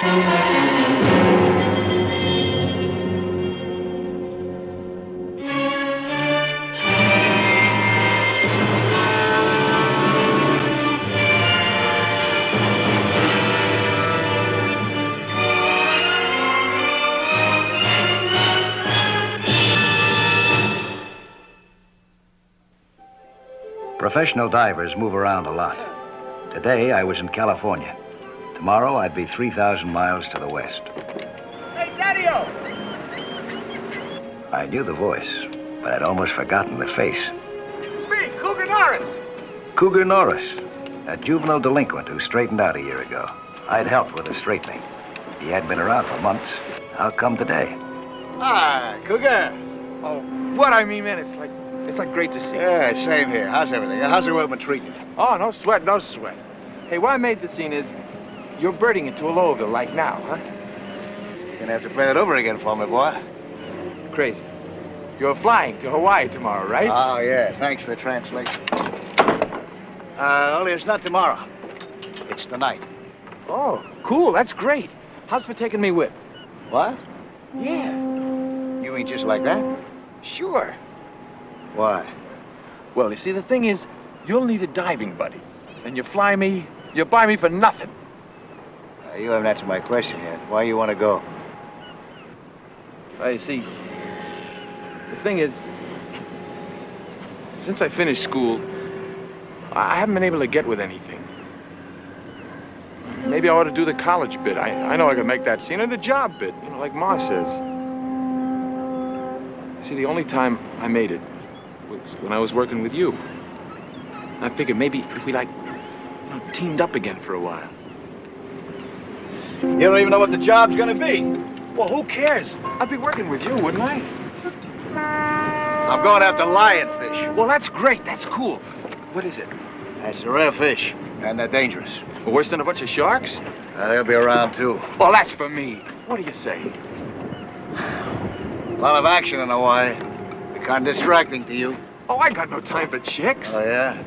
Professional divers move around a lot. Today, I was in California. Tomorrow, I'd be 3,000 miles to the west. Hey, Daddy-o! I knew the voice, but I'd almost forgotten the face. It's me, Cougar Norris. Cougar Norris, a juvenile delinquent who straightened out a year ago. I'd helped with the straightening. He hadn't been around for months. How come today? Hi, Cougar. Oh, what I mean, man, it's like great to see you. Yeah, same here. How's everything? How's the world been treating you? Oh, no sweat, no sweat. Hey, what I made the scene is you're birding into a Louisville like now, huh? You're gonna have to play it over again for me, boy. Crazy. You're flying to Hawaii tomorrow, right? Oh, yeah. Thanks for the translation. Only it's not tomorrow. It's tonight. Oh, cool. That's great. How's for taking me with? What? Yeah. You mean just like that? Sure. Why? Well, you see, the thing is, you'll need a diving buddy. And you buy me for nothing. You haven't answered my question yet. Why you want to go? You see, the thing is, since I finished school, I haven't been able to get with anything. Maybe I ought to do the college bit. I know I can make that scene, or the job bit, you know, like Ma says. See, the only time I made it was when I was working with you. I figured maybe if we, teamed up again for a while. You don't even know what the job's gonna be. Well, who cares? I'd be working with you, wouldn't I? I'm going after lionfish. Well, that's great. That's cool. What is it? That's a rare fish, and they're dangerous. Well, worse than a bunch of sharks? They'll be around, too. Well, that's for me. What do you say? A lot of action in Hawaii. Be kind of distracting to you. Oh, I got no time for chicks. Oh, yeah?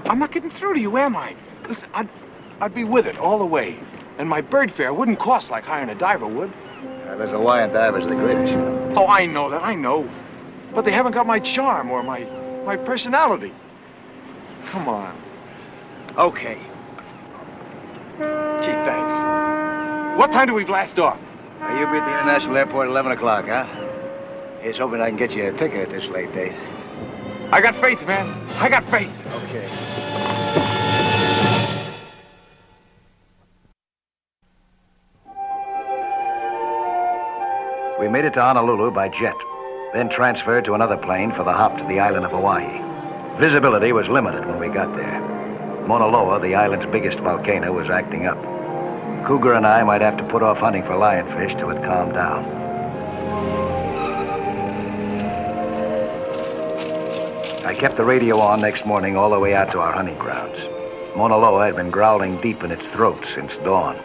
I'm not getting through to you, am I? Listen, I'd be with it all the way. And my bird fare wouldn't cost like hiring a diver would. There's Hawaiian divers, the greatest. Oh, I know that, I know. But they haven't got my charm or my personality. Come on. Okay. Gee, thanks. What time do we blast off? You'll be at the International Airport at 11 o'clock, huh? Here's hoping I can get you a ticket at this late date. I got faith, man. I got faith. Okay. We made it to Honolulu by jet, then transferred to another plane for the hop to the island of Hawaii. Visibility was limited when we got there. Mauna Loa, the island's biggest volcano, was acting up. Cougar and I might have to put off hunting for lionfish till it calmed down. I kept the radio on next morning all the way out to our hunting grounds. Mauna Loa had been growling deep in its throat since dawn.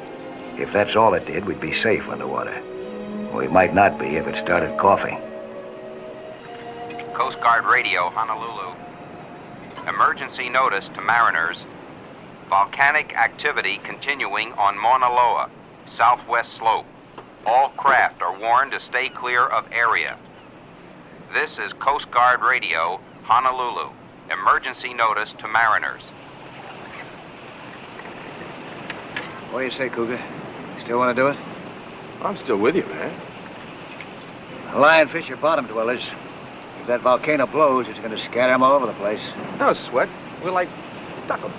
If that's all it did, we'd be safe underwater. We might not be if it started coughing. Coast Guard Radio, Honolulu. Emergency notice to mariners. Volcanic activity continuing on Mauna Loa, southwest slope. All craft are warned to stay clear of area. This is Coast Guard Radio, Honolulu. Emergency notice to mariners. What do you say, Cougar? Still want to do it? I'm still with you, man. Lionfish are bottom dwellers. If that volcano blows, it's going to scatter them all over the place. No sweat. We're like duck 'em.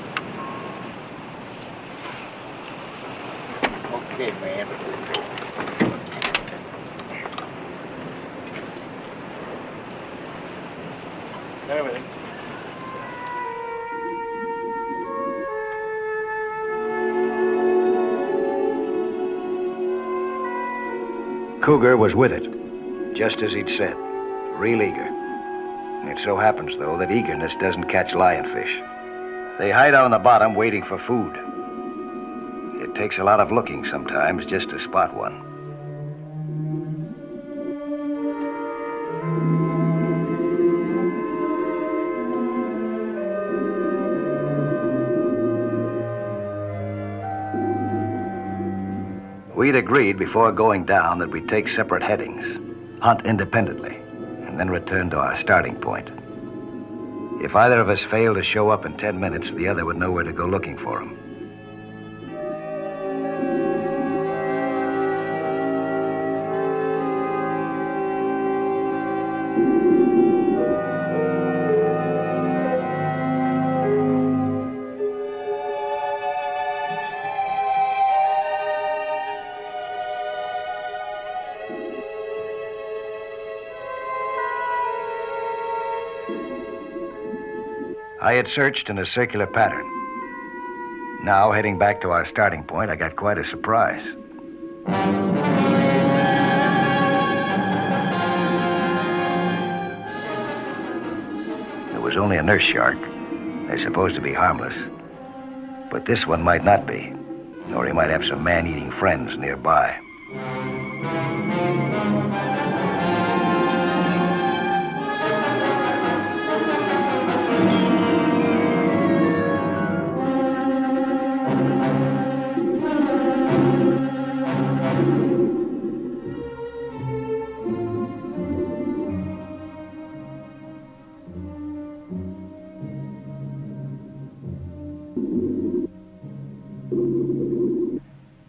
Okay, man. Everything. Cougar was with it, just as he'd said, real eager. It so happens, though, that eagerness doesn't catch lionfish. They hide out on the bottom waiting for food. It takes a lot of looking sometimes just to spot one. We'd agreed before going down that we'd take separate headings, hunt independently, and then return to our starting point. If either of us failed to show up in 10 minutes, the other would know where to go looking for him. I had searched in a circular pattern. Now, heading back to our starting point, I got quite a surprise. It was only a nurse shark. They're supposed to be harmless. But this one might not be. Or he might have some man-eating friends nearby.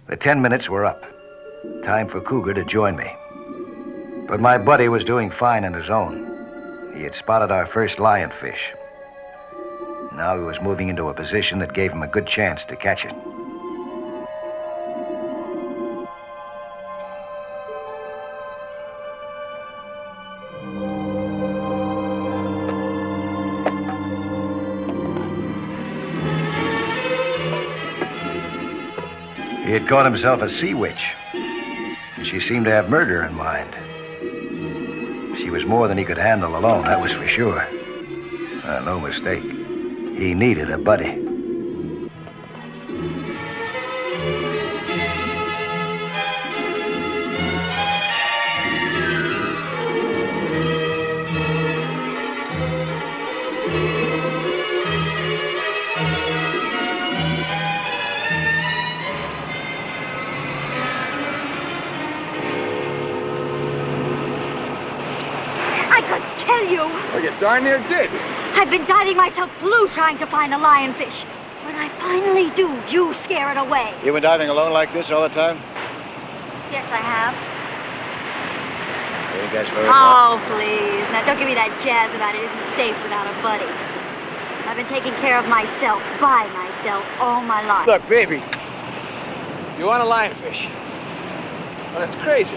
The 10 minutes were up. Time for Cougar to join me. But my buddy was doing fine on his own. He had spotted our first lionfish. Now he was moving into a position that gave him a good chance to catch it. He had caught himself a sea witch, and she seemed to have murder in mind. She was more than he could handle alone, that was for sure. No mistake. He needed a buddy. Well, you darn near did. I've been diving myself blue trying to find a lionfish. When I finally do, you scare it away. You been diving alone like this all the time? Yes, I have. You guys very Oh, please. Now, don't give me that jazz about it isn't safe without a buddy. I've been taking care of myself, by myself, all my life. Look, baby. You want a lionfish? Well, that's crazy.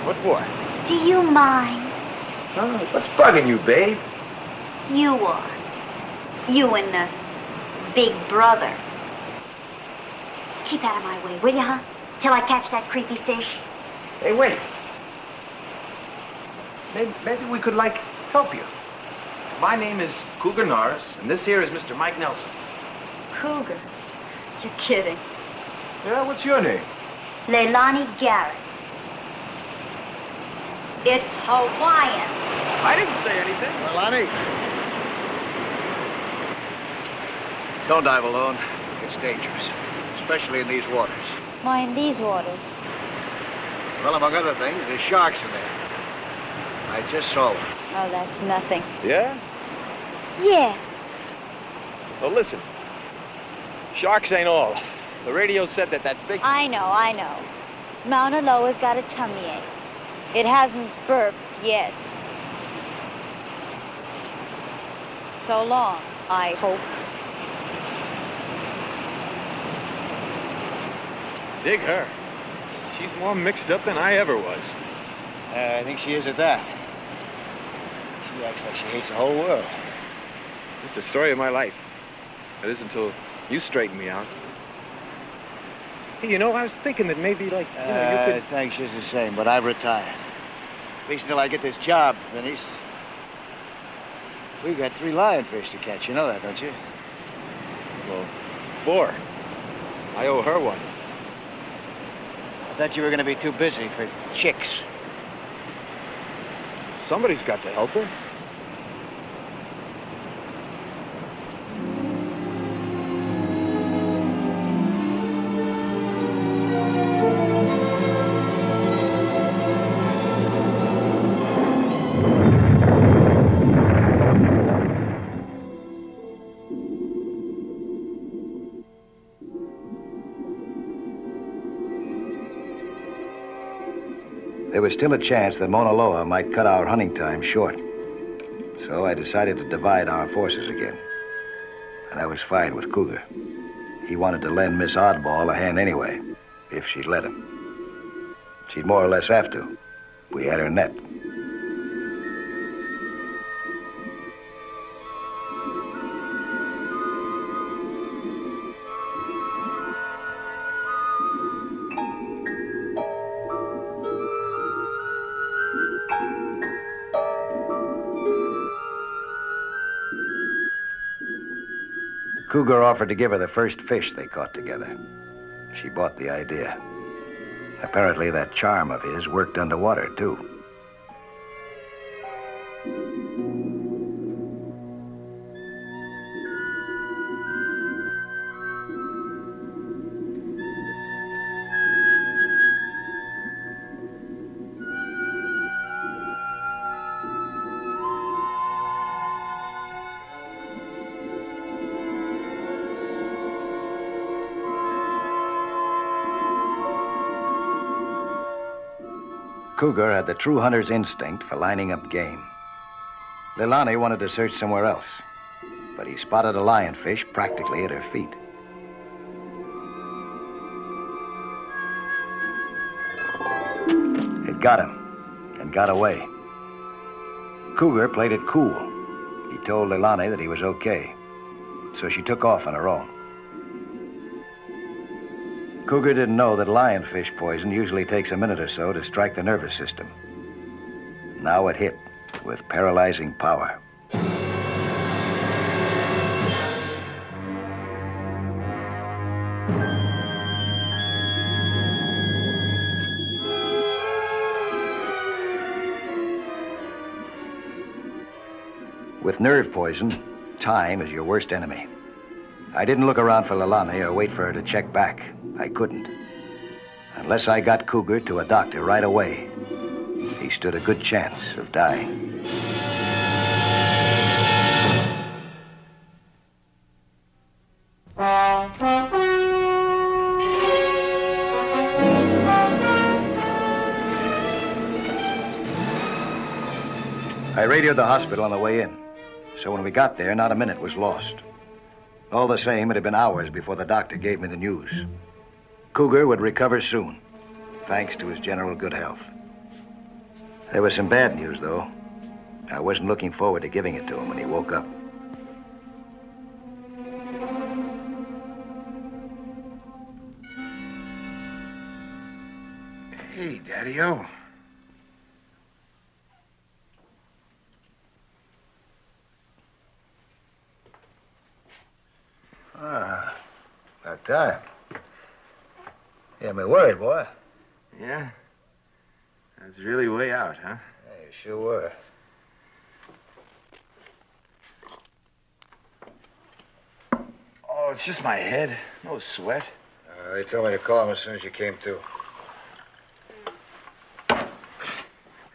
What for? Do you mind? Oh, what's bugging you, babe? You are. You and the big brother. Keep out of my way, will you, huh? Till I catch that creepy fish. Hey, wait. Maybe we could, help you. My name is Cougar Norris, and this here is Mr. Mike Nelson. Cougar? You're kidding. Yeah, what's your name? Leilani Garrett. It's Hawaiian. I didn't say anything. Lonnie. Don't dive alone. It's dangerous, especially in these waters. Why in these waters? Well, among other things, there's sharks in there. I just saw one. Oh, that's nothing. Yeah? Yeah. Well, listen. Sharks ain't all. The radio said that big... I know. Mauna Loa's got a tummy ache. It hasn't burped yet. So long, I hope. Dig her. She's more mixed up than I ever was. I think she is at that. She acts like she hates the whole world. It's the story of my life. It is until you straighten me out. Hey, I was thinking that maybe, you could... Thanks just the same, but I've retired. At least until I get this job finished. We've got 3 lionfish to catch. You know that, don't you? Well, 4. I owe her one. I thought you were going to be too busy for chicks. Somebody's got to help her. There was still a chance that Mauna Loa might cut our hunting time short. So I decided to divide our forces again. And I was fine with Cougar. He wanted to lend Miss Oddball a hand anyway, if she'd let him. She'd more or less have to. We had her net. Cougar offered to give her the first fish they caught together. She bought the idea. Apparently that charm of his worked underwater, too. Cougar had the true hunter's instinct for lining up game. Leilani wanted to search somewhere else, but he spotted a lionfish practically at her feet. It got him and got away. Cougar played it cool. He told Leilani that he was okay, so she took off on her own. Cougar didn't know that lionfish poison usually takes a minute or so to strike the nervous system. Now it hit with paralyzing power. With nerve poison, time is your worst enemy. I didn't look around for Leilani or wait for her to check back. I couldn't. Unless I got Cougar to a doctor right away, he stood a good chance of dying. I radioed the hospital on the way in, so when we got there, not a minute was lost. All the same, it had been hours before the doctor gave me the news. Cougar would recover soon, thanks to his general good health. There was some bad news, though. I wasn't looking forward to giving it to him when he woke up. Hey, Daddy-O. Ah, about time. You had me worried, boy. Yeah? I was really way out, huh? Yeah, you sure were. Oh, it's just my head. No sweat. They told me to call him as soon as you came to. Here,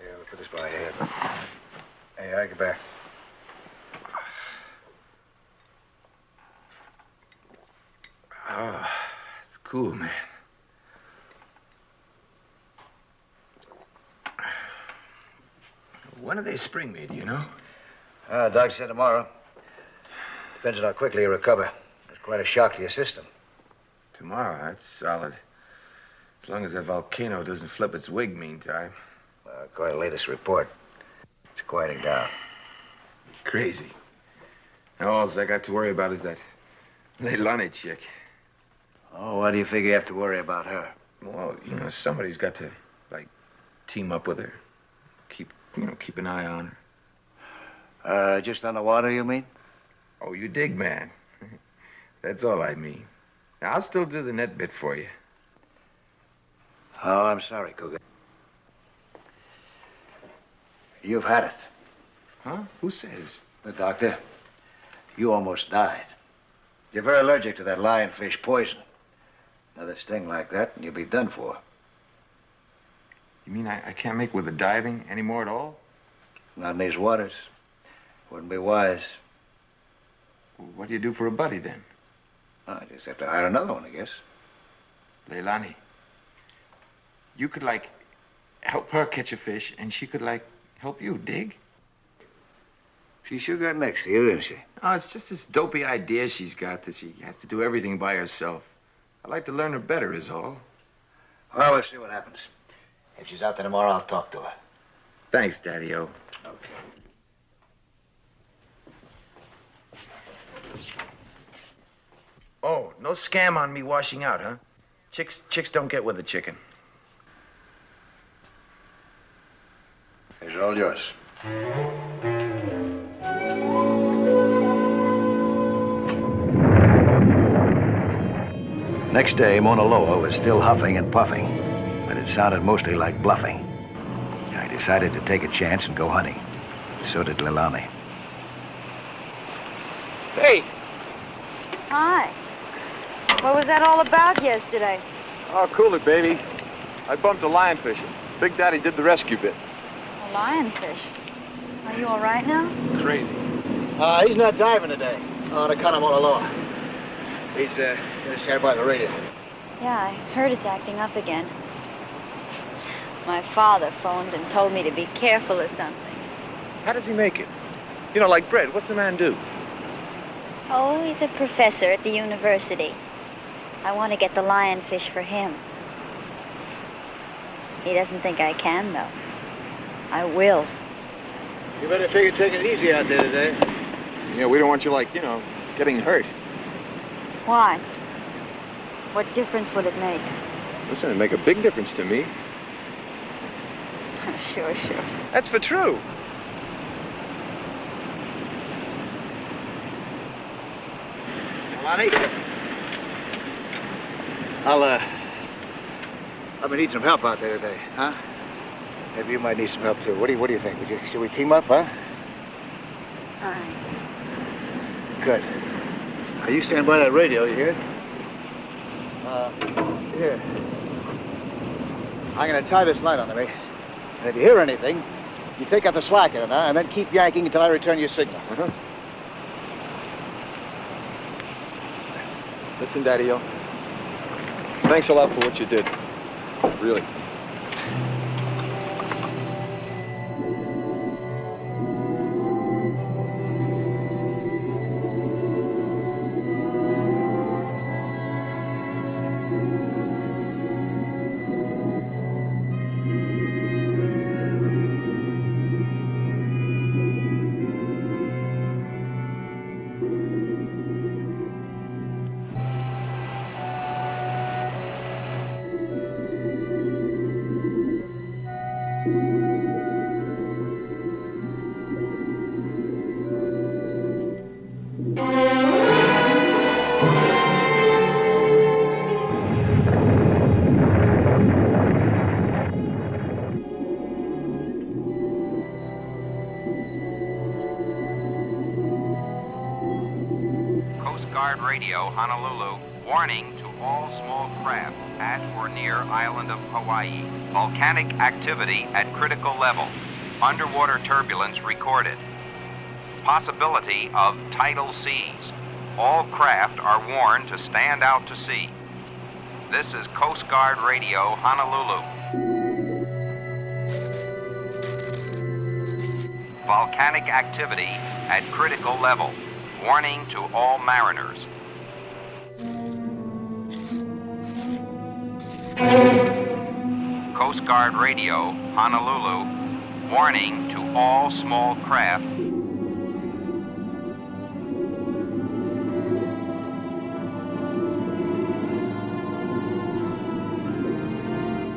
we'll put this by your head. Hey, I get back. Oh, it's cool, man. When do they spring me, do you know? Doc said tomorrow. Depends on how quickly you recover. It's quite a shock to your system. Tomorrow, that's solid. As long as that volcano doesn't flip its wig meantime. According to the latest report, it's quieting down. Crazy. Now, all I got to worry about is that Leilani chick. Oh, why do you figure you have to worry about her? Well, you know, somebody's got to, like, team up with her. Keep an eye on her. Just on the water, you mean? Oh, you dig, man. That's all I mean. Now, I'll still do the net bit for you. Oh, I'm sorry, Cougar. You've had it. Huh? Who says? The doctor. You almost died. You're very allergic to that lionfish poison. Another sting like that, and you'll be done for. You mean I can't make with the diving anymore at all? Not in these waters. Wouldn't be wise. Well, what do you do for a buddy, then? I just have to hire another one, I guess. Leilani. You could, like, help her catch a fish, and she could, like, help you, dig? She sure got next to you, didn't she? Oh, it's just this dopey idea she's got that she has to do everything by herself. I'd like to learn her better, is all. Well, we'll see what happens. If she's out there tomorrow, I'll talk to her. Thanks, Daddy-O. Okay. Oh, no scam on me washing out, huh? Chicks don't get with a chicken. Here's all yours. Next day, Mauna Loa was still huffing and puffing, but it sounded mostly like bluffing. I decided to take a chance and go hunting. So did Leilani. Hey! Hi. What was that all about yesterday? Oh, cool it, baby. I bumped a lionfish. Big Daddy did the rescue bit. A lionfish. Are you all right now? Crazy. He's not diving today on account of Mauna Loa. He's gonna stand by the radio. Yeah, I heard it's acting up again. My father phoned and told me to be careful or something. How does he make it? You know, like bread, what's the man do? Oh, he's a professor at the university. I want to get the lionfish for him. He doesn't think I can, though. I will. You better figure taking it easy out there today. Yeah, we don't want you, like, getting hurt. Why? What difference would it make? Listen, it'd make a big difference to me. Sure. That's for true. Lonnie? I'm gonna need some help out there today, huh? Maybe you might need some help too. What do you think? Should we team up, huh? All right. Good. Now you stand by that radio, you hear it? Here. I'm gonna tie this line onto me. And if you hear anything, you take up the slack in it, huh? And then keep yanking until I return your signal. Uh-huh. Listen, Daddy-O. Thanks a lot for what you did. Really. Radio, Honolulu. Warning to all small craft at or near island of Hawaii. Volcanic activity at critical level. Underwater turbulence recorded. Possibility of tidal seas. All craft are warned to stand out to sea. This is Coast Guard Radio, Honolulu. Volcanic activity at critical level. Warning to all mariners. Coast Guard Radio, Honolulu. Warning to all small craft.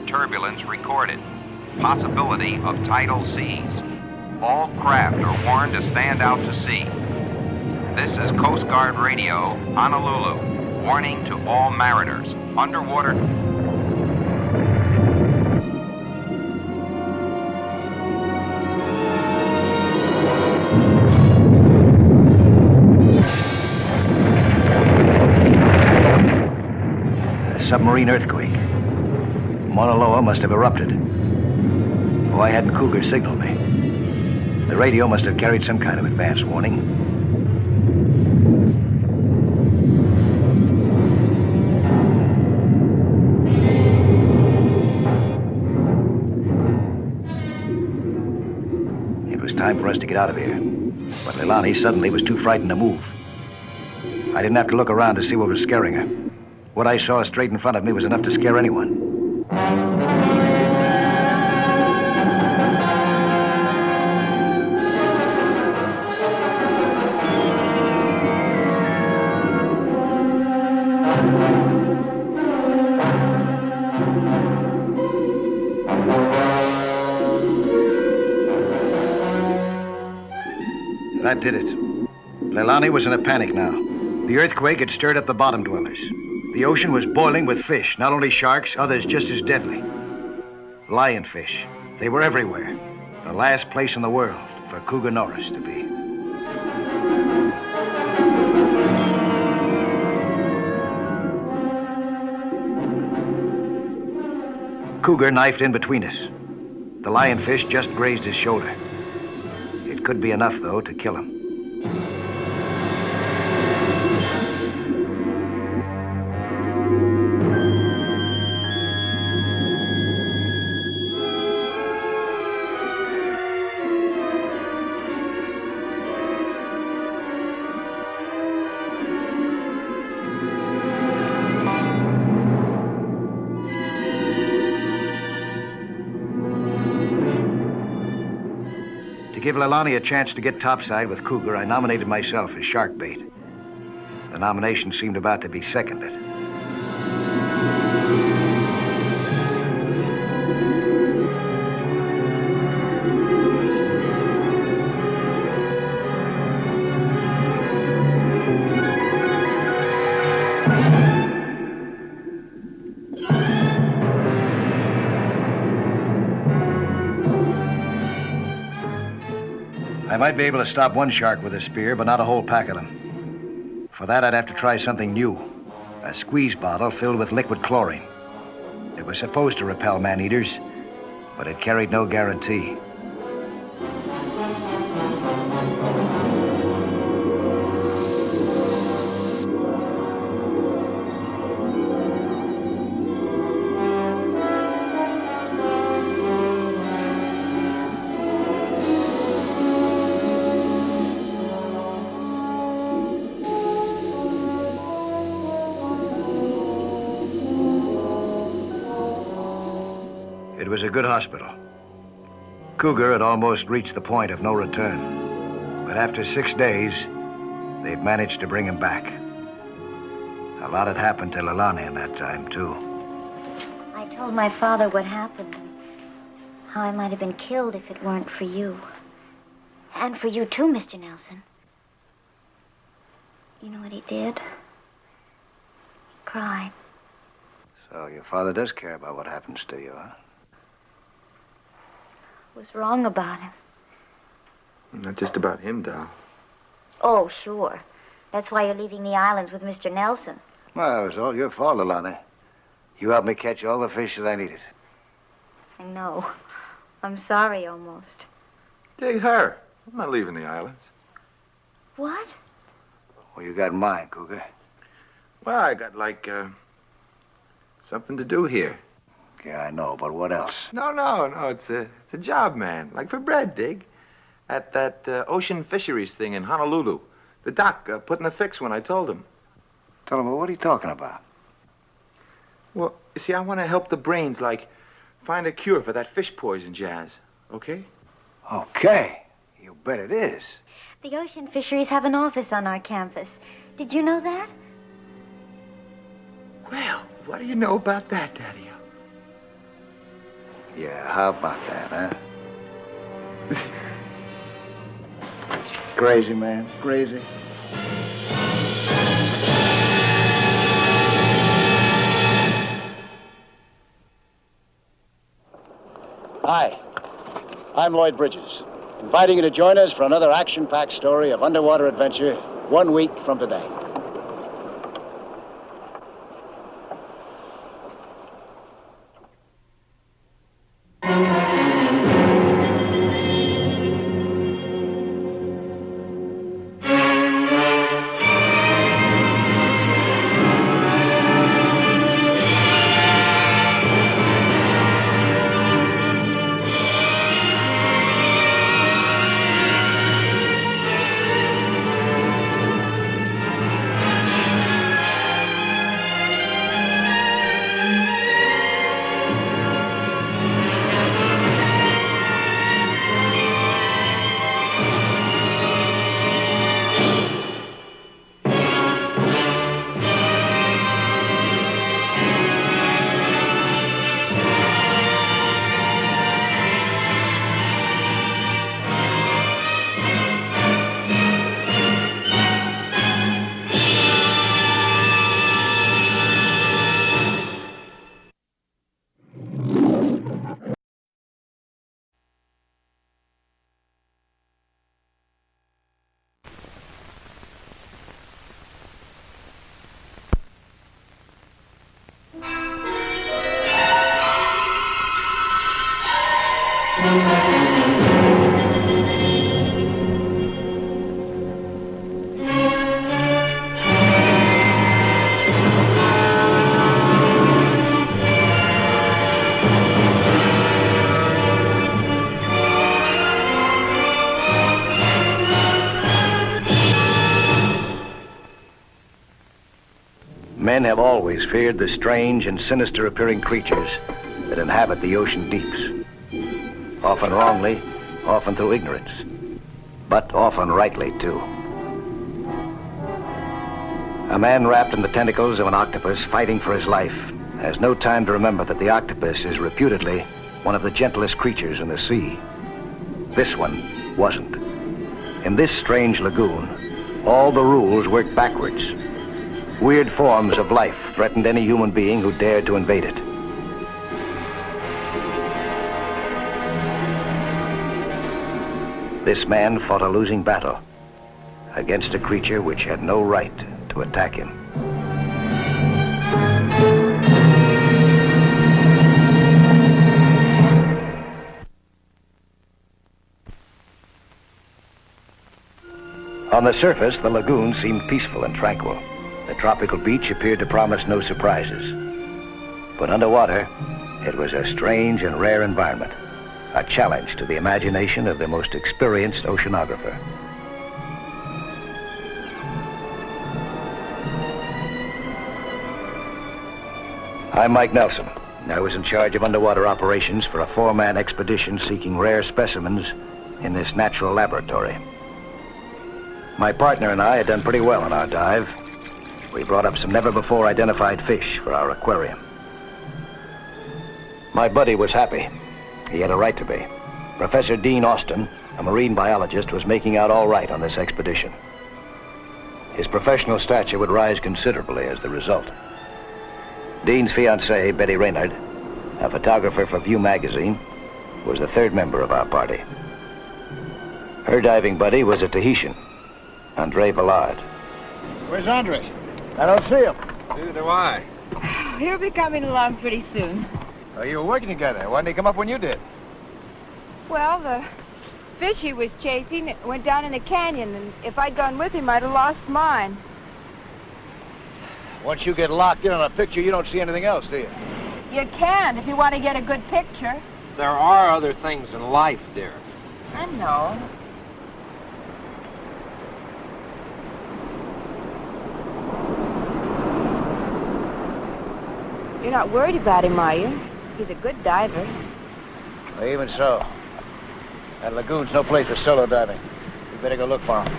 Turbulence recorded. Possibility of tidal seas. All craft are warned to stand out to sea. This is Coast Guard Radio, Honolulu. Warning to all mariners. Underwater. A submarine earthquake. Mauna Loa must have erupted. Why hadn't Cougar signaled me? The radio must have carried some kind of advance warning. for us to get out of here. But Leilani suddenly was too frightened to move. I didn't have to look around to see what was scaring her. What I saw straight in front of me was enough to scare anyone. That did it. Leilani was in a panic now. The earthquake had stirred up the bottom dwellers. The ocean was boiling with fish, not only sharks, others just as deadly. Lionfish. They were everywhere. The last place in the world for Cougar Norris to be. Cougar knifed in between us. The lionfish just grazed his shoulder. It could be enough, though, to kill him. To give Leilani a chance to get topside with Cougar, I nominated myself as shark bait. The nomination seemed about to be seconded. I might be able to stop one shark with a spear, but not a whole pack of them. For that, I'd have to try something new. A squeeze bottle filled with liquid chlorine. It was supposed to repel man-eaters, but it carried no guarantee. It was a good hospital. Cougar had almost reached the point of no return. But after 6 days, they'd managed to bring him back. A lot had happened to Leilani in that time, too. I told my father what happened and how I might have been killed if it weren't for you. And for you, too, Mr. Nelson. You know what he did? He cried. So your father does care about what happens to you, huh? I was wrong about him. Not just about him, Doll. Oh, sure. That's why you're leaving the islands with Mr. Nelson. Well, it was all your fault, Leilani. You helped me catch all the fish that I needed. I know. I'm sorry, almost. Dig her. I'm not leaving the islands. What? Well, you got mine, Cougar. Well, I got, something to do here. Yeah, I know, but what else? No. It's a job, man. Like for bread, Dig. At that ocean fisheries thing in Honolulu. The doc put in a fix when I told him. Tell him, what are you talking about? Well, you see, I want to help the brains, find a cure for that fish poison jazz. Okay? Okay. You bet it is. The ocean fisheries have an office on our campus. Did you know that? Well, what do you know about that, Daddy? Yeah, how about that, huh? Crazy, man. Crazy. Hi, I'm Lloyd Bridges, inviting you to join us for another action-packed story of underwater adventure 1 week from today. Men have always feared the strange and sinister-appearing creatures that inhabit the ocean deeps. Often wrongly, often through ignorance, but often rightly, too. A man wrapped in the tentacles of an octopus fighting for his life has no time to remember that the octopus is reputedly one of the gentlest creatures in the sea. This one wasn't. In this strange lagoon, all the rules worked backwards. Weird forms of life threatened any human being who dared to invade it. This man fought a losing battle against a creature which had no right to attack him. On the surface, the lagoon seemed peaceful and tranquil. The tropical beach appeared to promise no surprises. But underwater, it was a strange and rare environment, a challenge to the imagination of the most experienced oceanographer. I'm Mike Nelson. I was in charge of underwater operations for a 4-man expedition seeking rare specimens in this natural laboratory. My partner and I had done pretty well on our dive. We brought up some never-before-identified fish for our aquarium. My buddy was happy. He had a right to be. Professor Dean Austin, a marine biologist, was making out all right on this expedition. His professional stature would rise considerably as the result. Dean's fiancée, Betty Raynard, a photographer for View magazine, was the third member of our party. Her diving buddy was a Tahitian, Andre Vallard. Where's Andre? I don't see him. Neither do I. He'll be coming along pretty soon. Oh, you were working together. Why didn't he come up when you did? Well, the fish he was chasing went down in a canyon, and if I'd gone with him, I'd have lost mine. Once you get locked in on a picture, you don't see anything else, do you? You can if you want to get a good picture. There are other things in life, dear. I know. You're not worried about him, are you? He's a good diver. Well, even so. That lagoon's no place for solo diving. You better go look for him.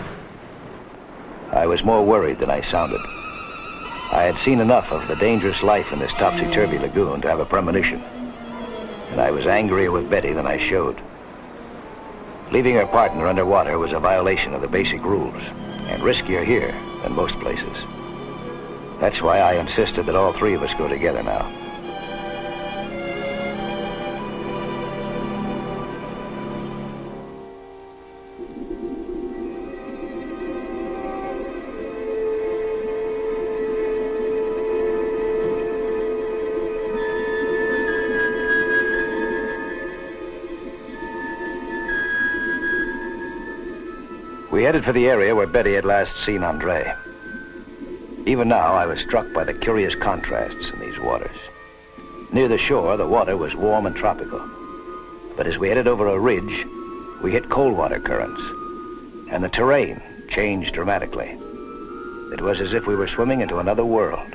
I was more worried than I sounded. I had seen enough of the dangerous life in this topsy-turvy lagoon to have a premonition. And I was angrier with Betty than I showed. Leaving her partner underwater was a violation of the basic rules, and riskier here than most places. That's why I insisted that all three of us go together now. We headed for the area where Betty had last seen Andre. Even now, I was struck by the curious contrasts in these waters. Near the shore, the water was warm and tropical. But as we headed over a ridge, we hit cold water currents, and the terrain changed dramatically. It was as if we were swimming into another world.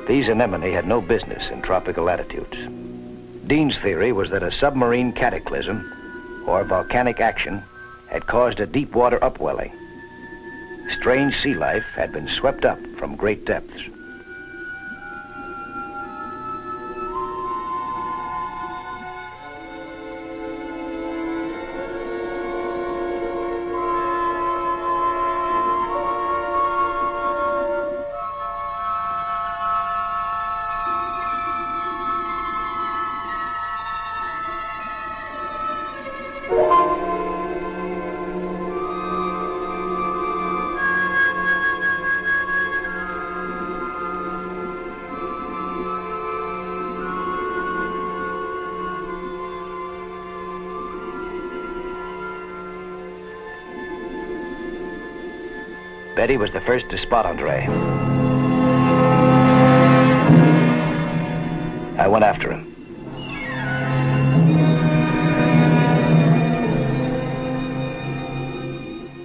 These anemone had no business in tropical latitudes. Dean's theory was that a submarine cataclysm or volcanic action had caused a deep water upwelling. Strange sea life had been swept up from great depths. Betty was the first to spot Andre. went after him.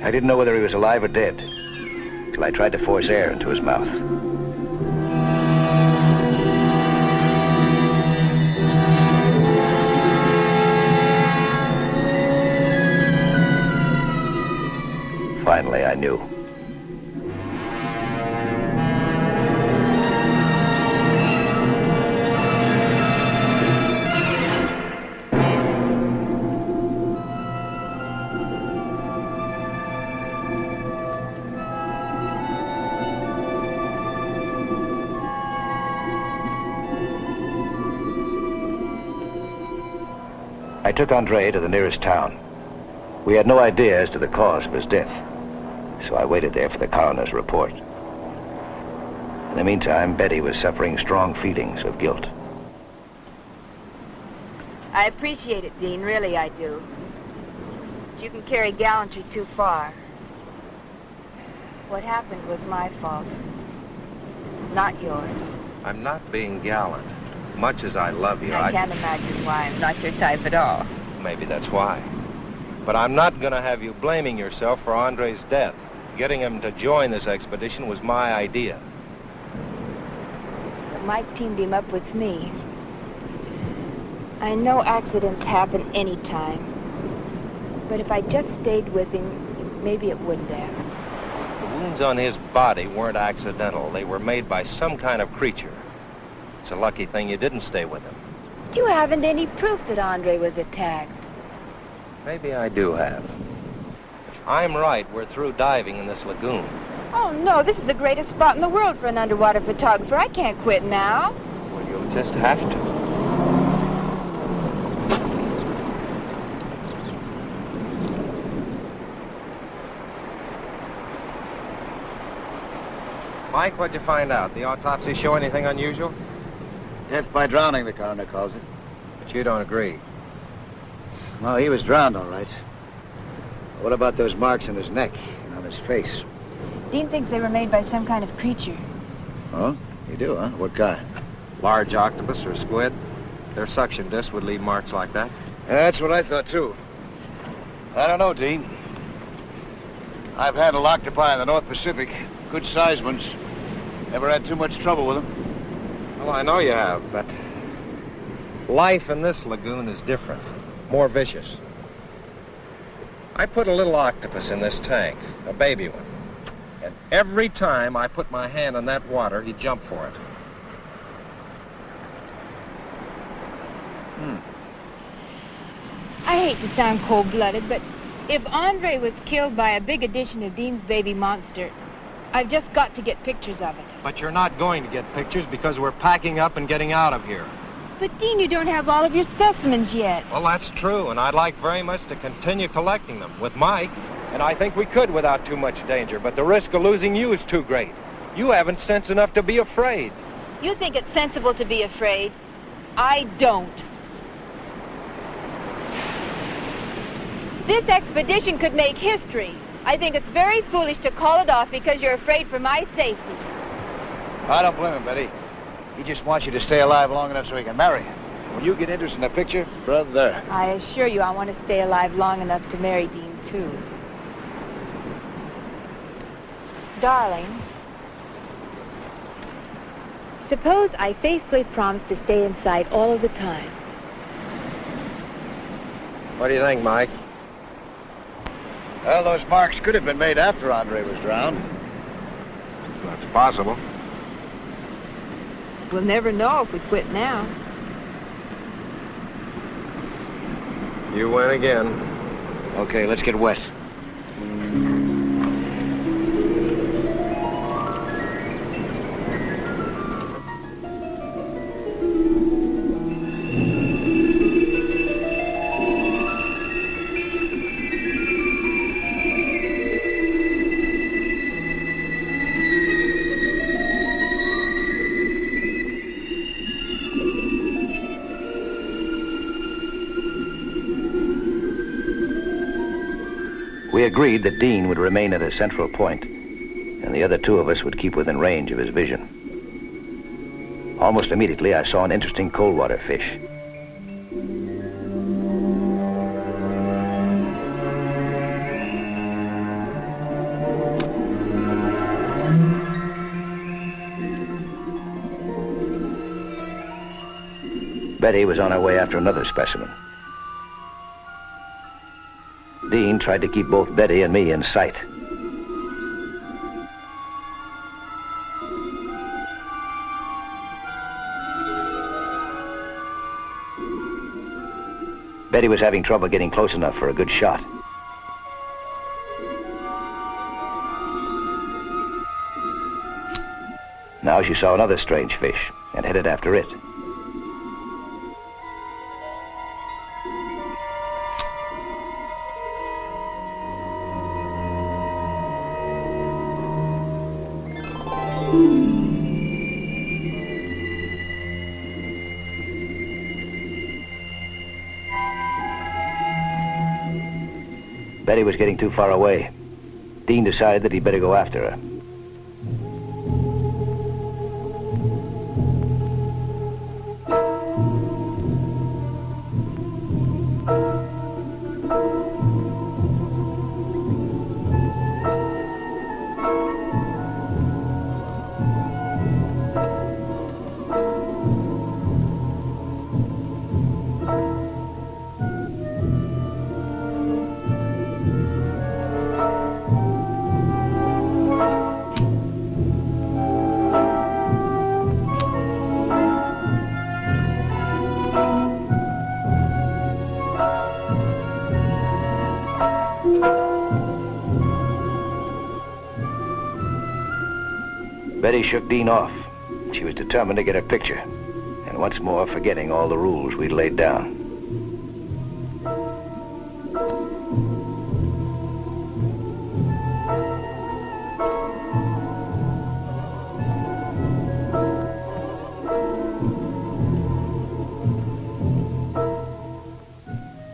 I didn't know whether he was alive or dead till I tried to force air into his mouth. Finally, I knew. I took Andre to the nearest town. We had no idea as to the cause of his death, so I waited there for the coroner's report. In the meantime, Betty was suffering strong feelings of guilt. I appreciate it, Dean, really I do. But you can carry gallantry too far. What happened was my fault, not yours. I'm not being gallant. Much as I love you, I can't imagine why I'm not your type at all. Maybe that's why. But I'm not going to have you blaming yourself for Andre's death. Getting him to join this expedition was my idea. But Mike teamed him up with me. I know accidents happen any time. But if I just stayed with him, maybe it wouldn't have. The wounds on his body weren't accidental. They were made by some kind of creature. It's a lucky thing you didn't stay with him. But you haven't any proof that Andre was attacked. Maybe I do have. If I'm right, we're through diving in this lagoon. Oh, no, this is the greatest spot in the world for an underwater photographer. I can't quit now. Well, you'll just have to. Mike, what'd you find out? The autopsy show anything unusual? Death by drowning, the coroner calls it. But you don't agree. Well, he was drowned, all right. What about those marks on his neck and on his face? Dean thinks they were made by some kind of creature. Oh? You do, huh? What kind? Large octopus or squid. Their suction disc would leave marks like that. Yeah, that's what I thought, too. I don't know, Dean. I've handled octopi in the North Pacific. Good-sized ones. Never had too much trouble with them. Well, I know you have, but life in this lagoon is different, more vicious. I put a little octopus in this tank, a baby one. And every time I put my hand in that water, he'd jump for it. I hate to sound cold-blooded, but if Andre was killed by a big edition of Dean's baby monster, I've just got to get pictures of it. But you're not going to get pictures because we're packing up and getting out of here. But, Dean, you don't have all of your specimens yet. Well, that's true, and I'd like very much to continue collecting them with Mike. And I think we could without too much danger, but the risk of losing you is too great. You haven't sense enough to be afraid. You think it's sensible to be afraid. I don't. This expedition could make history. I think it's very foolish to call it off because you're afraid for my safety. I don't blame him, Betty. He just wants you to stay alive long enough so he can marry you. When you get interested in the picture, brother. I assure you I want to stay alive long enough to marry Dean, too. Darling, suppose I faithfully promise to stay in sight all of the time. What do you think, Mike? Well, those marks could have been made after Andre was drowned. That's possible. We'll never know if we quit now. You win again. Okay, let's get wet. We agreed that Dean would remain at a central point, and the other two of us would keep within range of his vision. Almost immediately, I saw an interesting cold water fish. Betty was on her way after another specimen. Dean tried to keep both Betty and me in sight. Betty was having trouble getting close enough for a good shot. Now she saw another strange fish and headed after it. Betty was getting too far away. Dean decided that he'd better go after her. Betty shook Dean off. She was determined to get her picture, and once more forgetting all the rules we'd laid down.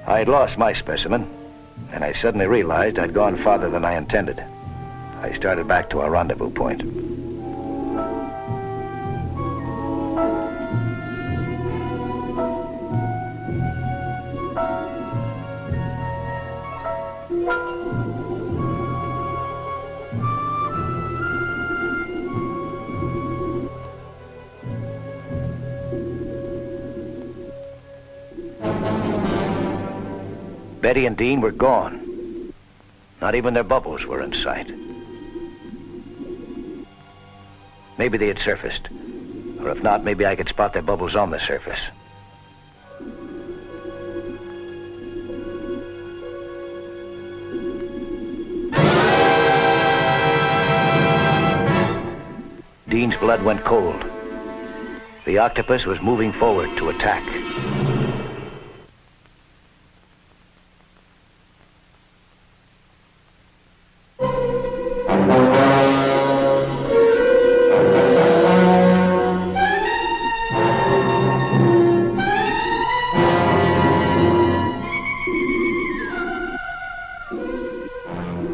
I had lost my specimen, and I suddenly realized I'd gone farther than I intended. I started back to our rendezvous point. Betty and Dean were gone. Not even their bubbles were in sight. Maybe they had surfaced. Or if not, maybe I could spot their bubbles on the surface. Dean's blood went cold. The octopus was moving forward to attack.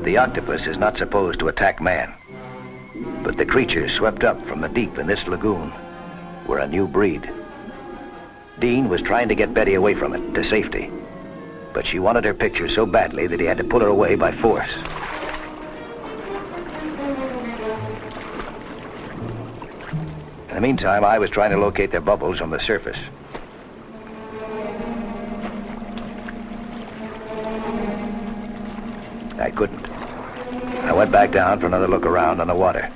The octopus is not supposed to attack man, but the creatures swept up from the deep in this lagoon were a new breed. Dean was trying to get Betty away from it, to safety, but she wanted her picture so badly that he had to pull her away by force. In the meantime, I was trying to locate their bubbles on the surface. I couldn't. I went back down for another look around on the water,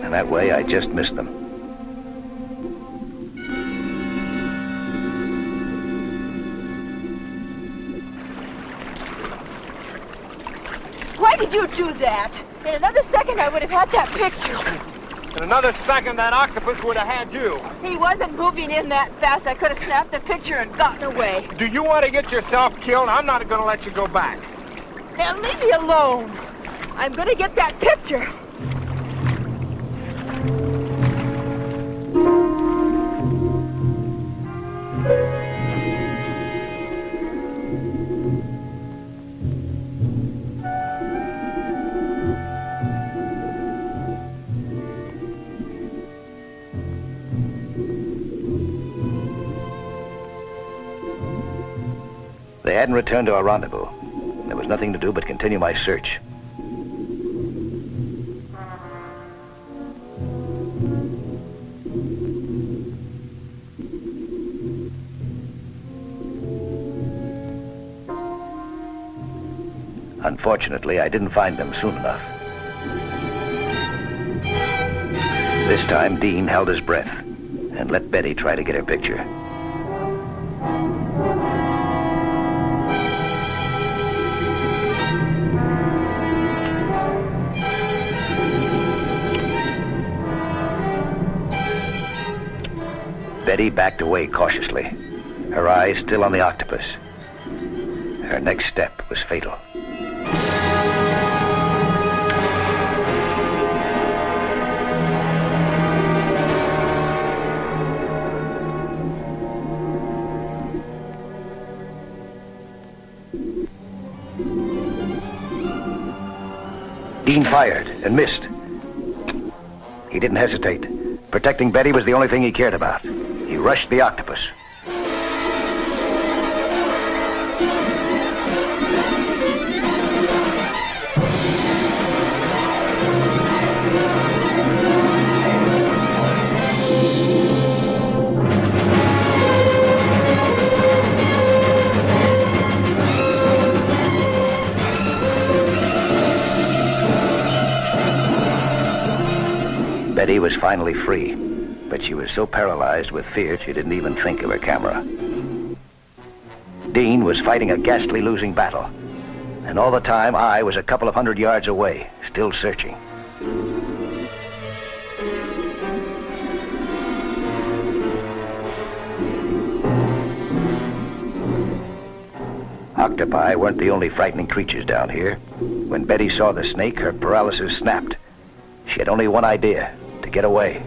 and that way I just missed them. Why did you do that? In another second, I would have had that picture. In another second, that octopus would have had you. He wasn't moving in that fast. I could have snapped the picture and gotten away. Do you want to get yourself killed? I'm not going to let you go back. Now, leave me alone. I'm going to get that picture. They hadn't returned to our rendezvous. There was nothing to do but continue my search. Unfortunately, I didn't find them soon enough. This time, Dean held his breath and let Betty try to get her picture. Betty backed away cautiously, her eyes still on the octopus. Her next step was fatal. Dean fired and missed. He didn't hesitate. Protecting Betty was the only thing he cared about. He rushed the octopus. Betty was finally free, but she was so paralyzed with fear she didn't even think of her camera. Dean was fighting a ghastly losing battle, and all the time I was a couple of 100 yards away, still searching. Octopi weren't the only frightening creatures down here. When Betty saw the snake, her paralysis snapped. She had only one idea: to get away.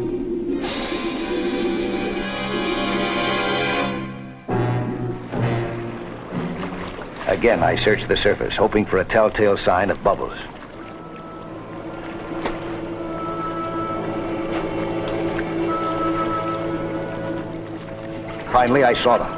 Again, I searched the surface, hoping for a telltale sign of bubbles. Finally, I saw them.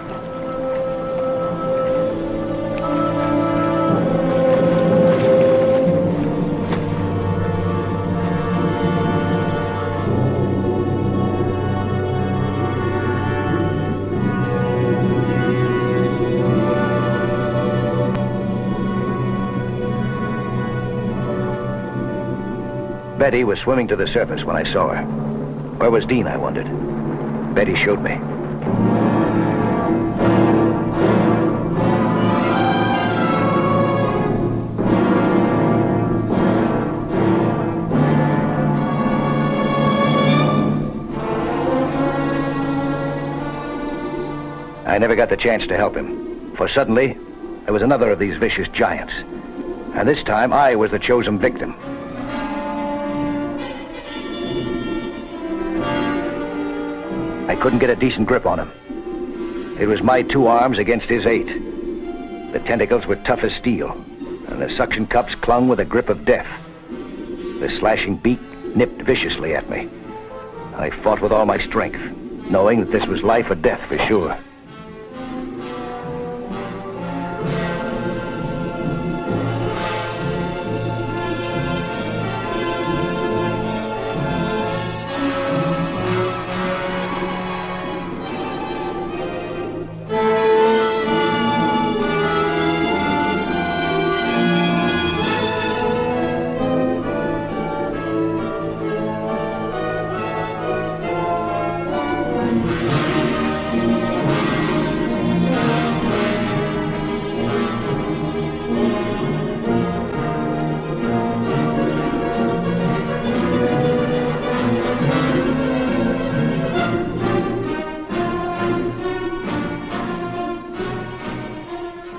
Betty was swimming to the surface when I saw her. Where was Dean, I wondered. Betty showed me. I never got the chance to help him, for suddenly there was another of these vicious giants. And this time I was the chosen victim. I couldn't get a decent grip on him. It was my 2 arms against his 8. The tentacles were tough as steel, and the suction cups clung with a grip of death. The slashing beak nipped viciously at me. I fought with all my strength, knowing that this was life or death for sure.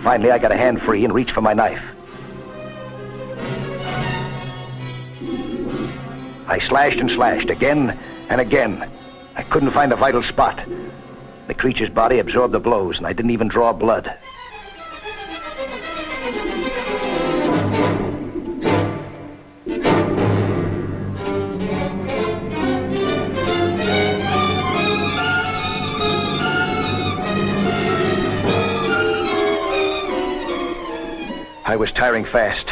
Finally, I got a hand free and reached for my knife. I slashed and slashed again and again. I couldn't find a vital spot. The creature's body absorbed the blows, and I didn't even draw blood. I was tiring fast.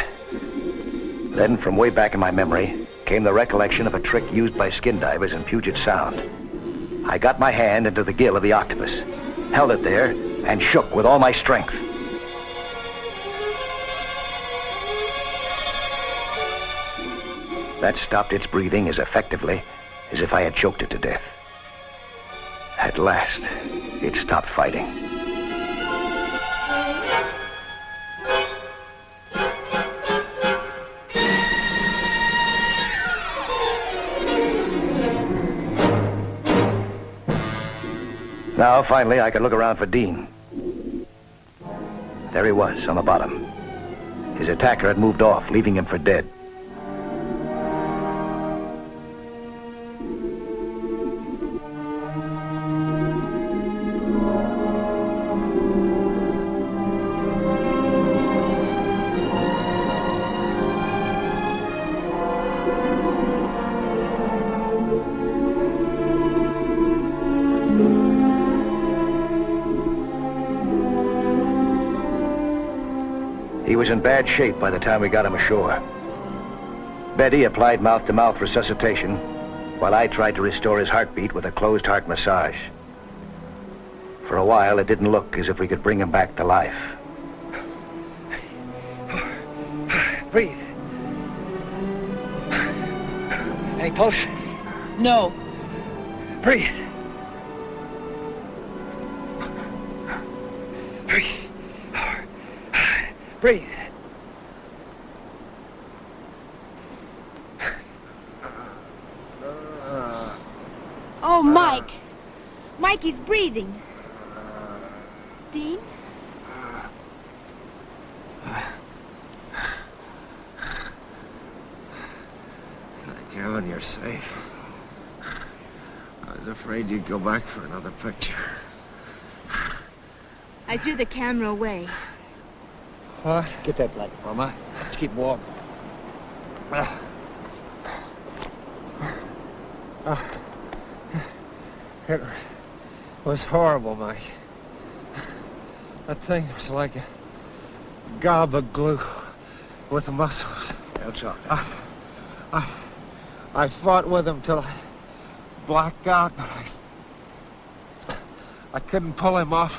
Then, from way back in my memory, came the recollection of a trick used by skin divers in Puget Sound. I got my hand into the gill of the octopus, held it there, and shook with all my strength. That stopped its breathing as effectively as if I had choked it to death. At last, it stopped fighting. Now, finally, I could look around for Dean. There he was, on the bottom. His attacker had moved off, leaving him for dead. He was in bad shape by the time we got him ashore. Betty applied mouth-to-mouth resuscitation, while I tried to restore his heartbeat with a closed-heart massage. For a while, it didn't look as if we could bring him back to life. Breathe. Any pulse? No. Breathe. Breathe. Breathe. Oh, Mike. Mike, he's breathing. Dean? Thank heaven you're safe. I was afraid you'd go back for another picture. I threw the camera away. What? Get that blanket, Mama. Let's keep warm. It was horrible, Mike. That thing was like a gob of glue with the muscles. Don't talk. I fought with him till I blacked out, but I couldn't pull him off.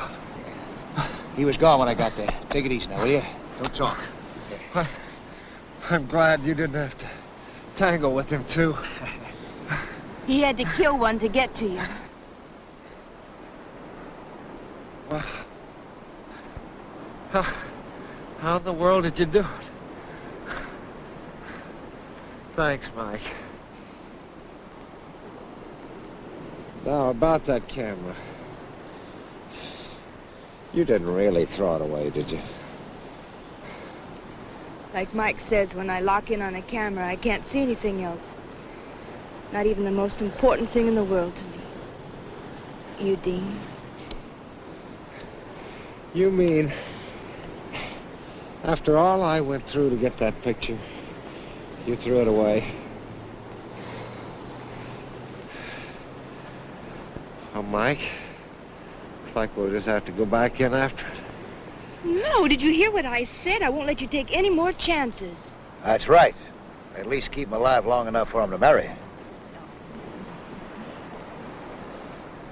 He was gone when I got there. Take it easy now, will you? Don't talk. I'm glad you didn't have to tangle with him, too. He had to kill one to get to you. Well, how in the world did you do it? Thanks, Mike. Now, about that camera. You didn't really throw it away, did you? Like Mike says, when I lock in on a camera, I can't see anything else. Not even the most important thing in the world to me. You, Dean. You mean, after all I went through to get that picture, you threw it away? Oh, Mike, looks like we'll just have to go back in after it. No, did you hear what I said? I won't let you take any more chances. That's right. At least keep him alive long enough for him to marry.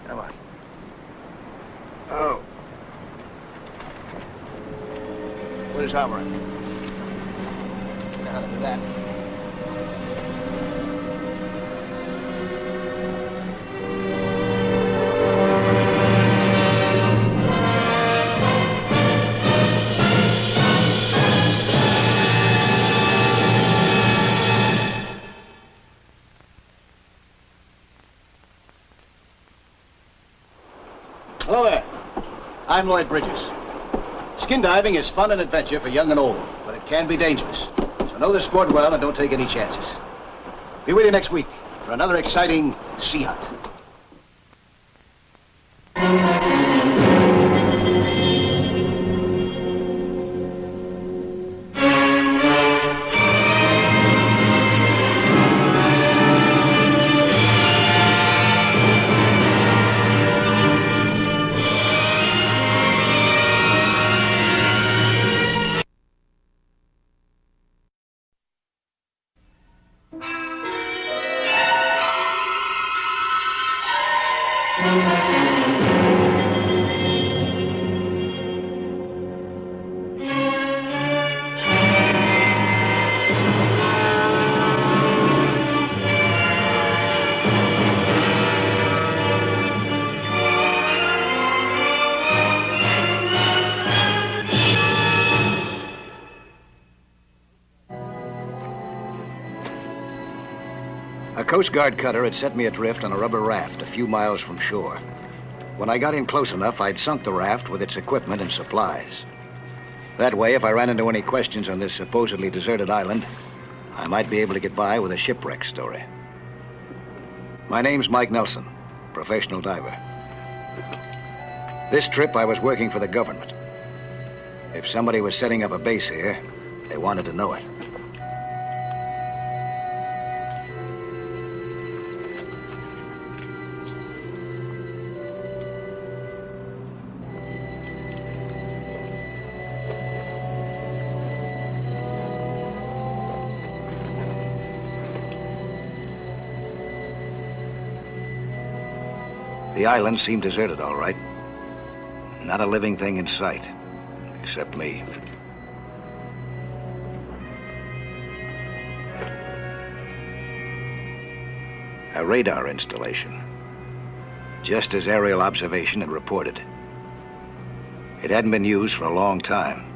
Come on. Oh. Put his armor on. You know how to do that. Hello there. I'm Lloyd Bridges. Skin diving is fun and adventure for young and old, but it can be dangerous. So know the sport well and don't take any chances. Be with you next week for another exciting sea hunt. A Coast Guard cutter had set me adrift on a rubber raft a few miles from shore. When I got in close enough, I'd sunk the raft with its equipment and supplies. That way, if I ran into any questions on this supposedly deserted island, I might be able to get by with a shipwreck story. My name's Mike Nelson, professional diver. This trip, I was working for the government. If somebody was setting up a base here, they wanted to know it. The island seemed deserted, all right. Not a living thing in sight, except me. A radar installation, just as aerial observation had reported. It hadn't been used for a long time.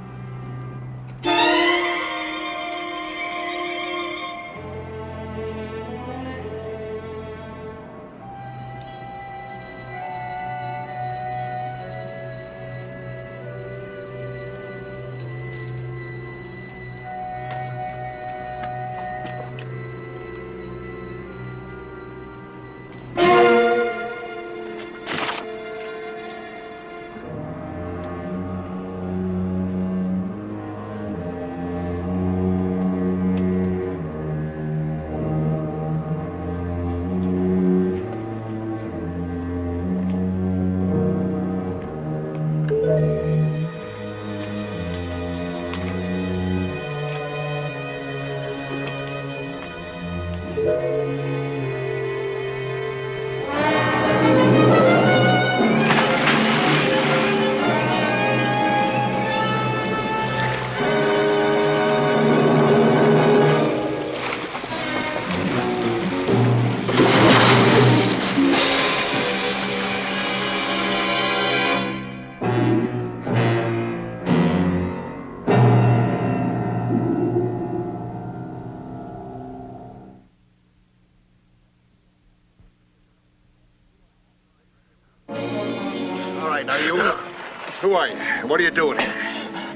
Who are you? What are you doing here?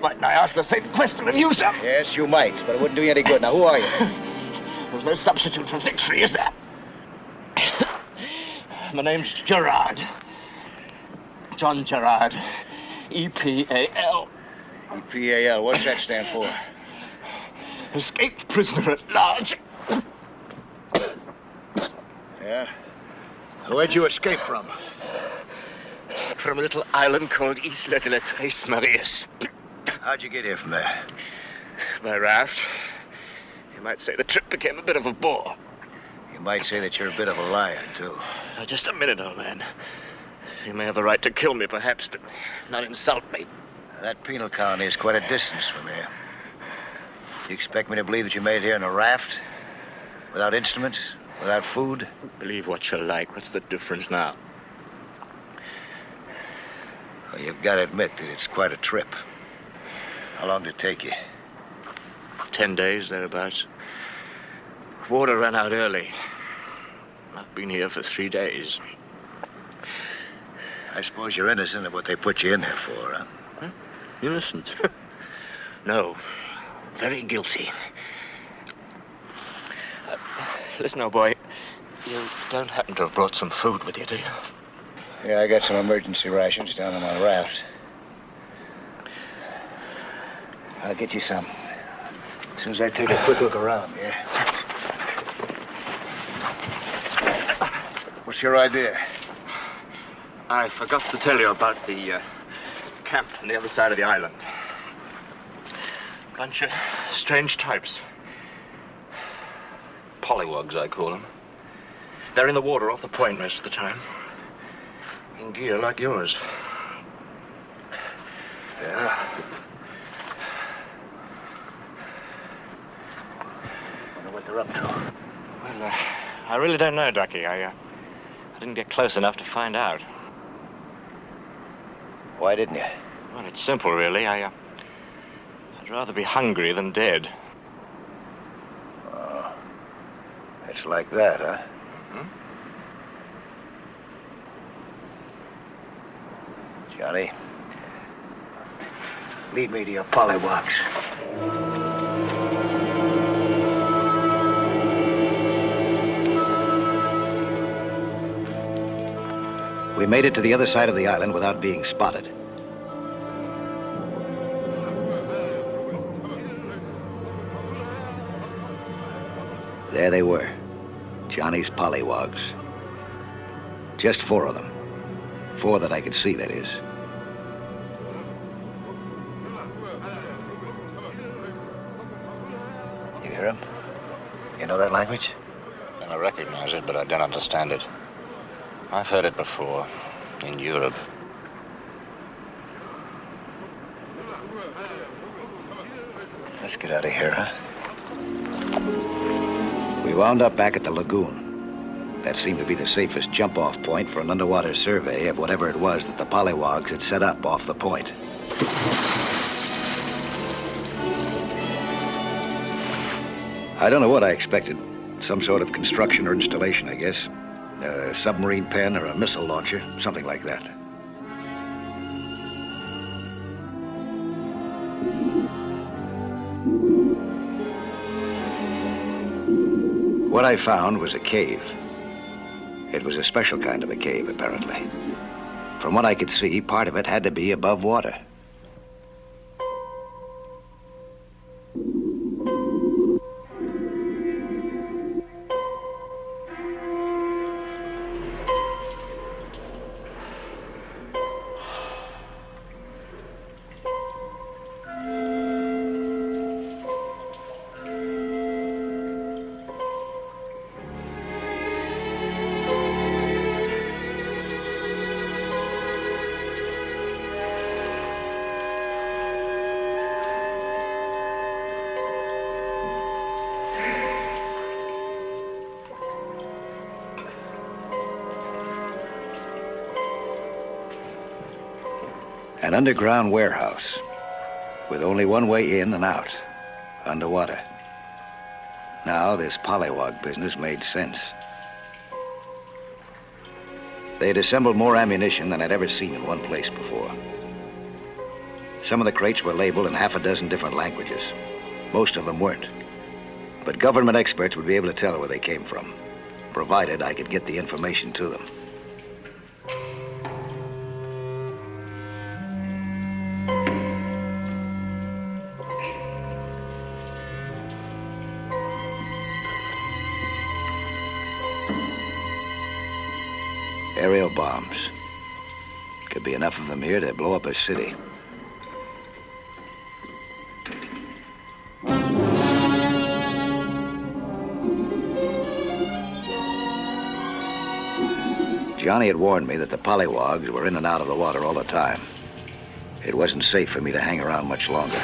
Might I ask the same question of you, sir? Yes, you might, but it wouldn't do you any good. Now, who are you? There's no substitute for victory, is there? My name's Gerard. John Gerard. E-P-A-L. EPAL, what's that stand for? Escaped prisoner at large. Yeah? Where'd you escape from? From a little island called Isla de la Tres Marias. How'd you get here from there? By raft. You might say the trip became a bit of a bore. You might say that you're a bit of a liar, too. Now, just a minute, old man. You may have a right to kill me, perhaps, but not insult me. That penal colony is quite a distance from here. You expect me to believe that you made it here in a raft? Without instruments? Without food? Believe what you like. What's the difference now? Well, you've got to admit that it's quite a trip. How long did it take you? 10 days, thereabouts. Water ran out early. I've been here for 3 days. I suppose you're innocent of what they put you in there for, huh? Huh? Innocent? No. Very guilty. Listen, old boy. You don't happen to have brought some food with you, do you? Yeah, I got some emergency rations down on my raft. I'll get you some. As soon as I take a quick look around, yeah? What's your idea? I forgot to tell you about the camp on the other side of the island. Bunch of strange types. Pollywogs, I call them. They're in the water off the point most of the time. In gear like yours. Yeah. Wonder what they're up to. Well, I really don't know, Ducky. I didn't get close enough to find out. Why didn't you? Well, it's simple, really. I'd rather be hungry than dead. Oh. It's like that, huh? Johnny, lead me to your pollywogs. We made it to the other side of the island without being spotted. There they were, Johnny's pollywogs. Just 4 of them. 4 that I could see, that is. You hear him? You know that language? I recognize it, but I don't understand it. I've heard it before, in Europe. Let's get out of here, huh? We wound up back at the lagoon. That seemed to be the safest jump-off point for an underwater survey of whatever it was that the pollywogs had set up off the point. I don't know what I expected. Some sort of construction or installation, I guess. A submarine pen or a missile launcher, something like that. What I found was a cave. It was a special kind of a cave, apparently. From what I could see, part of it had to be above water. An underground warehouse with only one way in and out, underwater. Now this pollywog business made sense. They had assembled more ammunition than I'd ever seen in one place before. Some of the crates were labeled in 6 different languages. Most of them weren't. But government experts would be able to tell where they came from, provided I could get the information to them. Aerial bombs. Could be enough of them here to blow up a city. Johnny had warned me that the pollywogs were in and out of the water all the time. It wasn't safe for me to hang around much longer.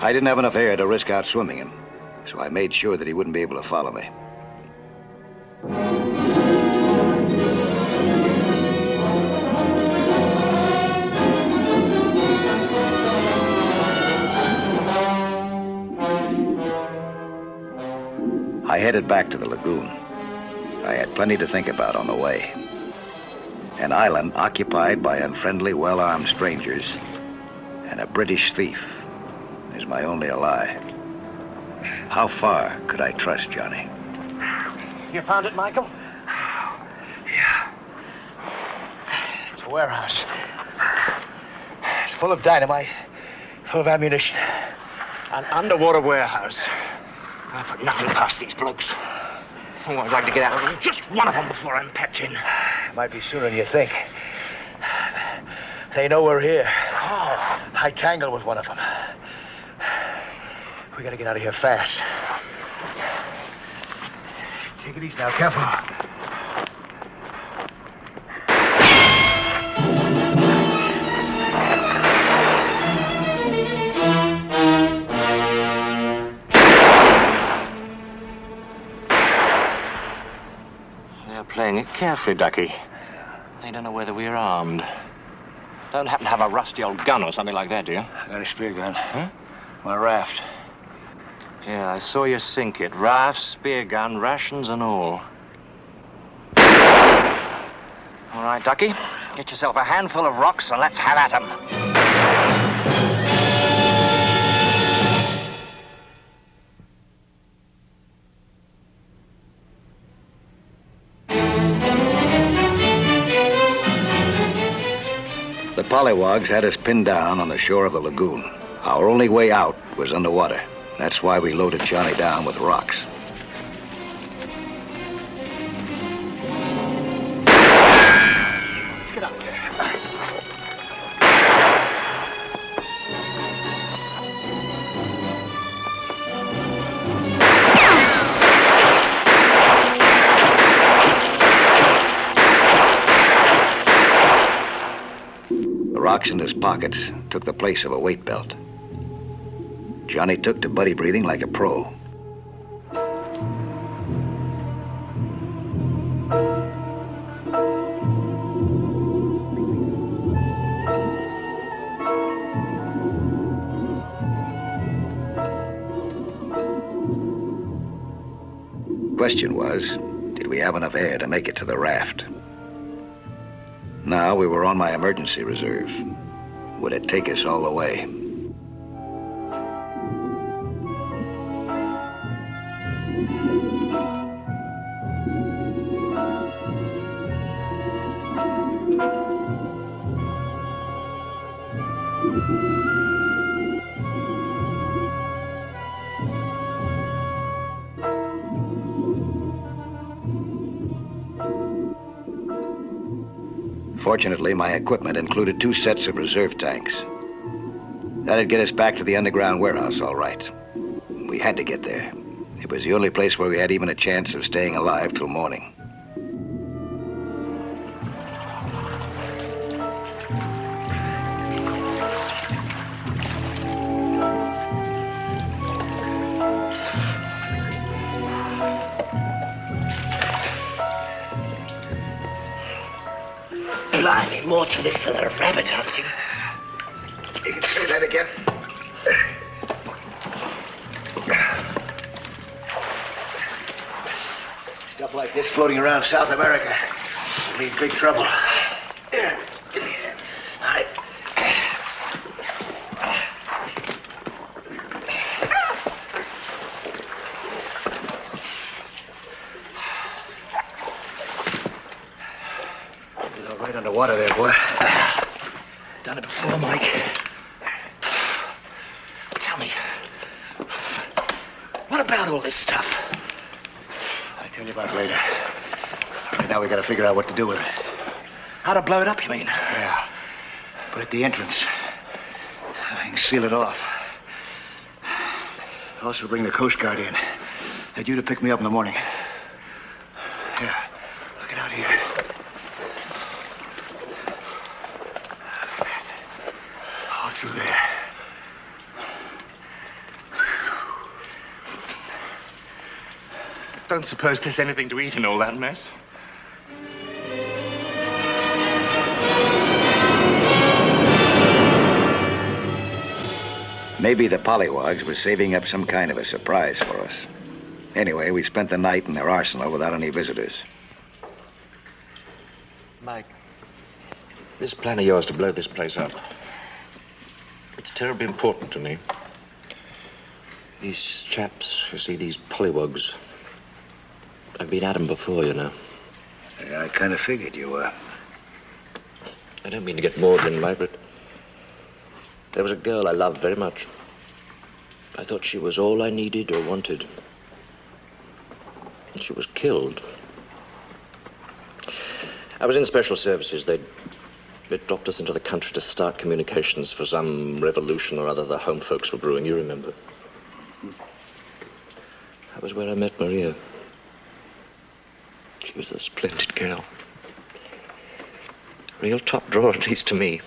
I didn't have enough air to risk out swimming him, so I made sure that he wouldn't be able to follow me. I headed back to the lagoon. I had plenty to think about on the way. An island occupied by unfriendly, well-armed strangers, and a British thief is my only ally. How far could I trust Johnny? You found it, Michael? a warehouse. It's full of dynamite, full of ammunition. An underwater warehouse. I put nothing past these blokes. Oh, I'd like to get out of just one of them before I'm packed in. Might be sooner than you think. They know we're here. Oh. I tangled with one of them. We gotta get out of here fast. Take it easy now, careful. They're playing it carefully, Ducky. They don't know whether we're armed. Don't happen to have a rusty old gun or something like that, do you? I got a spear gun. Huh? My raft. Yeah, I saw you sink it. Raft, spear gun, rations and all. All right, Ducky. Get yourself a handful of rocks and let's have at 'em. The pollywogs had us pinned down on the shore of the lagoon. Our only way out was underwater. That's why we loaded Johnny down with rocks. Let's get out there. The rocks in his pockets took the place of a weight belt. Johnny took to buddy breathing like a pro. Question was, did we have enough air to make it to the raft? Now we were on my emergency reserve. Would it take us all the way? Fortunately, my equipment included 2 sets of reserve tanks. That'd get us back to the underground warehouse, all right. We had to get there. It was the only place where we had even a chance of staying alive till morning. Blimey, more to this than a rabbit hunting. You can say that again. Stuff like this floating around South America will mean big trouble. Here, give me a hand. All right. Right underwater there, boy. Done it before, Mike. Tell me, what about all this stuff? I'll tell you about it later. Right now we gotta figure out what to do with it. How to blow it up, you mean? Yeah. Put it at the entrance. I can seal it off. Also bring the Coast Guard in. They're due to pick me up in the morning. Here, look it out here. Through there. Don't suppose there's anything to eat in all that mess? Maybe the pollywogs were saving up some kind of a surprise for us. Anyway, we spent the night in their arsenal without any visitors. Mike, this plan of yours to blow this place up, it's terribly important to me. These chaps, you see, these pollywogs, I've been at them before, you know. Yeah, I kind of figured you were. I don't mean to get maudlin, Margaret. There was a girl I loved very much. I thought she was all I needed or wanted. And she was killed. I was in special services. They'd dropped us into the country to start communications for some revolution or other the home folks were brewing. You remember? That was where I met Maria. She was a splendid girl. Real top drawer, at least to me.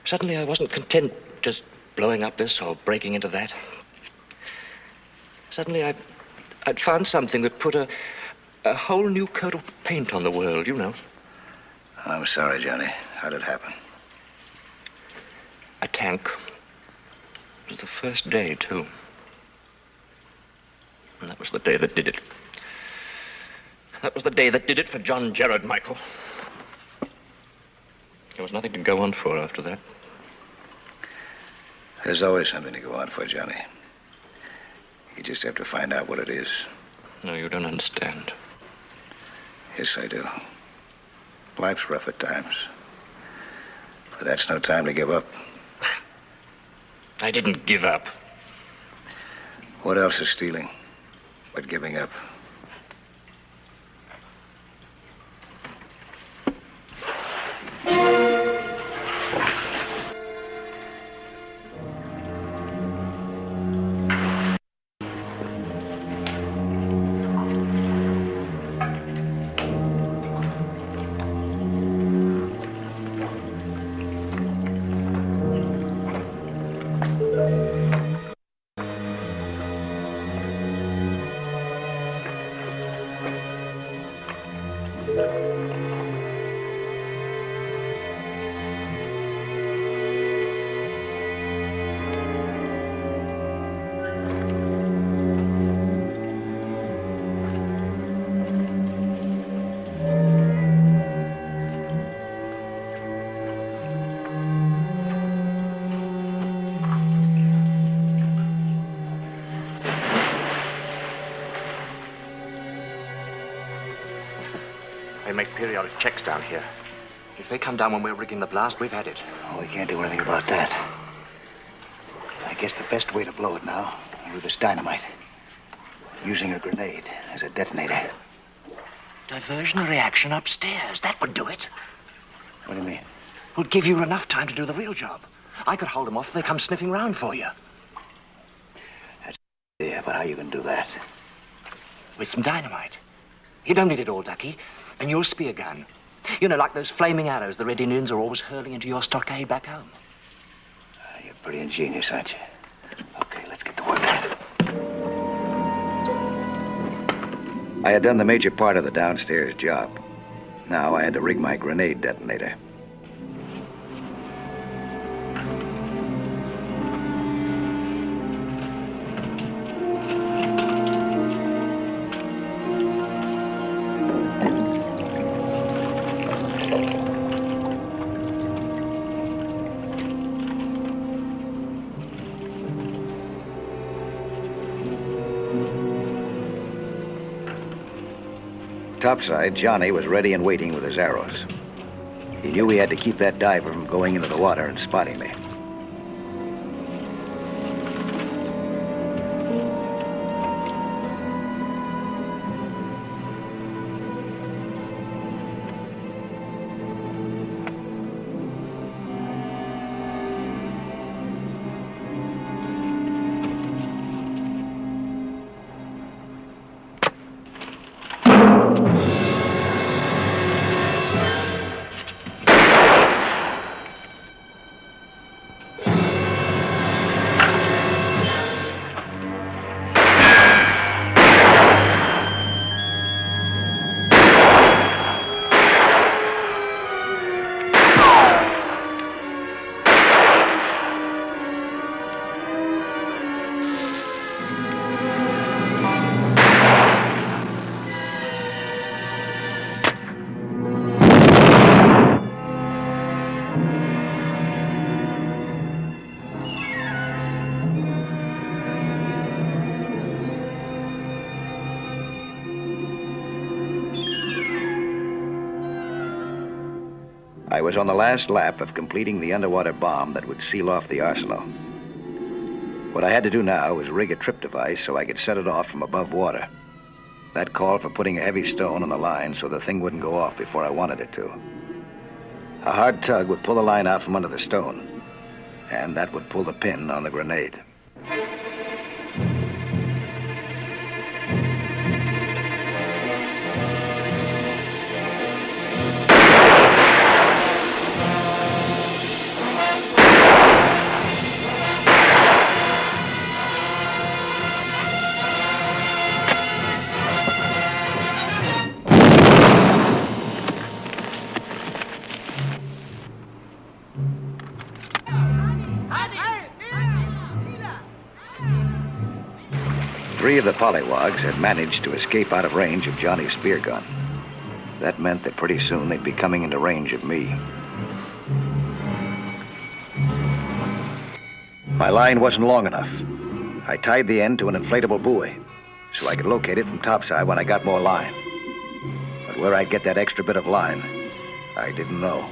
Suddenly, I wasn't content just blowing up this or breaking into that. Suddenly, I'd found something that put a whole new coat of paint on the world, you know. I'm sorry, Johnny. How did it happen? A tank. It was the first day, too. And that was the day that did it. That was the day that did it for John Gerard, Michael. There was nothing to go on for after that. There's always something to go on for, Johnny. You just have to find out what it is. No, you don't understand. Yes, I do. Life's rough at times. But that's no time to give up. I didn't give up. What else is stealing but giving up? They make periodic checks down here. If they come down when we're rigging the blast, we've had it. Oh, we can't do anything about that. I guess the best way to blow it now is with this dynamite. Using a grenade as a detonator. Diversion reaction upstairs. That would do it. What do you mean? Would give you enough time to do the real job. I could hold them off if they come sniffing round for you. Yeah, but how you gonna do that? With some dynamite. You don't need it all, Ducky. And your spear gun. You know, like those flaming arrows the Red Indians are always hurling into your stockade back home. You're pretty ingenious, aren't you? Okay, let's get to work. I had done the major part of the downstairs job. Now I had to rig my grenade detonator. Topside, Johnny was ready and waiting with his arrows. He knew he had to keep that diver from going into the water and spotting me. I was on the last lap of completing the underwater bomb that would seal off the arsenal. What I had to do now was rig a trip device so I could set it off from above water. That called for putting a heavy stone on the line so the thing wouldn't go off before I wanted it to. A hard tug would pull the line out from under the stone, and that would pull the pin on the grenade. 3 of the pollywogs had managed to escape out of range of Johnny's spear gun. That meant that pretty soon they'd be coming into range of me. My line wasn't long enough. I tied the end to an inflatable buoy so I could locate it from topside when I got more line. But where I'd get that extra bit of line, I didn't know.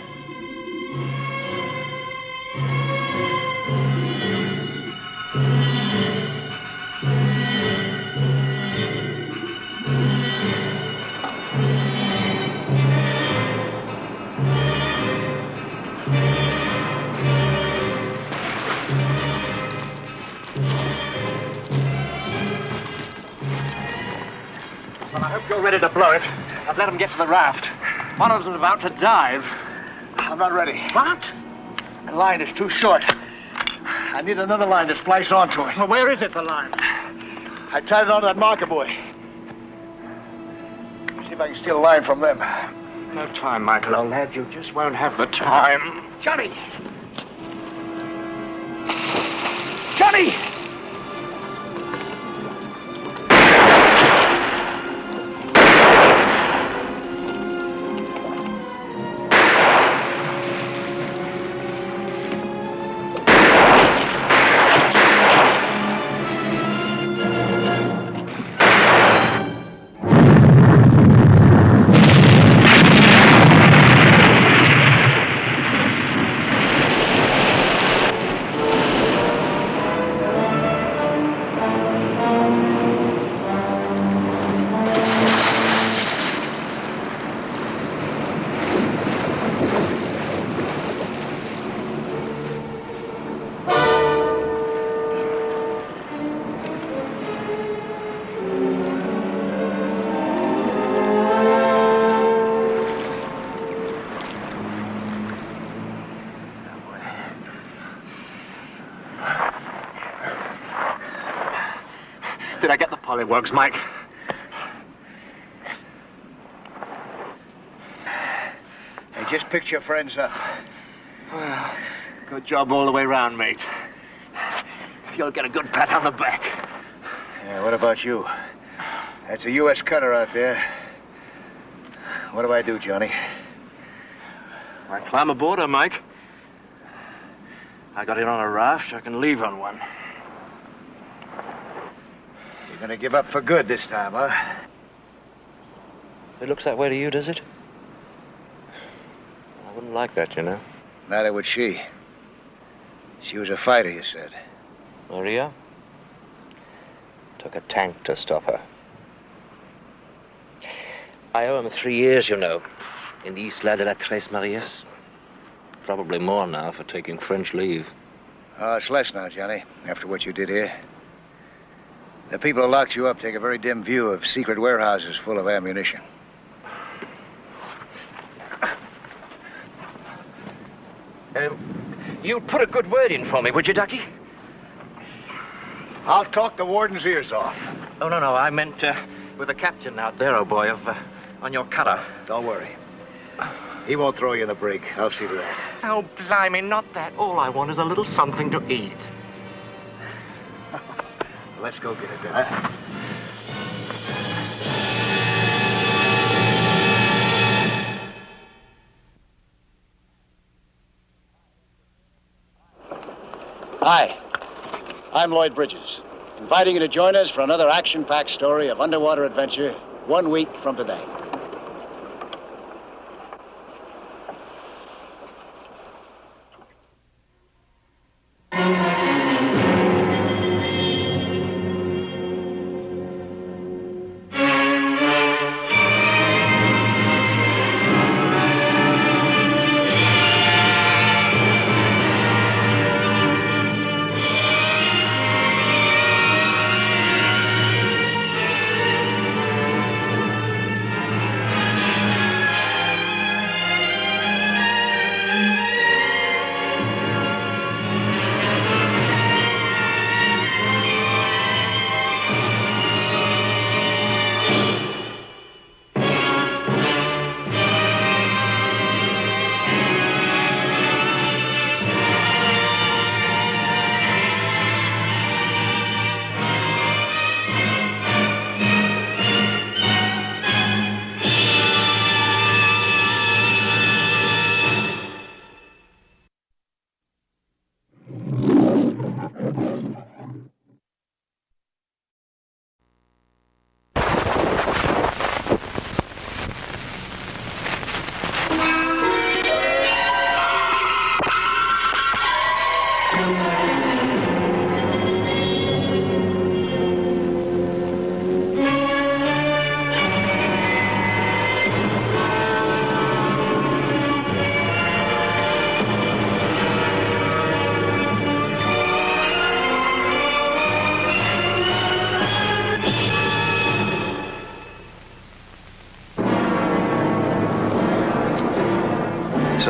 Well, I hope you're ready to blow it. I've let them get to the raft. One of them's about to dive. I'm not ready. What? The line is too short. I need another line to splice onto it. Well, where is it, the line? I tied it onto that marker buoy. See if I can steal a line from them. No time, Michael, old lad. You just won't have the time. Johnny! Johnny! Did I get the pollywogs, Mike? Hey, just picked your friends up. Well, good job all the way round, mate. You'll get a good pat on the back. Yeah, what about you? That's a U.S. cutter out there. What do I do, Johnny? I climb aboard her, Mike. I got in on a raft. I can leave on one. You're gonna give up for good this time, huh? It looks that way to you, does it? I wouldn't like that, you know. Neither would she. She was a fighter, you said. Maria? Took a tank to stop her. I owe him 3 years, you know, in the Isla de la Tres Marias. Probably more now for taking French leave. Oh, it's less now, Johnny, after what you did here. The people who locked you up take a very dim view of secret warehouses full of ammunition. You'd put a good word in for me, would you, Ducky? I'll talk the warden's ears off. Oh, no, I meant with the captain out there, oh boy, on your cutter. Don't worry. He won't throw you in the brig. I'll see to that. Oh, blimey, not that. All I want is a little something to eat. Let's go get it then. Hi, I'm Lloyd Bridges, inviting you to join us for another action-packed story of underwater adventure 1 week from today.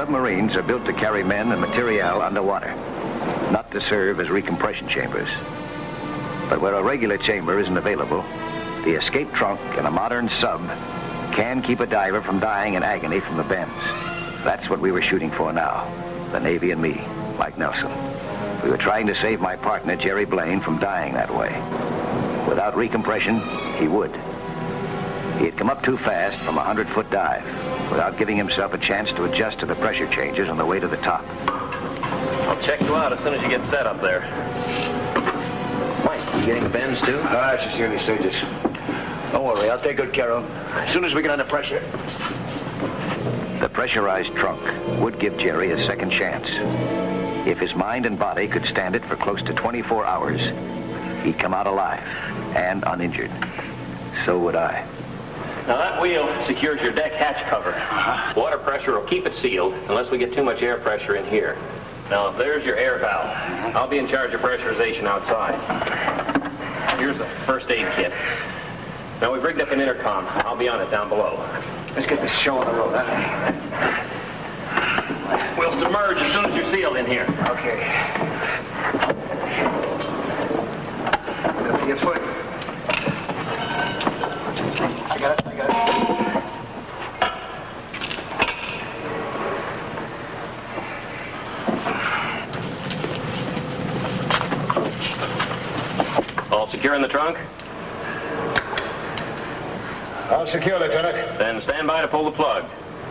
Submarines are built to carry men and material underwater, not to serve as recompression chambers. But where a regular chamber isn't available, the escape trunk in a modern sub can keep a diver from dying in agony from the bends. That's what we were shooting for now, the Navy and me, like Nelson. We were trying to save my partner, Jerry Blaine, from dying that way. Without recompression, he would. He had come up too fast from a 100-foot dive without giving himself a chance to adjust to the pressure changes on the way to the top. I'll check you out as soon as you get set up there. Mike, you getting the bends too? It's just early stages. Don't worry, I'll take good care of him. As soon as we get under pressure. The pressurized trunk would give Jerry a second chance. If his mind and body could stand it for close to 24 hours, he'd come out alive and uninjured. So would I. Now that wheel secures your deck hatch cover. Water pressure will keep it sealed unless we get too much air pressure in here. Now there's your air valve. I'll be in charge of pressurization outside. Here's a first aid kit. Now we've rigged up an intercom. I'll be on it down below. Let's get this show on the road, huh? We'll submerge as soon as you're sealed in here. Okay. Your foot. I got it. All secure in the trunk? All secure, Lieutenant. Then stand by to pull the plug.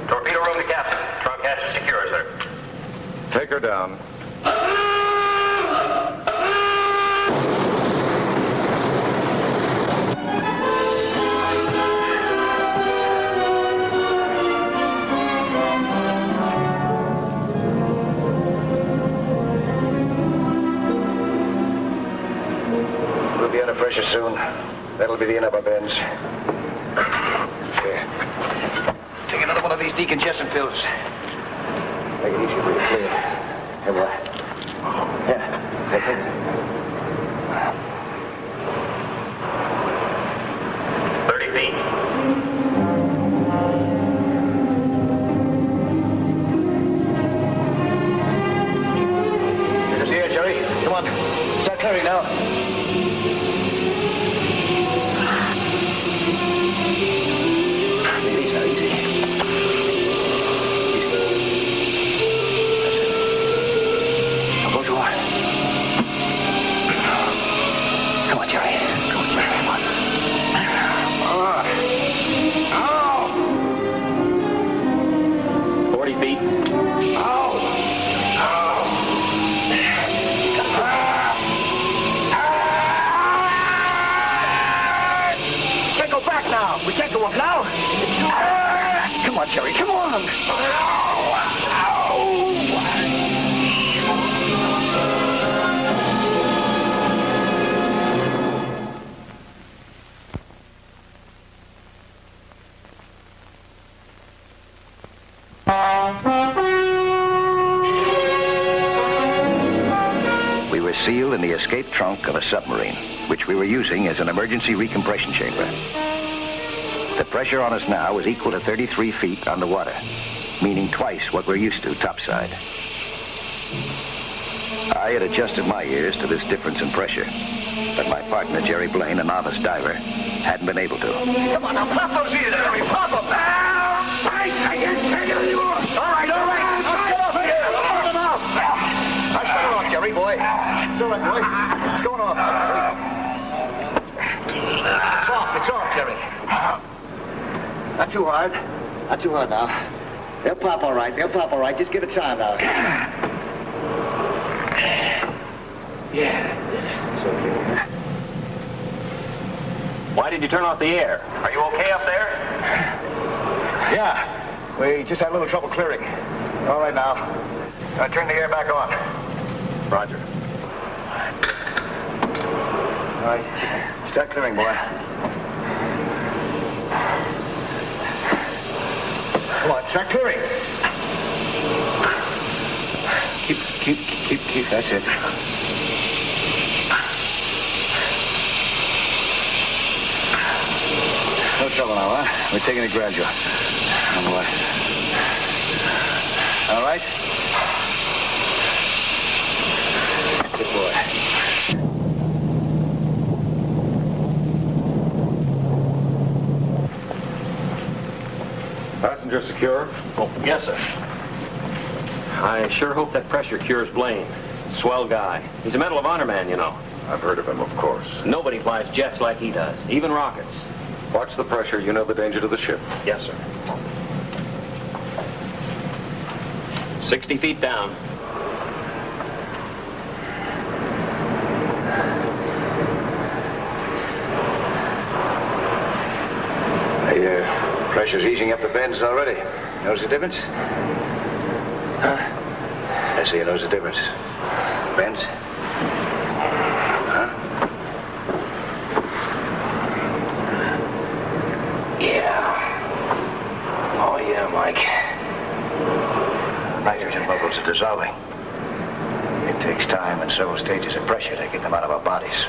Torpedo room to captain. Trunk hatch is secure, sir. Take her down. We'll be under pressure soon. That'll be the end of our bends. Here. Take another one of these decongestant pills. Make it easier for you to clear. Here, boy. Here. Here, take it. 30 feet. Get us here, Jerry. Come on. Start clearing now. We can't go up now. Come on, Jerry, come on. We were sealed in the escape trunk of a submarine, which we were using as an emergency recompression chamber. The pressure on us now was equal to 33 feet underwater, meaning twice what we're used to topside. I had adjusted my ears to this difference in pressure, but my partner, Jerry Blaine, a novice diver, hadn't been able to. Come on, now, pop those ears, Jerry, pop them. I can't take it anymore. All right. Get off of here. Put them out. Shut her off, Jerry, boy. It's all right, boy. It's going off, Jerry. It's off, Jerry. Not too hard. Not too hard now. They'll pop all right. Just give it time now. Yeah. It's okay. Why did you turn off the air? Are you okay up there? Yeah. We just had a little trouble clearing. All right now. Turn the air back on. Roger. All right. Start clearing, boy. Come on, start clearing. Keep. That's it. No trouble now, huh? We're taking it gradual. Oh, boy. All right? Good boy. Passenger secure? Oh, yes, sir. I sure hope that pressure cures Blaine. Swell guy. He's a Medal of Honor man, you know. I've heard of him, of course. Nobody flies jets like he does, even rockets. Watch the pressure. You know the danger to the ship. Yes, sir. 60 feet down. The pressure's easing up the bends already. Knows the difference? Huh? I see he knows the difference. Bends? Huh? Yeah. Oh, yeah, Mike. Nitrogen bubbles are dissolving. It takes time and several stages of pressure to get them out of our bodies.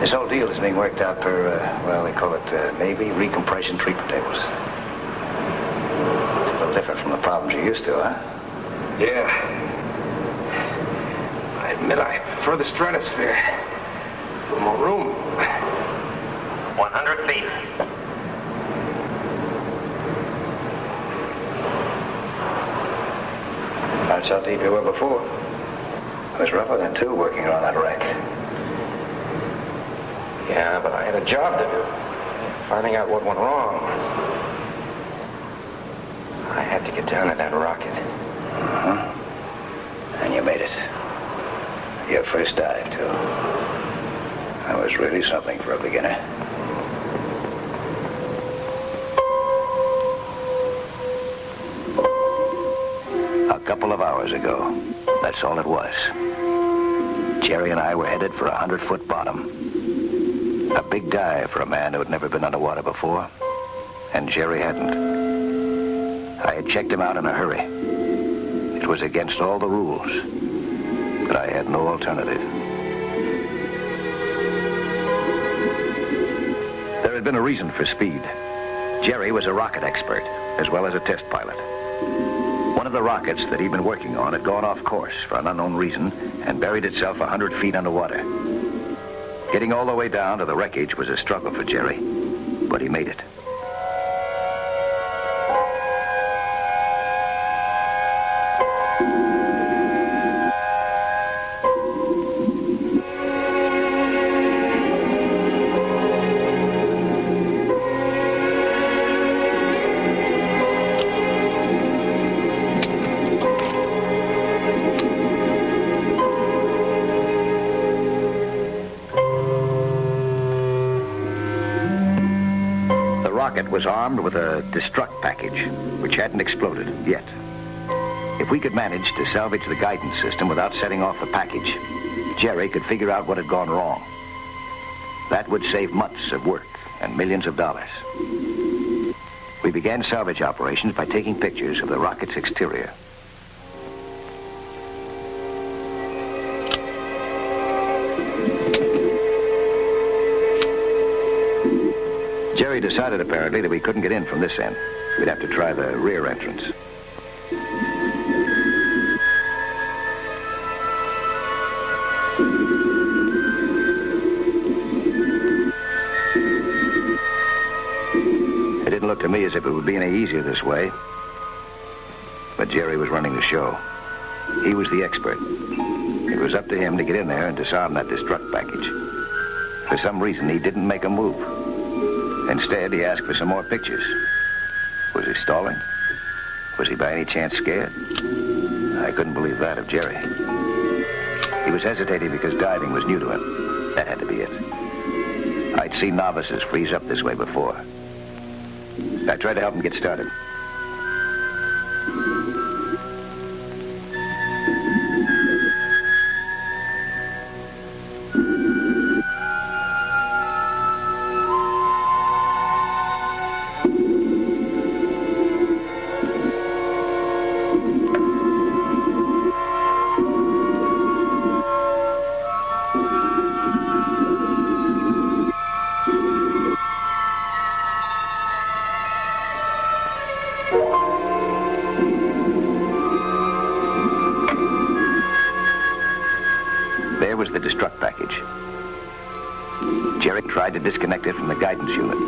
This whole deal is being worked out per, well, they call it Navy recompression treatment tables. It's a little different from the problems you're used to, huh? Yeah. I admit I prefer the stratosphere. A little more room. 100 feet. That's how deep you were before. It was rougher than two working around that wreck. Yeah, but I had a job to do. Finding out what went wrong. I had to get down in that rocket. Uh-huh. And you made it. Your first dive, too. That was really something for a beginner. A couple of hours ago. That's all it was. Jerry and I were headed for a 100-foot bottom. A big dive for a man who had never been underwater before. And Jerry hadn't. I had checked him out in a hurry. It was against all the rules. But I had no alternative. There had been a reason for speed. Jerry was a rocket expert, as well as a test pilot. One of the rockets that he'd been working on had gone off course for an unknown reason and buried itself 100 feet underwater. Getting all the way down to the wreckage was a struggle for Jerry, but he made it. The rocket was armed with a destruct package, which hadn't exploded yet. If we could manage to salvage the guidance system without setting off the package, Jerry could figure out what had gone wrong. That would save months of work and millions of dollars. We began salvage operations by taking pictures of the rocket's exterior. Jerry decided, apparently, that we couldn't get in from this end. We'd have to try the rear entrance. It didn't look to me as if it would be any easier this way. But Jerry was running the show. He was the expert. It was up to him to get in there and disarm that destruct package. For some reason, he didn't make a move. Instead, he asked for some more pictures. Was he stalling? Was he by any chance scared? I couldn't believe that of Jerry. He was hesitating because diving was new to him. That had to be it. I'd seen novices freeze up this way before. I tried to help him get started. Jerry tried to disconnect it from the guidance unit.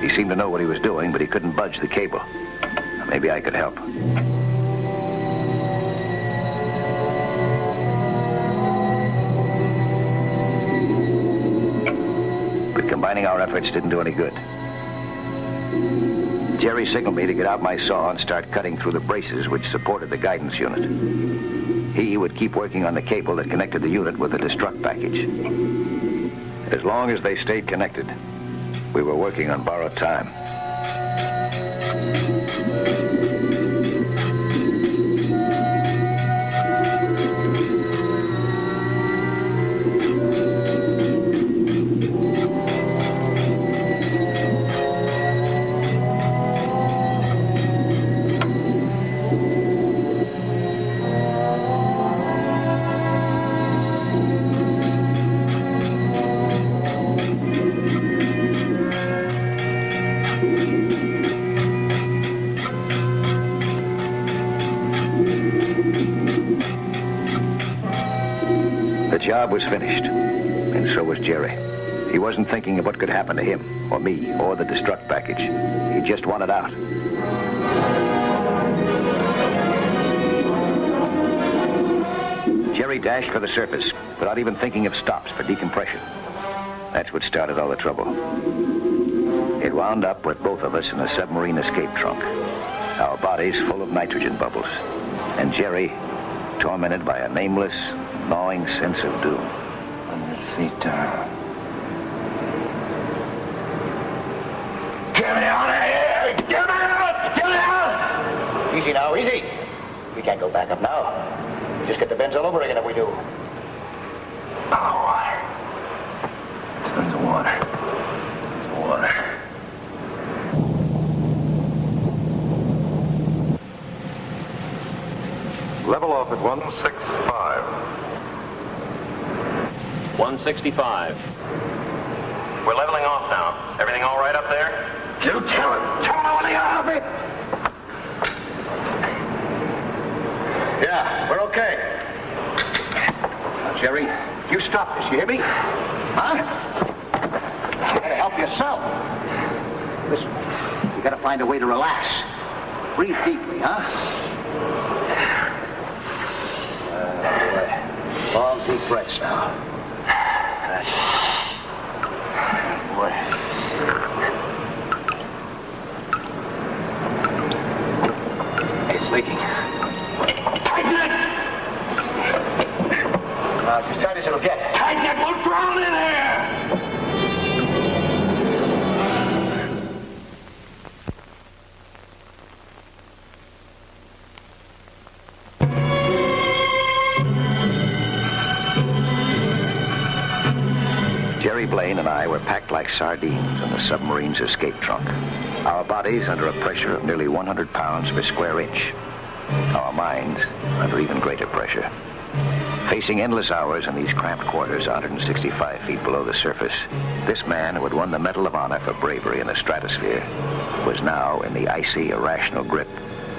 He seemed to know what he was doing, but he couldn't budge the cable. Maybe I could help. But combining our efforts didn't do any good. Jerry signaled me to get out my saw and start cutting through the braces which supported the guidance unit. He would keep working on the cable that connected the unit with the destruct package. As long as they stayed connected, we were working on borrowed time. The job was finished, and so was Jerry. He wasn't thinking of what could happen to him, or me, or the destruct package. He just wanted out. Jerry dashed for the surface, without even thinking of stops for decompression. That's what started all the trouble. It wound up with both of us in a submarine escape trunk, our bodies full of nitrogen bubbles, and Jerry tormented by a nameless, gnawing sense of doom. 100 feet down. Get me out of here! Get me out! Get me out! Easy now, easy. We can't go back up now. We just get the bends all over again if we do. Oh, water. It's the water. It's the water. Level off at 165. 165. We're leveling off now. Everything all right up there? You tell him. Tell him I want to get out of it. Yeah, we're okay. Now, Jerry, you stop this, you hear me? Huh? You gotta help yourself. Listen, you gotta find a way to relax. Breathe deeply, huh? Long, deep breaths now. That's it. Boy. It's leaking. Tighten it! Now, it's as tight as it'll get. Tighten it! We'll drown in here! Jerry Blaine and I were packed like sardines in the submarine's escape trunk. Our bodies under a pressure of nearly 100 pounds per square inch. Our minds under even greater pressure. Facing endless hours in these cramped quarters 165 feet below the surface, this man who had won the Medal of Honor for bravery in the stratosphere was now in the icy, irrational grip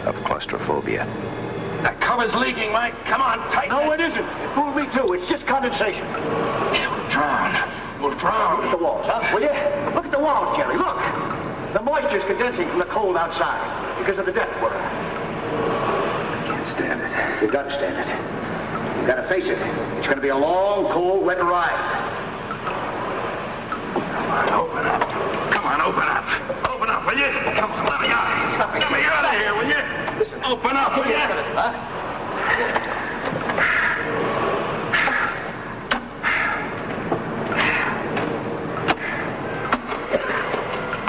of claustrophobia. The cover's leaking, Mike. Come on, tighten it. No, it isn't. It fooled me, too. It's just condensation. We'll drown. We'll drown. Look at the walls, huh? Will you? Look at the walls, Jerry. Look. The moisture's condensing from the cold outside because of the depth we're at. I can't stand it. You've got to stand it. You've got to face it. It's going to be a long, cold, wet ride. Come on, open up. Come on, open up. Open up, will you? Come on, let me out. Get me out of here, will you? Listen, open up, will you? Huh?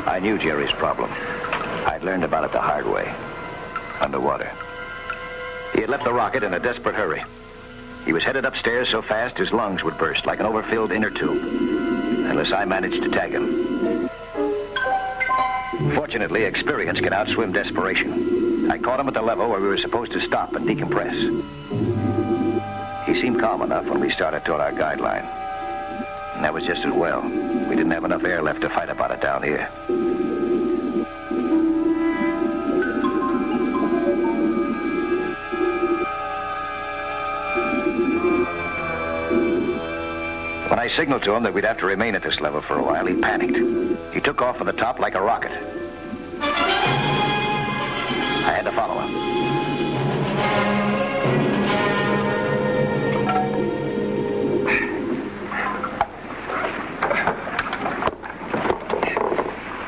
I knew Jerry's problem. I'd learned about it the hard way. Underwater. He had left the rocket in a desperate hurry. He was headed upstairs so fast his lungs would burst like an overfilled inner tube, unless I managed to tag him. Fortunately, experience can outswim desperation. I caught him at the level where we were supposed to stop and decompress. He seemed calm enough when we started toward our guideline. And that was just as well. We didn't have enough air left to fight about it down here. I signaled to him that we'd have to remain at this level for a while, he panicked. He took off for the top like a rocket. I had to follow him.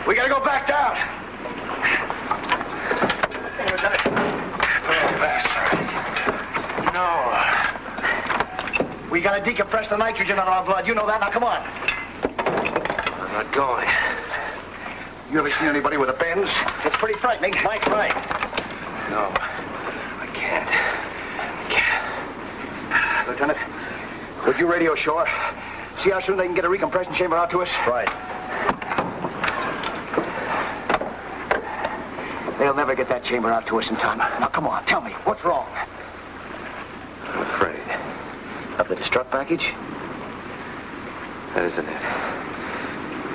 We gotta go back down. No. We gotta decompress the nitrogen on our blood. You know that. Now, come on. I'm not going. You ever seen anybody with a Benz? It's pretty frightening. Mike's right. No, I can't. Lieutenant, would you radio shore? See how soon they can get a recompression chamber out to us? Right. They'll never get that chamber out to us in time. Now, come on, tell me, what's wrong? I'm afraid. Of the destruct package? That isn't it.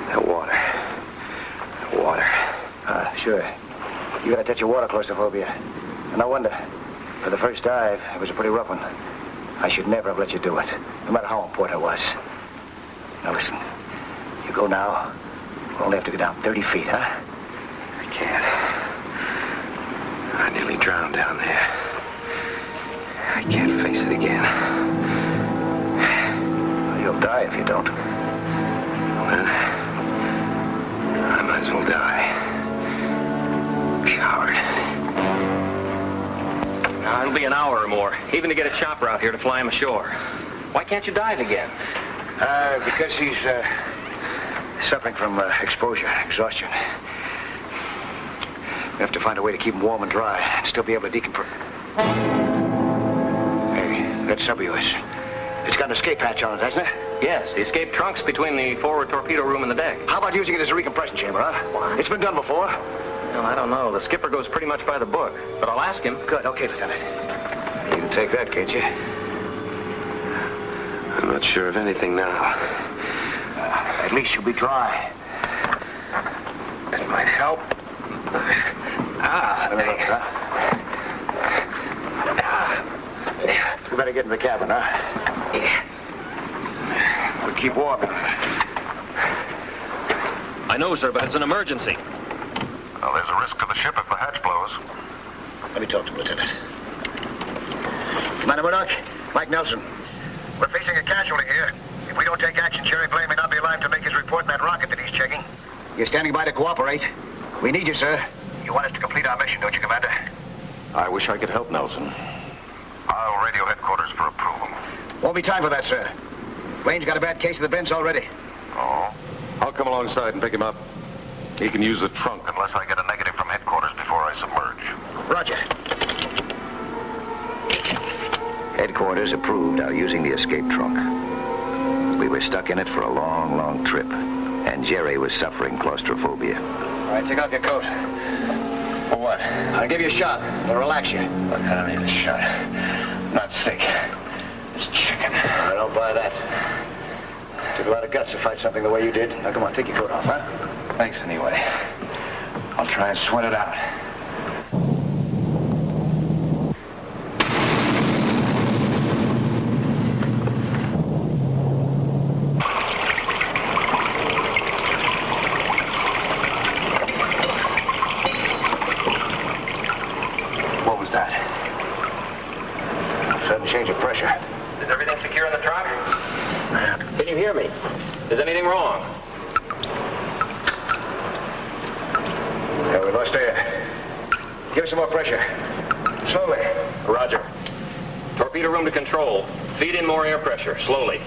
That water. That water. Sure. You got a touch of water claustrophobia. And no wonder. For the first dive, it was a pretty rough one. I should never have let you do it, no matter how important it was. Now listen, you go now, we'll only have to go down 30 feet, huh? I can't. I nearly drowned down there. I can't face it again. Well, you'll die if you don't. Well, I might as well die. Coward. Now, it'll be an hour or more, even to get a chopper out here to fly him ashore. Why can't you dive again? Because he's, suffering from exposure, exhaustion. We have to find a way to keep him warm and dry and still be able to decompress. Hey, that sub of yours. It's got an escape hatch on it, hasn't it? Yes, the escape trunk's between the forward torpedo room and the deck. How about using it as a recompression chamber, huh? What? It's been done before. Well, I don't know. The skipper goes pretty much by the book, but I'll ask him. Good, okay, Lieutenant. You can take that, can't you? I'm not sure of anything now. At least you'll be dry. It might help. We better get in the cabin, huh? Yeah. We'll keep warm. I know, sir, but it's an emergency. Well, there's a risk to the ship if the hatch blows. Let me talk to him, Lieutenant. Commander Murdoch, Mike Nelson. We're facing a casualty here. If we don't take action, Cherry Blade may not be alive to make his report in that rocket that he's checking. You're standing by to cooperate. We need you, sir. You want us to complete our mission, don't you, Commander? I wish I could help Nelson. I'll radio headquarters for approval. Won't be time for that, sir. Blaine's got a bad case of the bends already. Oh? I'll come alongside and pick him up. He can use the trunk unless I get a negative from headquarters before I submerge. Roger. Headquarters approved our using the escape trunk. We were stuck in it for a long, long trip, and Jerry was suffering claustrophobia. All right, take off your coat. For what? I'll give you a shot. It'll relax you. Look, I don't need a shot. I'm not sick. It's chicken. I don't buy that. Took a lot of guts to fight something the way you did. Now, come on, take your coat off, huh? Thanks anyway. I'll try and sweat it out. What was that? Sudden change of pressure. Is everything secure in the trunk? Can you hear me? Is anything wrong? Yeah, we lost air. Give us some more pressure. Slowly. Roger. Torpedo room to control. Feed in more air pressure, slowly.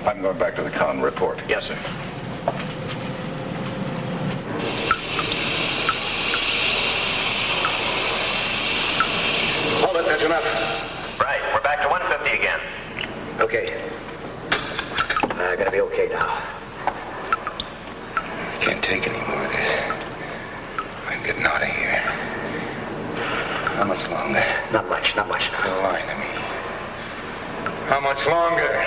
I'm going back to the con report. Yes, sir. Hold it, that's enough. Right, we're back to 150 again. Okay. Gonna be okay now. Can't take any more of this. I'm getting out of here. How much longer? Not much, not much. Lie to me. How much longer?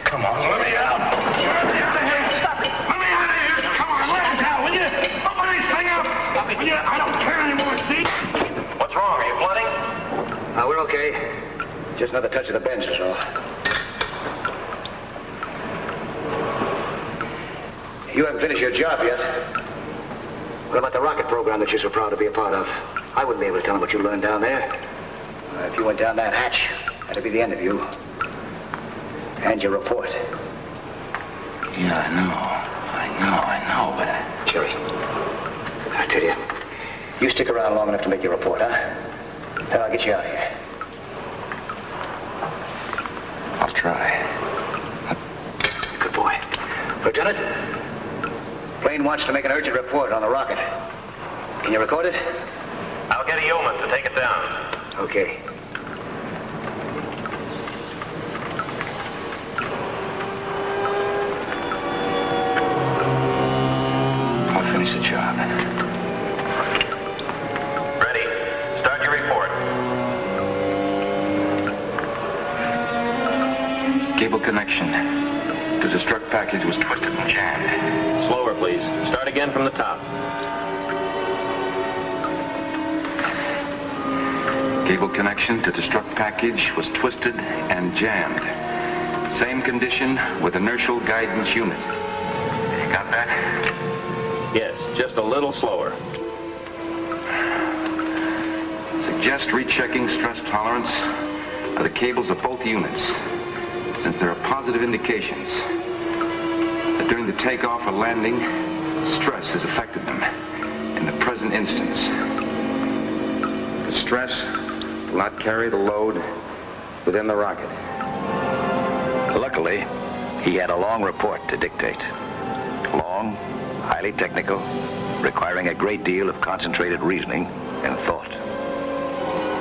Come on, let me out! Let me out of here! Stop it! Let me out of here! Come on, let us out, will you? Open this thing up! Will you? I don't care anymore, see? What's wrong? Are you flooding? We're okay. Just another touch of the bends is all. You haven't finished your job yet. What about the rocket program that you're so proud to be a part of? I wouldn't be able to tell them what you learned down there. If you went down that hatch, that'd be the end of you. And your report. Yeah, I know, but... Jerry, I tell you, you stick around long enough to make your report, huh? Then I'll get you out of here. I'll try. Good boy. Lieutenant, plane wants to make an urgent report on the rocket. Can you record it? I'll get a yeoman to take it down. Okay. I'll finish the job. Ready. Start your report. Cable connection to the struck package was twisted and jammed. Slower, please. Start again from the top. Cable connection to the struck package was twisted and jammed. Same condition with inertial guidance unit. You got that? Yes, just a little slower. Suggest rechecking stress tolerance of the cables of both units, since there are positive indications that during the takeoff or landing, stress has affected them in the present instance. The stress will not carry the load within the rocket. Luckily, he had a long report to dictate. Long, highly technical, requiring a great deal of concentrated reasoning and thought.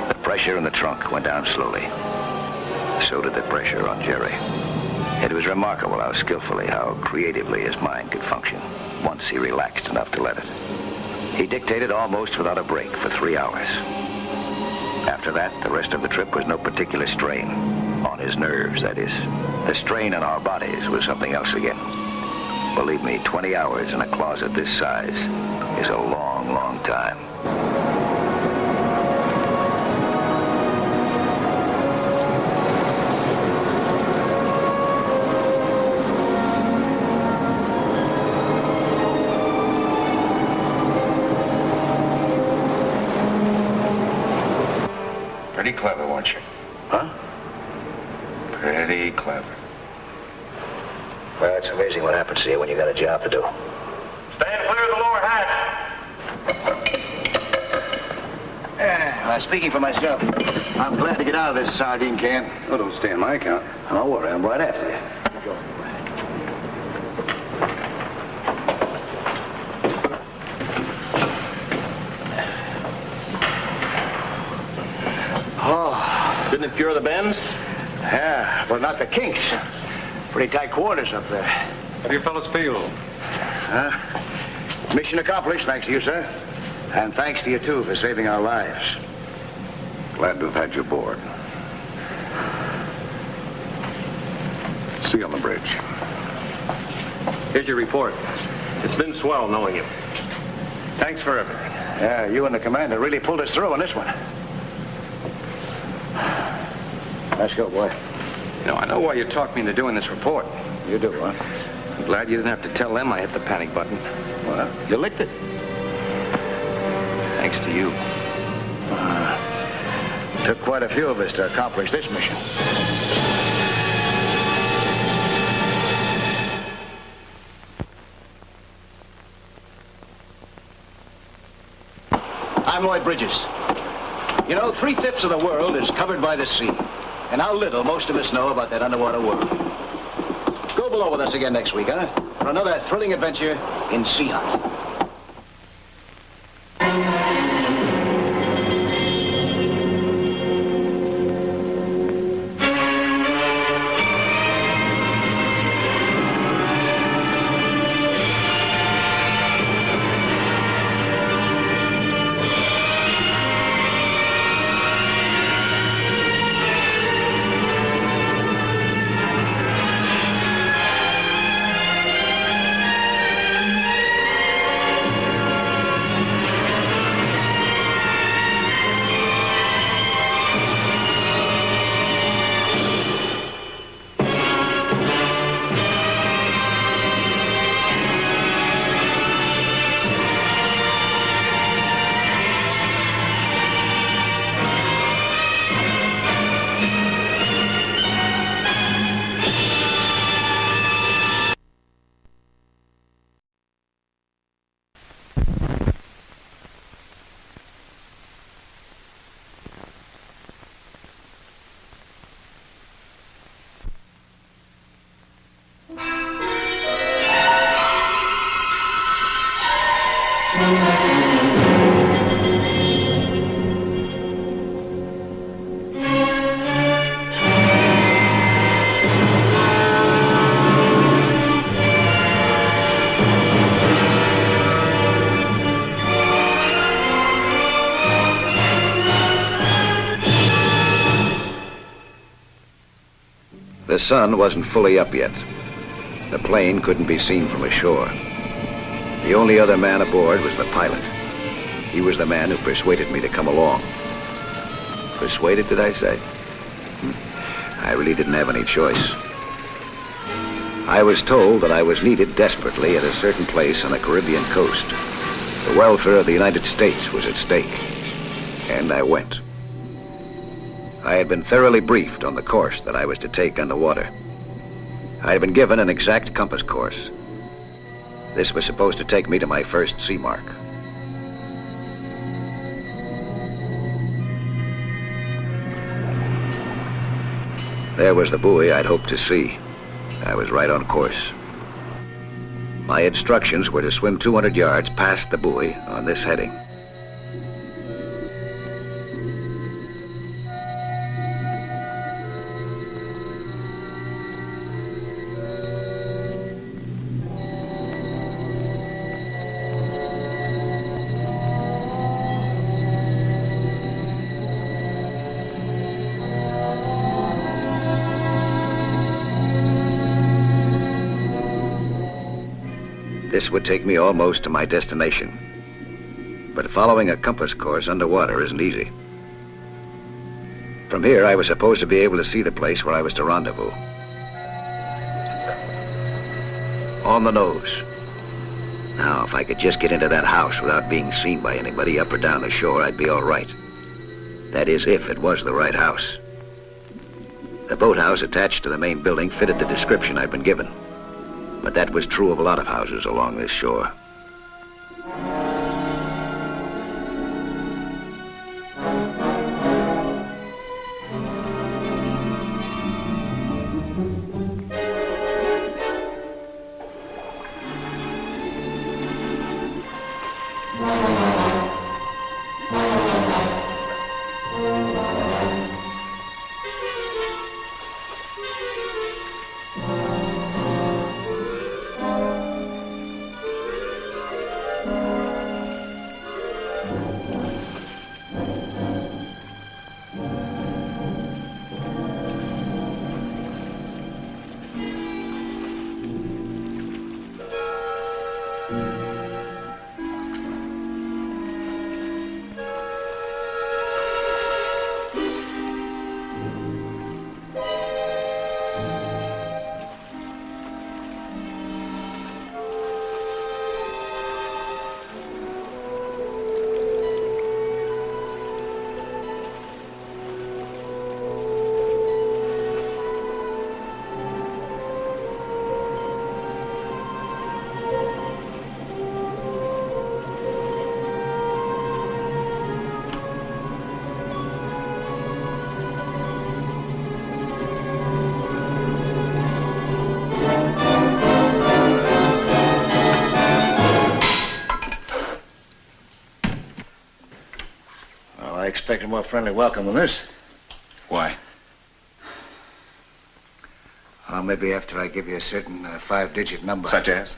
The pressure in the trunk went down slowly. So did the pressure on Jerry. It was remarkable how skillfully, how creatively his mind could function once he relaxed enough to let it. He dictated almost without a break for 3 hours. After that, the rest of the trip was no particular strain on his nerves, that is. The strain on our bodies was something else again. Believe me, 20 hours in a closet this size is a long, long time. Pretty clever, weren't you? Huh? Pretty clever. Well, it's amazing what happens to you when you got a job to do. Stand clear of the lower hatch. Speaking for myself, I'm glad to get out of this sardine can. Oh, don't stay on my account. Don't worry, I'm right after you. Go. Oh, didn't it cure the bends? Yeah, but not the kinks. Pretty tight quarters up there. How do you fellas feel? Mission accomplished, thanks to you, sir. And thanks to you, too, for saving our lives. Glad to have had you aboard. See you on the bridge. Here's your report. It's been swell knowing you. Thanks for everything. Yeah, you and the commander really pulled us through on this one. Let's go, boy. You know, I know why you talked me into doing this report. You do, huh? I'm glad you didn't have to tell them I hit the panic button. Well, you licked it. Thanks to you. Took quite a few of us to accomplish this mission. I'm Lloyd Bridges. You know, 3/5 of the world is covered by the sea. And how little most of us know about that underwater world. Go below with us again next week, huh? For another thrilling adventure in Sea Hunt. sun wasn't fully up yet. The plane couldn't be seen from ashore. The only other man aboard was the pilot. He was the man who persuaded me to come along. Persuaded, did I say? I really didn't have any choice. I was told that I was needed desperately at a certain place on the Caribbean coast. The welfare of the United States was at stake. And I went. I had been thoroughly briefed on the course that I was to take underwater. I had been given an exact compass course. This was supposed to take me to my first sea mark. There was the buoy I'd hoped to see. I was right on course. My instructions were to swim 200 yards past the buoy on this heading. This would take me almost to my destination. But following a compass course underwater isn't easy. From here, I was supposed to be able to see the place where I was to rendezvous. On the nose. Now, if I could just get into that house without being seen by anybody up or down the shore, I'd be all right. That is, if it was the right house. The boathouse attached to the main building fitted the description I'd been given. But that was true of a lot of houses along this shore. I expect a more friendly welcome than this. Why? Well, maybe after I give you a certain 5-digit number. Such as?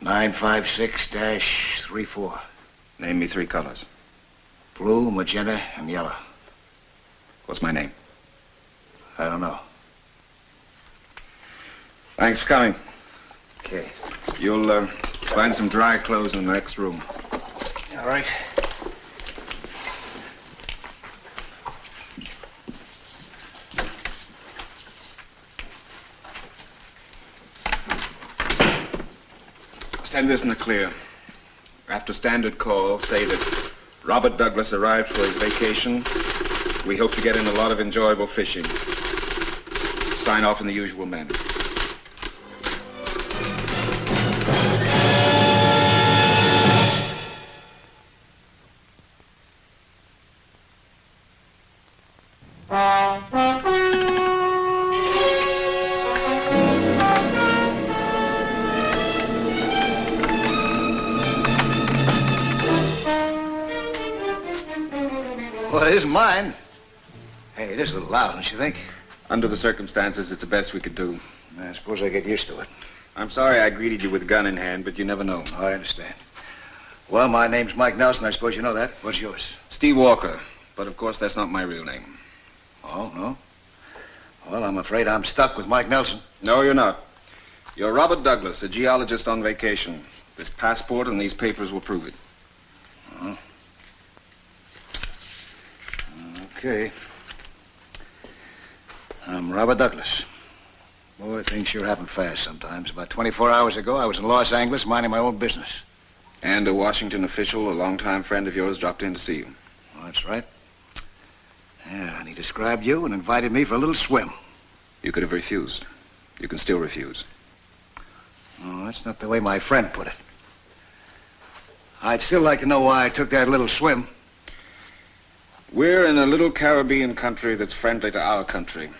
956-34. Name me 3 colors. Blue, magenta, and yellow. What's my name? I don't know. Thanks for coming. Okay. You'll find some dry clothes in the next room. All right. Send this in the clear. After standard call, say that Robert Douglas arrived for his vacation. We hope to get in a lot of enjoyable fishing. Sign off in the usual manner. Well, it isn't mine. Hey, it is a little loud, don't you think? Under the circumstances, it's the best we could do. I suppose I get used to it. I'm sorry I greeted you with a gun in hand, but you never know. I understand. Well, my name's Mike Nelson. I suppose you know that. What's yours? Steve Walker. But, of course, that's not my real name. Oh, no? Well, I'm afraid I'm stuck with Mike Nelson. No, you're not. You're Robert Douglas, a geologist on vacation. This passport and these papers will prove it. Oh. Okay. I'm Robert Douglas. Boy, things sure happen fast sometimes. About 24 hours ago, I was in Los Angeles minding my own business. And a Washington official, a longtime friend of yours, dropped in to see you. Well, that's right. Yeah, and he described you and invited me for a little swim. You could have refused. You can still refuse. Oh, that's not the way my friend put it. I'd still like to know why I took that little swim. We're in a little Caribbean country that's friendly to our country.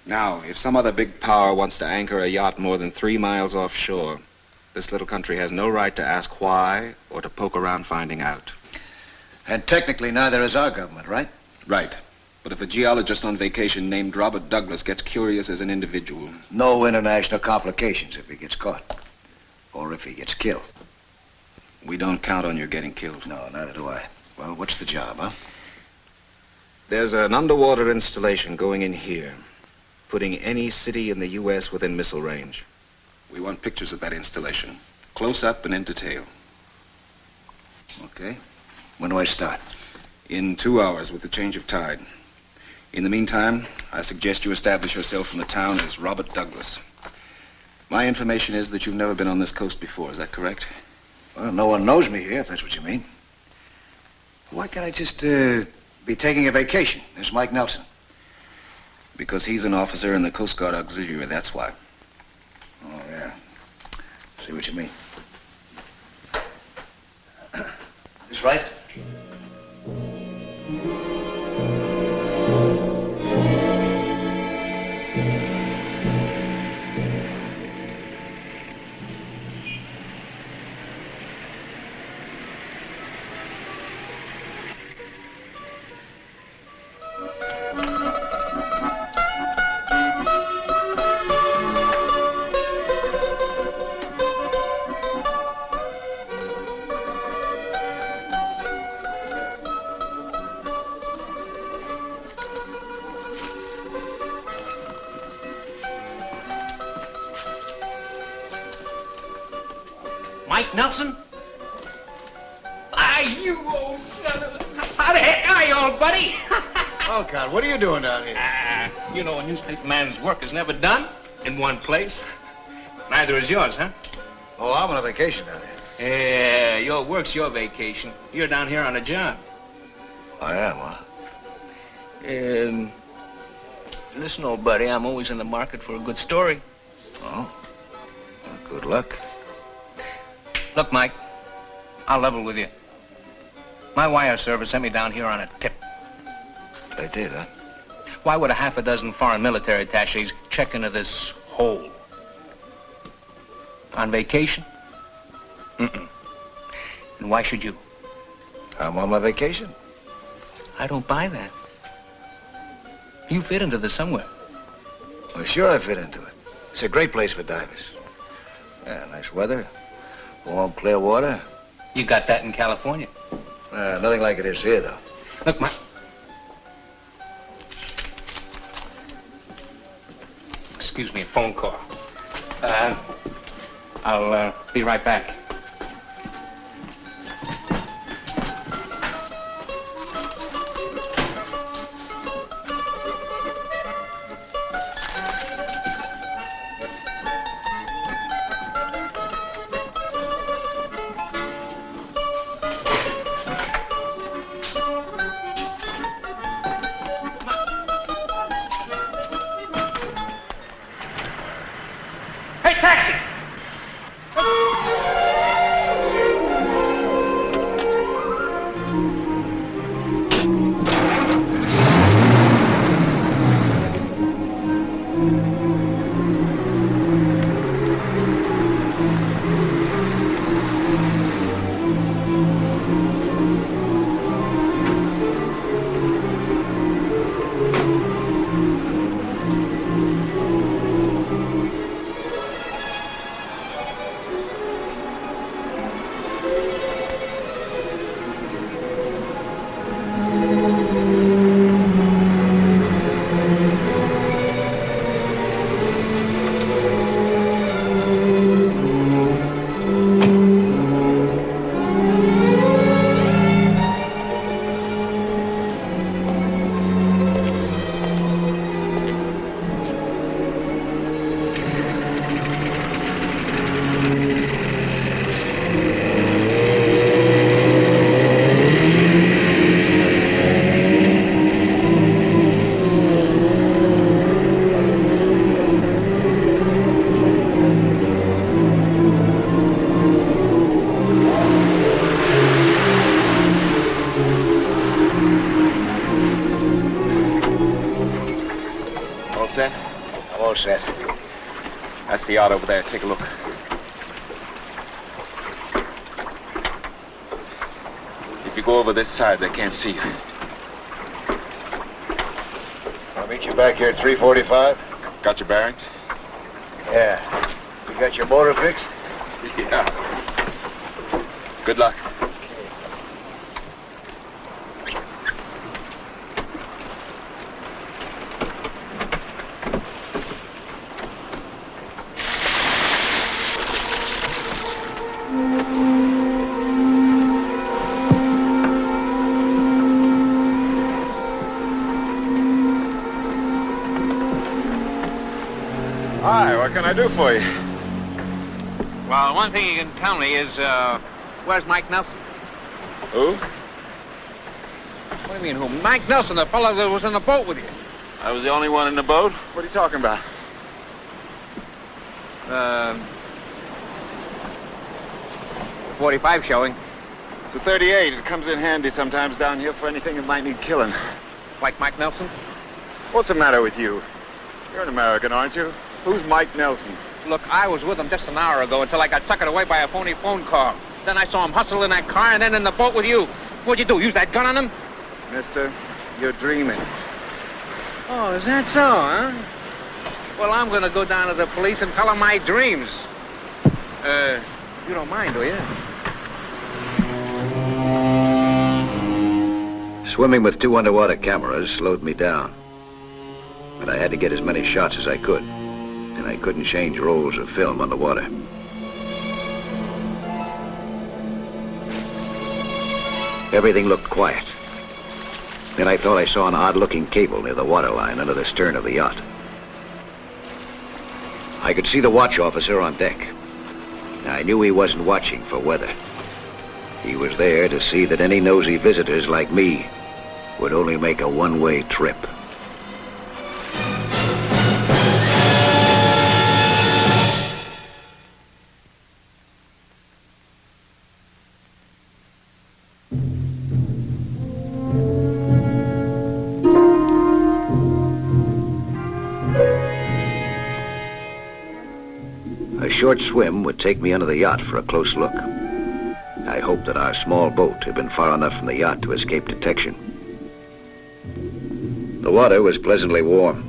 Now, if some other big power wants to anchor a yacht more than 3 miles offshore, this little country has no right to ask why or to poke around finding out. And technically, neither is our government, right? Right. But if a geologist on vacation named Robert Douglas gets curious as an individual... No international complications if he gets caught. Or if he gets killed. We don't count on your getting killed. No, neither do I. Well, what's the job, huh? There's an underwater installation going in here, putting any city in the U.S. within missile range. We want pictures of that installation, close up and in detail. Okay. When do I start? In 2 hours with the change of tide. In the meantime, I suggest you establish yourself in the town as Robert Douglas. My information is that you've never been on this coast before, is that correct? Well, no one knows me here, if that's what you mean. Why can't I just, be taking a vacation as Mike Nelson? Because he's an officer in the Coast Guard Auxiliary, that's why. Oh, yeah. See what you mean. This right? Mike Nelson? Ah, you old son of a... How the heck are you, old buddy? Oh, God, what are you doing down here? You know, a newspaper man's work is never done in one place. Neither is yours, huh? Oh, I'm on a vacation down here. Yeah, your work's your vacation. You're down here on a job. I am, huh? Listen, old buddy, I'm always in the market for a good story. Oh? Well, good luck. Look, Mike, I'll level with you. My wire service sent me down here on a tip. They did, huh? Why would a half a dozen foreign military attaches check into this hole? On vacation? Mm-mm. And why should you? I'm on my vacation. I don't buy that. You fit into this somewhere. Well, sure I fit into it. It's a great place for divers. Yeah, nice weather. Warm, clear water. You got that in California. Nothing like it is here, though. Look, Mike. Excuse me, a phone call. I'll be right back. Hey, taxi! set. That's the yacht over there. Take a look. If you go over this side, they can't see you. I'll meet you back here at 3:45. Got your bearings? Yeah. You got your motor fixed? Yeah. Good luck. Hi, what can I do for you? Well, one thing you can tell me is, where's Mike Nelson? Who? What do you mean, who? Mike Nelson, the fellow that was in the boat with you. I was the only one in the boat? What are you talking about? 45 showing. It's a 38. It comes in handy sometimes down here for anything that might need killing. Like Mike Nelson? What's the matter with you? You're an American, aren't you? Who's Mike Nelson? Look, I was with him just an hour ago until I got suckered away by a phony phone call. Then I saw him hustle in that car and then in the boat with you. What'd you do, use that gun on him? Mister, you're dreaming. Oh, is that so, huh? Well, I'm gonna go down to the police and tell them my dreams. You don't mind, do you? Swimming with 2 underwater cameras slowed me down. But I had to get as many shots as I could. And I couldn't change rolls of film underwater. Everything looked quiet. Then I thought I saw an odd-looking cable near the waterline under the stern of the yacht. I could see the watch officer on deck. I knew he wasn't watching for weather. He was there to see that any nosy visitors like me would only make a one-way trip. A short swim would take me under the yacht for a close look. I hoped that our small boat had been far enough from the yacht to escape detection. The water was pleasantly warm.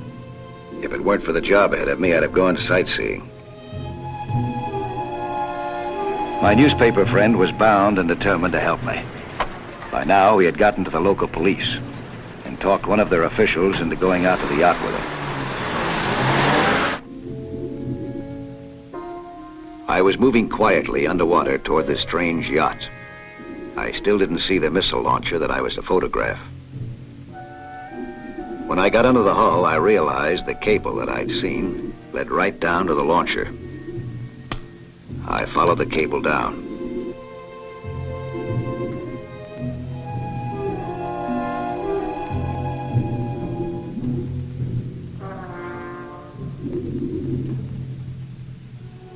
If it weren't for the job ahead of me, I'd have gone sightseeing. My newspaper friend was bound and determined to help me. By now, he had gotten to the local police and talked one of their officials into going out to the yacht with him. I was moving quietly underwater toward this strange yacht. I still didn't see the missile launcher that I was to photograph. When I got under the hull, I realized the cable that I'd seen led right down to the launcher. I followed the cable down.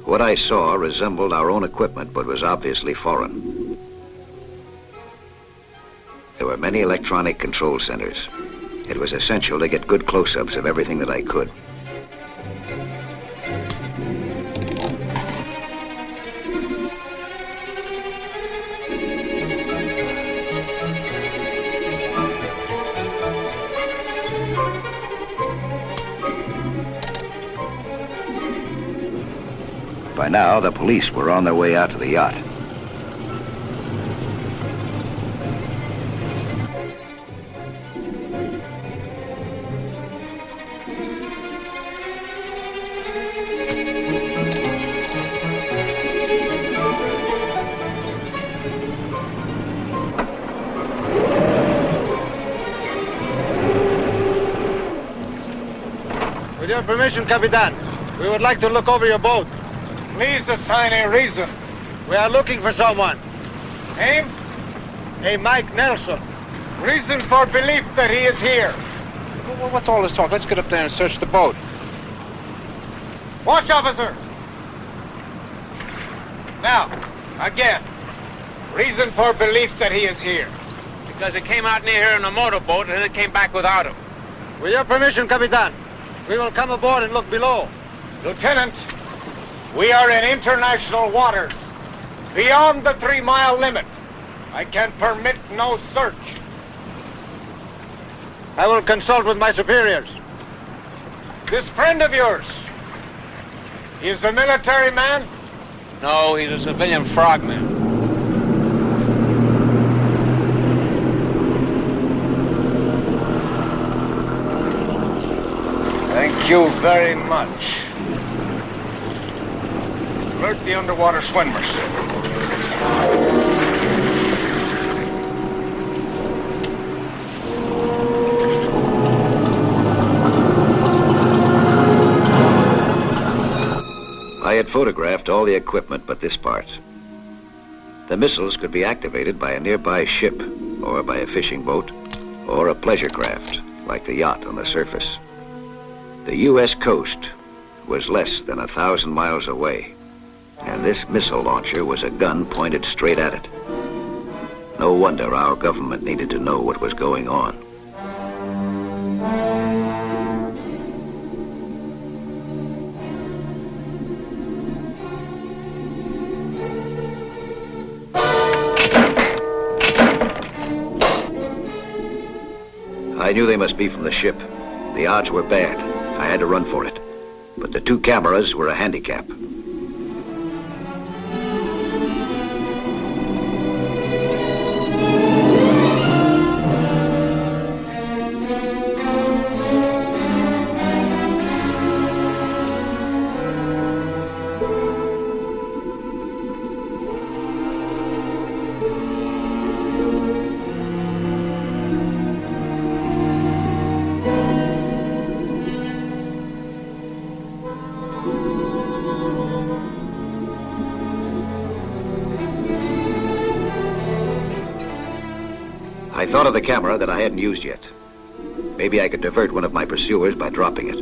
What I saw resembled our own equipment, but was obviously foreign. There were many electronic control centers. It was essential to get good close-ups of everything that I could. By now, the police were on their way out to the yacht. With your permission, Capitan, we would like to look over your boat. Please assign a reason. We are looking for someone. Name? A Mike Nelson. Reason for belief that he is here. Well, what's all this talk? Let's get up there and search the boat. Watch officer. Now, again. Reason for belief that he is here. Because it came out near here in a motorboat and then it came back without him. With your permission, Capitan, We will come aboard and look below. Lieutenant, we are in international waters, beyond the 3-mile limit. I can permit no search. I will consult with my superiors. This friend of yours, he is a military man? No, he's a civilian frogman. Thank you very much. Alert the underwater swimmers. I had photographed all the equipment but this part. The missiles could be activated by a nearby ship, or by a fishing boat, or a pleasure craft, like the yacht on the surface. The U.S. coast was less than 1,000 miles away, and this missile launcher was a gun pointed straight at it. No wonder our government needed to know what was going on. I knew they must be from the ship. The odds were bad. I had to run for it. But the 2 cameras were a handicap. I thought of the camera that I hadn't used yet. Maybe I could divert one of my pursuers by dropping it.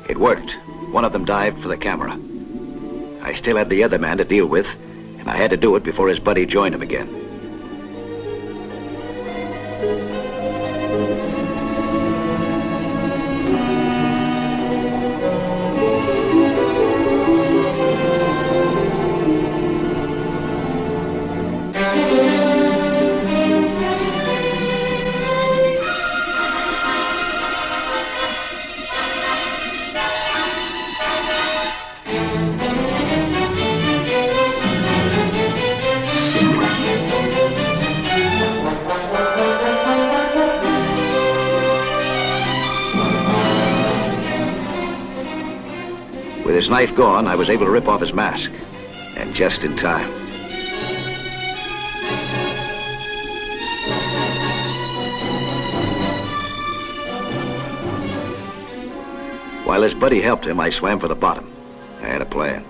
It worked. One of them dived for the camera. I still had the other man to deal with, and I had to do it before his buddy joined him again. With his knife gone, I was able to rip off his mask, and just in time. While his buddy helped him, I swam for the bottom. I had a plan.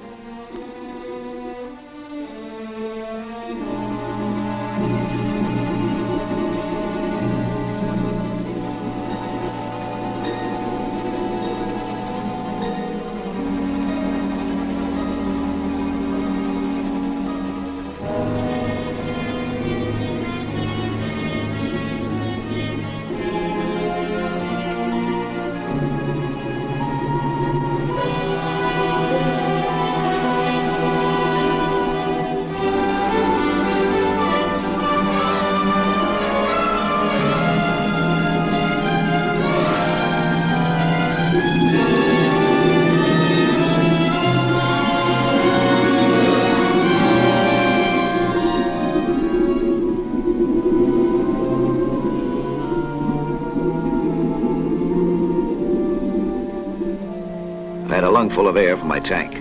I had a lung full of air from my tank.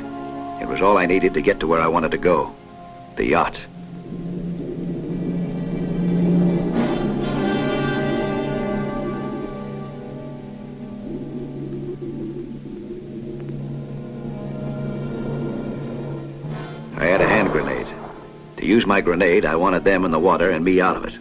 It was all I needed to get to where I wanted to go, the yacht. I had a hand grenade. To use my grenade, I wanted them in the water and me out of it.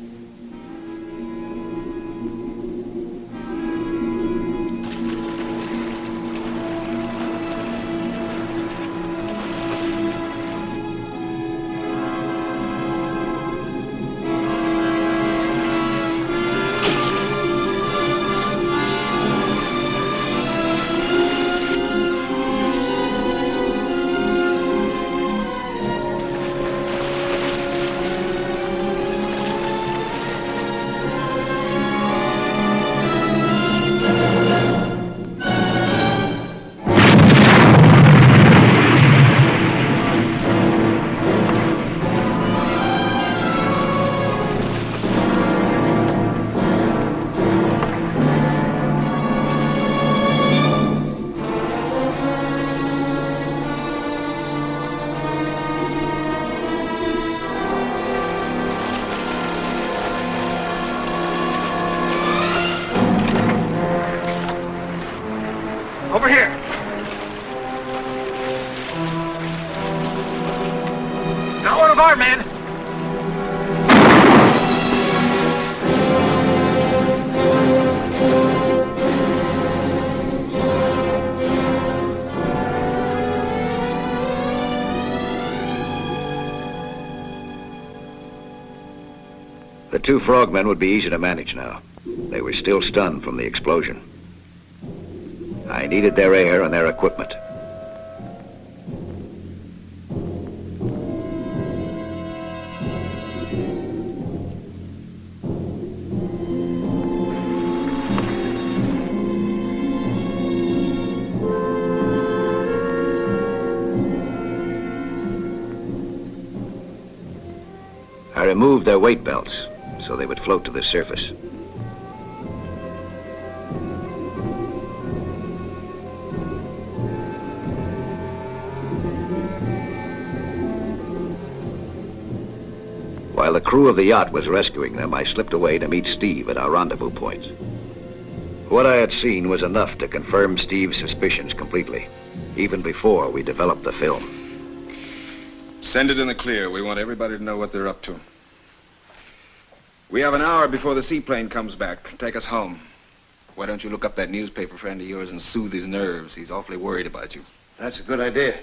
Over here. Not one of our men. The two frogmen would be easy to manage now. They were still stunned from the explosion. I needed their air and their equipment. I removed their weight belts so they would float to the surface. While the crew of the yacht was rescuing them, I slipped away to meet Steve at our rendezvous point. What I had seen was enough to confirm Steve's suspicions completely, even before we developed the film. Send it in the clear. We want everybody to know what they're up to. We have an hour before the seaplane comes back. Take us home. Why don't you look up that newspaper friend of yours and soothe his nerves? He's awfully worried about you. That's a good idea.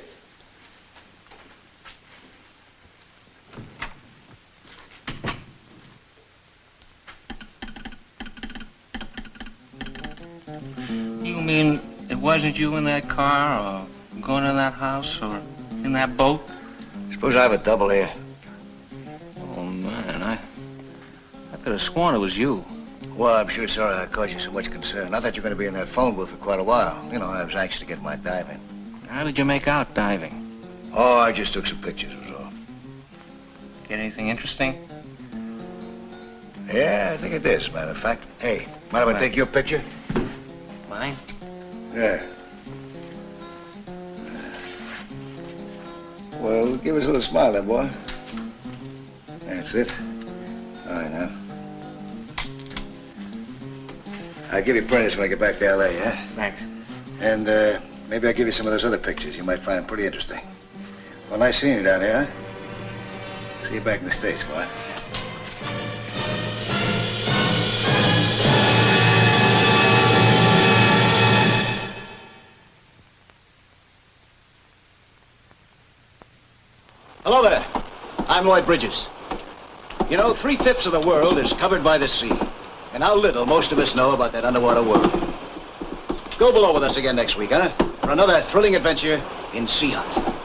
You mean it wasn't you in that car, or going to that house, or in that boat? Suppose I have a double here. Oh, man, I could have sworn it was you. Well, I'm sure sorry I caused you so much concern. I thought you were going to be in that phone booth for quite a while. You know, I was anxious to get my dive in. How did you make out diving? Oh, I just took some pictures, was all. Get anything interesting? Yeah, I think it is, matter of fact. Hey, mind if I take your picture? Mine? Yeah. Well, give us a little smile there, boy. That's it. All right, now. I'll give you prints when I get back to L.A., yeah? Thanks. And, maybe I'll give you some of those other pictures. You might find them pretty interesting. Well, nice seeing you down here, huh? See you back in the States, boy. Hello there. I'm Lloyd Bridges. You know, 3/5 of the world is covered by the sea. And how little most of us know about that underwater world. Go below with us again next week, huh? For another thrilling adventure in Sea Hunt.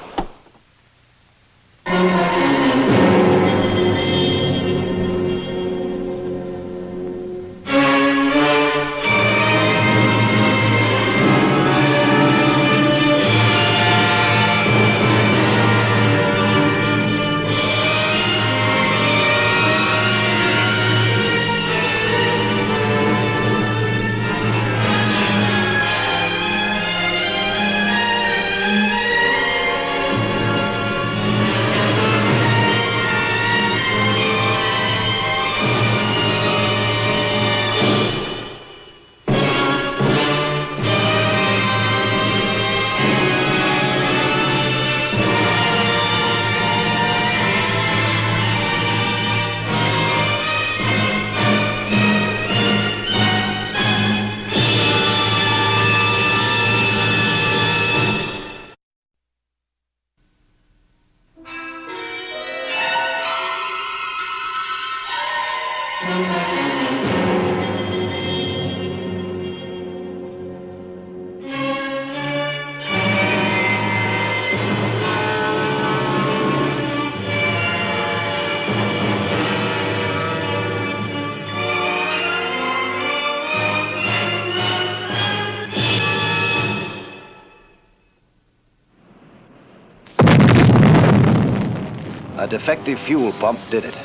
A defective fuel pump did it.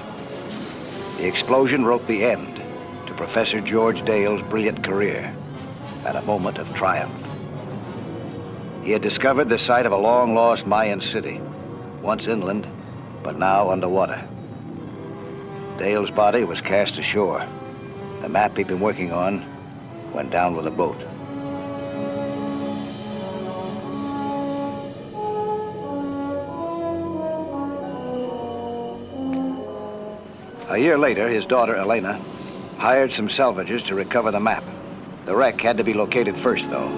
The explosion wrote the end to Professor George Dale's brilliant career at a moment of triumph. He had discovered the site of a long-lost Mayan city, once inland, but now underwater. Dale's body was cast ashore. The map he'd been working on went down with the boat. A year later, his daughter, Elena, hired some salvagers to recover the map. The wreck had to be located first, though,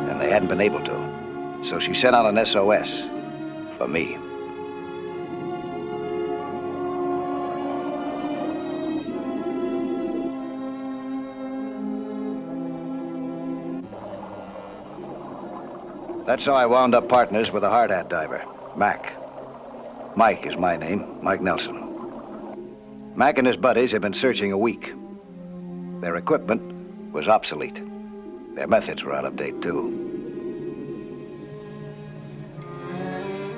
and they hadn't been able to. So she sent out an SOS for me. That's how I wound up partners with a hard hat diver, Mac. Mike is my name, Mike Nelson. Mac and his buddies had been searching a week. Their equipment was obsolete. Their methods were out of date, too.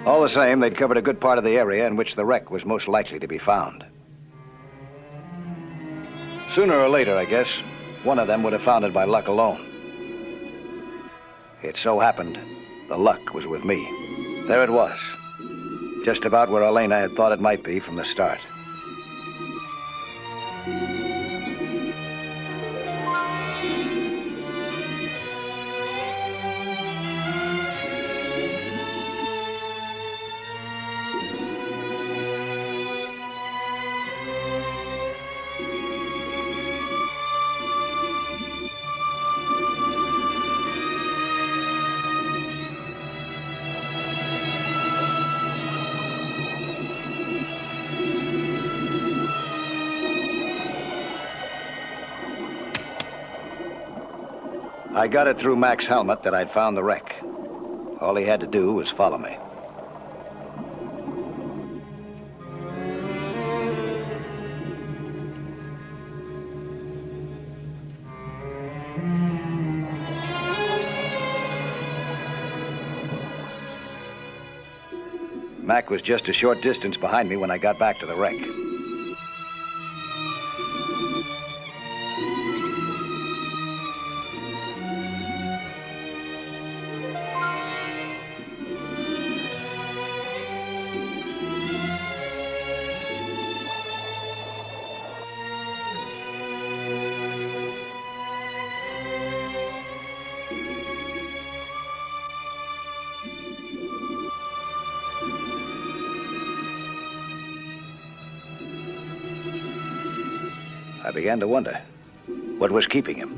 All the same, they'd covered a good part of the area in which the wreck was most likely to be found. Sooner or later, I guess, one of them would have found it by luck alone. It so happened, the luck was with me. There it was, just about where Elena had thought it might be from the start. I got it through Mac's helmet that I'd found the wreck. All he had to do was follow me. Mac was just a short distance behind me when I got back to the wreck. I began to wonder what was keeping him.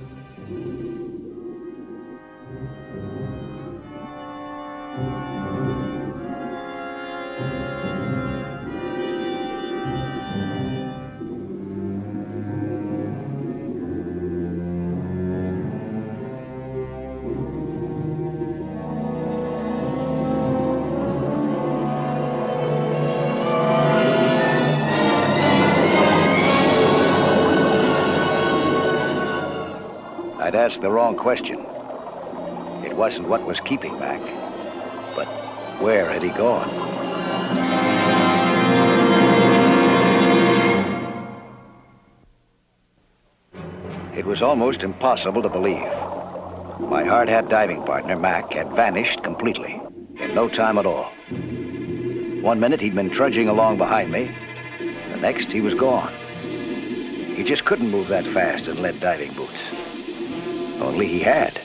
I'd asked the wrong question. It wasn't what was keeping Mac, but where had he gone? It was almost impossible to believe. My hard hat diving partner, Mac, had vanished completely, in no time at all. One minute he'd been trudging along behind me, the next he was gone. He just couldn't move that fast in lead diving boots. Only he had.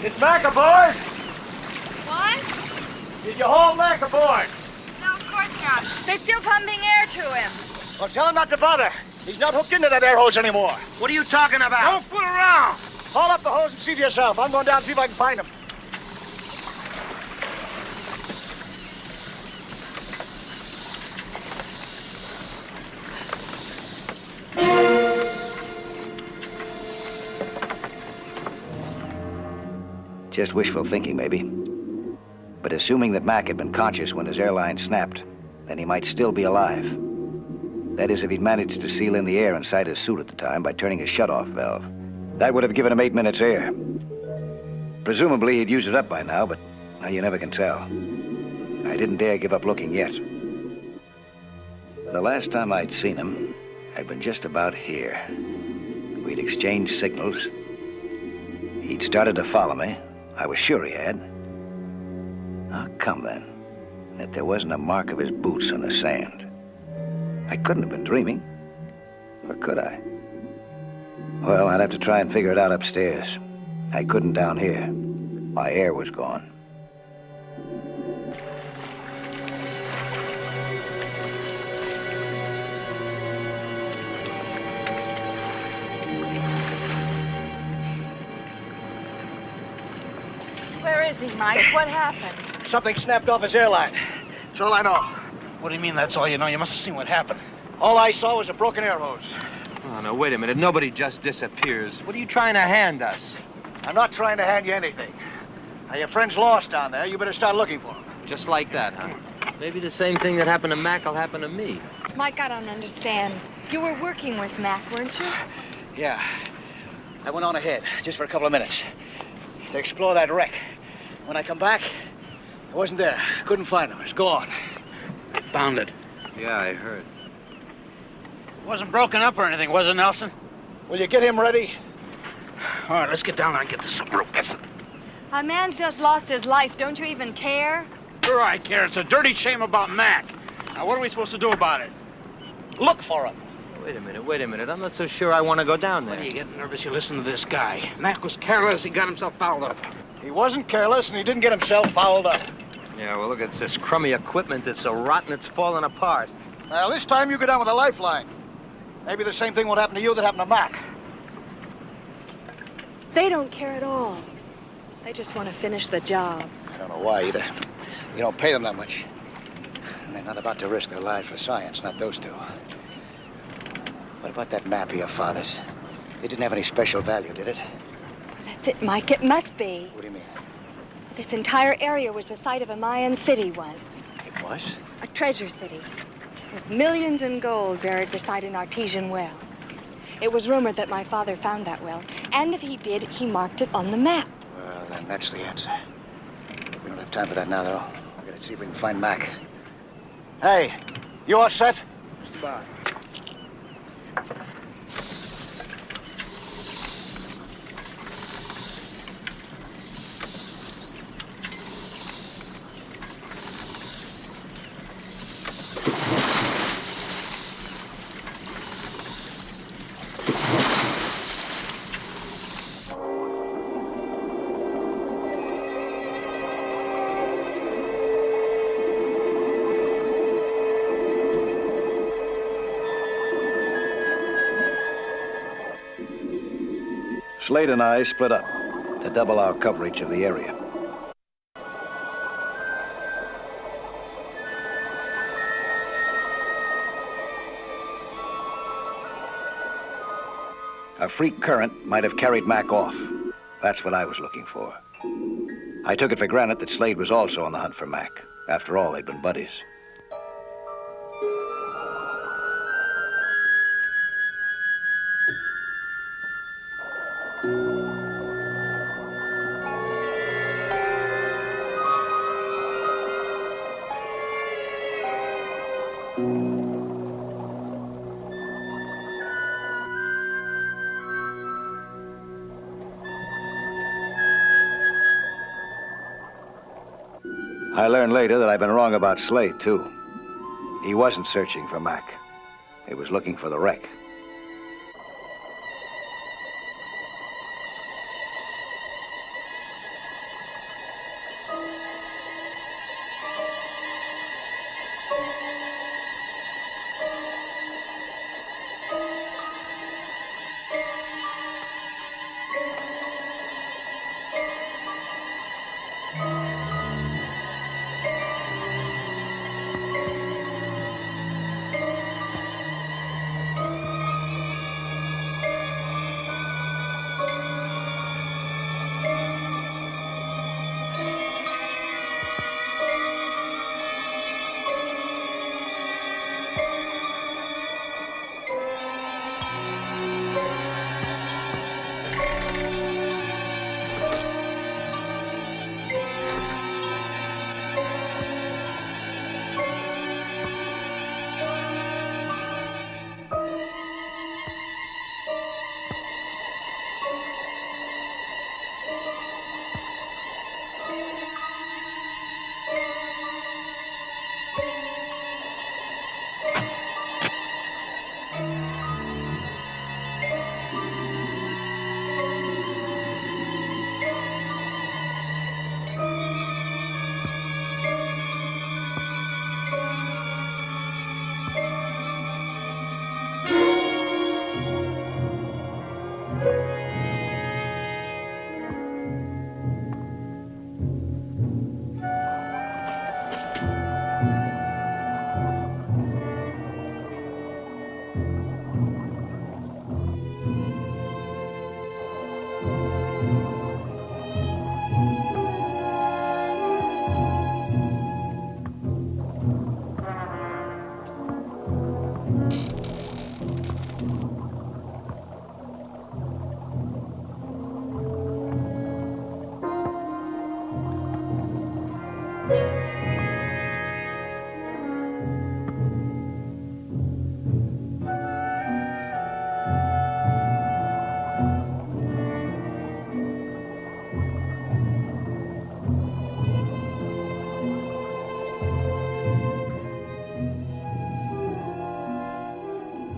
Is Mac aboard? What? Did you haul Mac aboard? No, of course not. They're still pumping air to him. Well, tell him not to bother. He's not hooked into that air hose anymore. What are you talking about? Don't fool around. Haul up the hose and see for yourself. I'm going down to see if I can find him. Just wishful thinking, maybe. But assuming that Mac had been conscious when his airline snapped, then he might still be alive. That is, if he'd managed to seal in the air inside his suit at the time by turning his shut-off valve. That would have given him 8 minutes air. Presumably, he'd used it up by now, but you never can tell. I didn't dare give up looking yet. The last time I'd seen him, I'd been just about here. We'd exchanged signals. He'd started to follow me. I was sure he had. How come, then, that there wasn't a mark of his boots on the sand? I couldn't have been dreaming. Or could I? Well, I'd have to try and figure it out upstairs. I couldn't down here. My air was gone. Where is he, Mike? What happened? Something snapped off his airline. That's all I know. What do you mean that's all you know? You must have seen what happened. All I saw was a broken air hose. Oh, no, wait a minute. Nobody just disappears. What are you trying to hand us? I'm not trying to hand you anything. Now, your friend's lost down there. You better start looking for him. Just like that, huh? Maybe the same thing that happened to Mac will happen to me. Mike, I don't understand. You were working with Mac, weren't you? Yeah. I went on ahead, just for a couple of minutes, to explore that wreck. When I come back, it wasn't there. Couldn't find him. It's gone. Found it. Yeah, I heard. It wasn't broken up or anything, was it, Nelson? Will you get him ready? All right, let's get down there and get this over with. A man's just lost his life. Don't you even care? Sure I care. It's a dirty shame about Mac. Now, what are we supposed to do about it? Look for him. Wait a minute. I'm not so sure I want to go down there. When you get nervous, you listen to this guy. Mac was careless. He got himself fouled up. He wasn't careless, and he didn't get himself fouled up. Yeah, well, look, it's this crummy equipment that's so rotten it's falling apart. Now, this time you go down with a lifeline. Maybe the same thing won't happen to you that happened to Mac. They don't care at all. They just want to finish the job. I don't know why either. You don't pay them that much. And they're not about to risk their lives for science, not those two. What about that map of your father's? It didn't have any special value, did it? That's it, Mike. It must be. What do you mean? This entire area was the site of a Mayan city once. It was? A treasure city, with millions in gold buried beside an artesian well. It was rumored that my father found that well, and if he did, he marked it on the map. Well, then that's the answer. We don't have time for that now, though. We gotta see if we can find Mac. Hey, you all set? Just about. Slade and I split up to double our coverage of the area. A freak current might have carried Mac off. That's what I was looking for. I took it for granted that Slade was also on the hunt for Mac. After all, they'd been buddies. I learned later that I'd been wrong about Slade, too. He wasn't searching for Mac. He was looking for the wreck.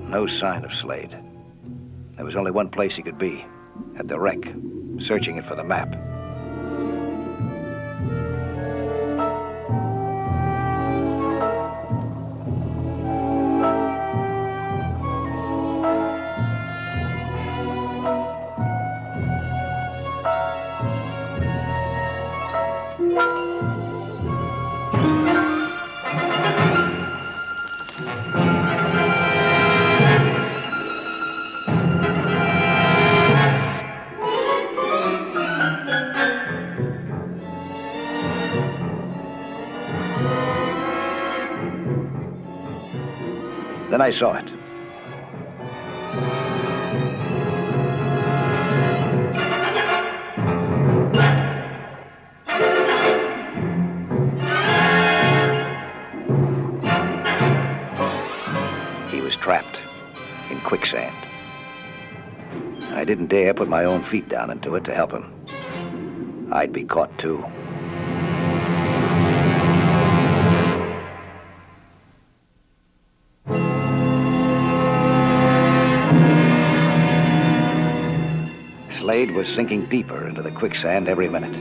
No sign of Slade. There was only one place he could be, at the wreck, searching it for the map. Then I saw it. He was trapped in quicksand. I didn't dare put my own feet down into it to help him. I'd be caught too. Slade was sinking deeper into the quicksand every minute.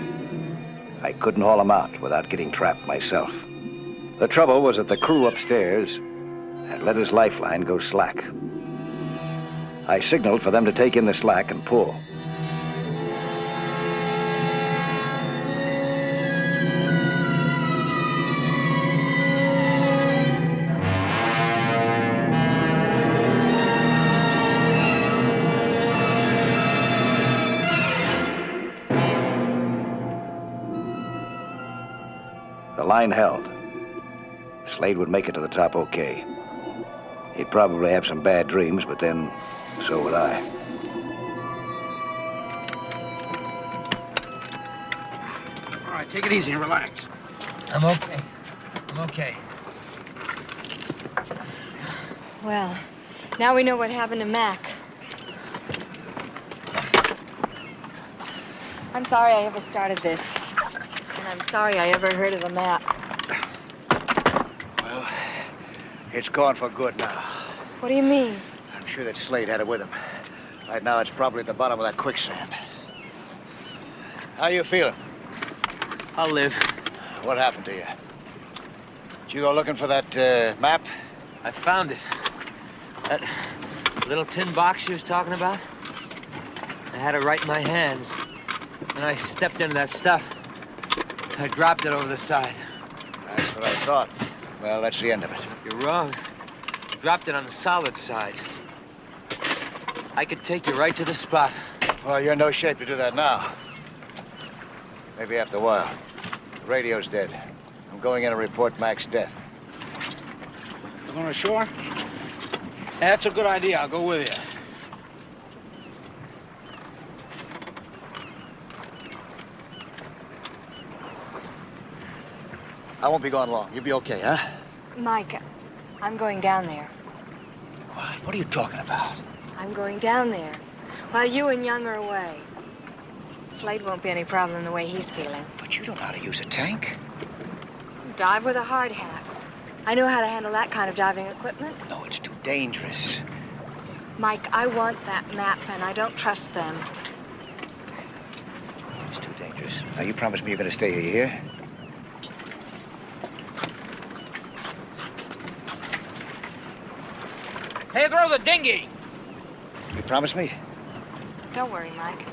I couldn't haul him out without getting trapped myself. The trouble was that the crew upstairs had let his lifeline go slack. I signaled for them to take in the slack and pull. The line held. Slade would make it to the top okay. He'd probably have some bad dreams, but then so would I. All right, take it easy and relax. I'm okay. I'm okay. Well, now we know what happened to Mac. I'm sorry I ever started this. And I'm sorry I ever heard of the map. Well, it's gone for good now. What do you mean? I'm sure that Slade had it with him. Right now, it's probably at the bottom of that quicksand. How you feeling? I'll live. What happened to you? Did you go looking for that map? I found it. That little tin box you was talking about? I had it right in my hands. And I stepped into that stuff. I dropped it over the side. That's what I thought. Well, that's the end of it. You're wrong. I dropped it on the solid side. I could take you right to the spot. Well, you're in no shape to do that now. Maybe after a while. The radio's dead. I'm going in to report Mac's death. You going ashore? That's a good idea. I'll go with you. I won't be gone long. You'll be okay, huh? Mike, I'm going down there. What? What are you talking about? I'm going down there while you and Young are away. Slade won't be any problem the way he's feeling. But you don't know how to use a tank. Dive with a hard hat. I know how to handle that kind of diving equipment. No, it's too dangerous. Mike, I want that map, and I don't trust them. It's too dangerous. Now, you promised me you're going to stay here. Hey, throw the dinghy! You promised me? Don't worry, Mike.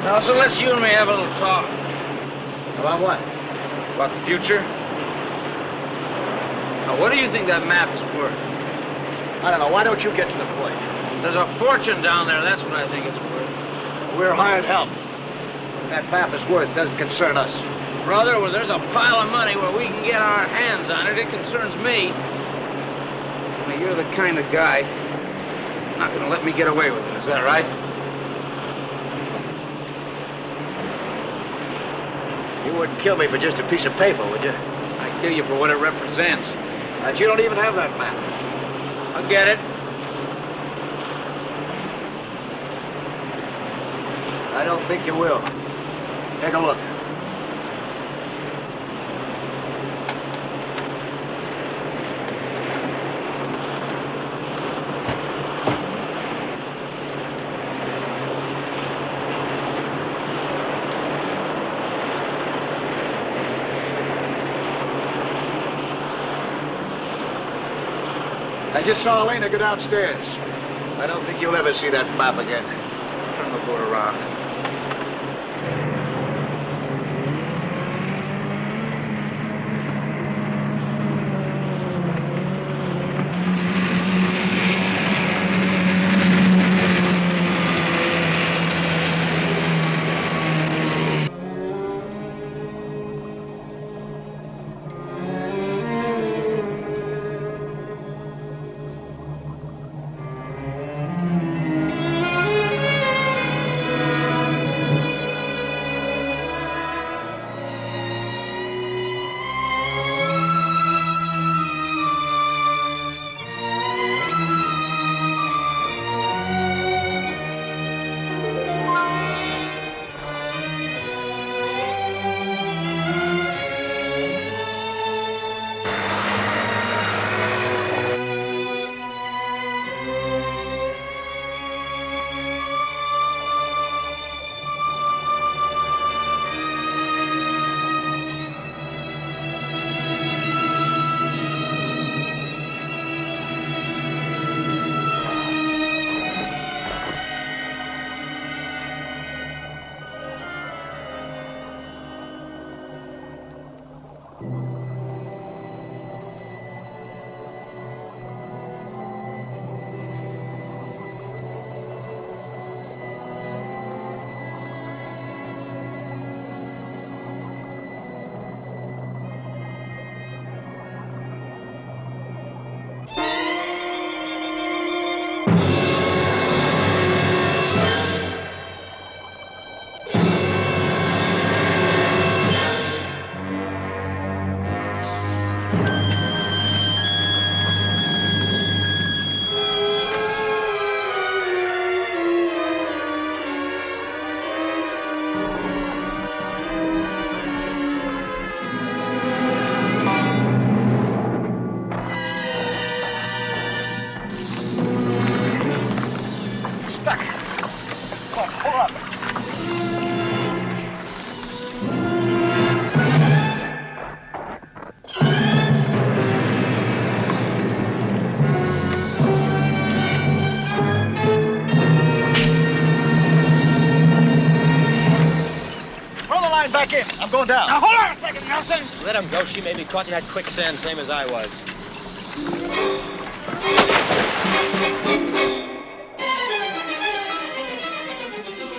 Now, so let's you and me have a little talk. About what? About the future. Now, what do you think that map is worth? I don't know. Why don't you get to the point? There's a fortune down there. That's what I think it's worth. We're hired help. What that map is worth doesn't concern us. Brother, well, there's a pile of money where we can get our hands on it. It concerns me. Now, you're the kind of guy not gonna let me get away with it. Is that right? You wouldn't kill me for just a piece of paper, would you? I'd kill you for what it represents. But you don't even have that map. I'll get it. I don't think you will. Take a look. I just saw Elena go downstairs. I don't think you'll ever see that map again. Turn the boat around. Back in. I'm going down. Now, hold on a second, Nelson. Let him go. She may be caught in that quicksand, same as I was.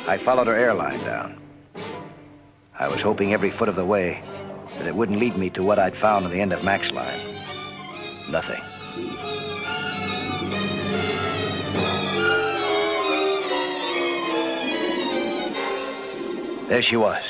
I followed her airline down. I was hoping every foot of the way that it wouldn't lead me to what I'd found on the end of Mac's line. Nothing. There she was.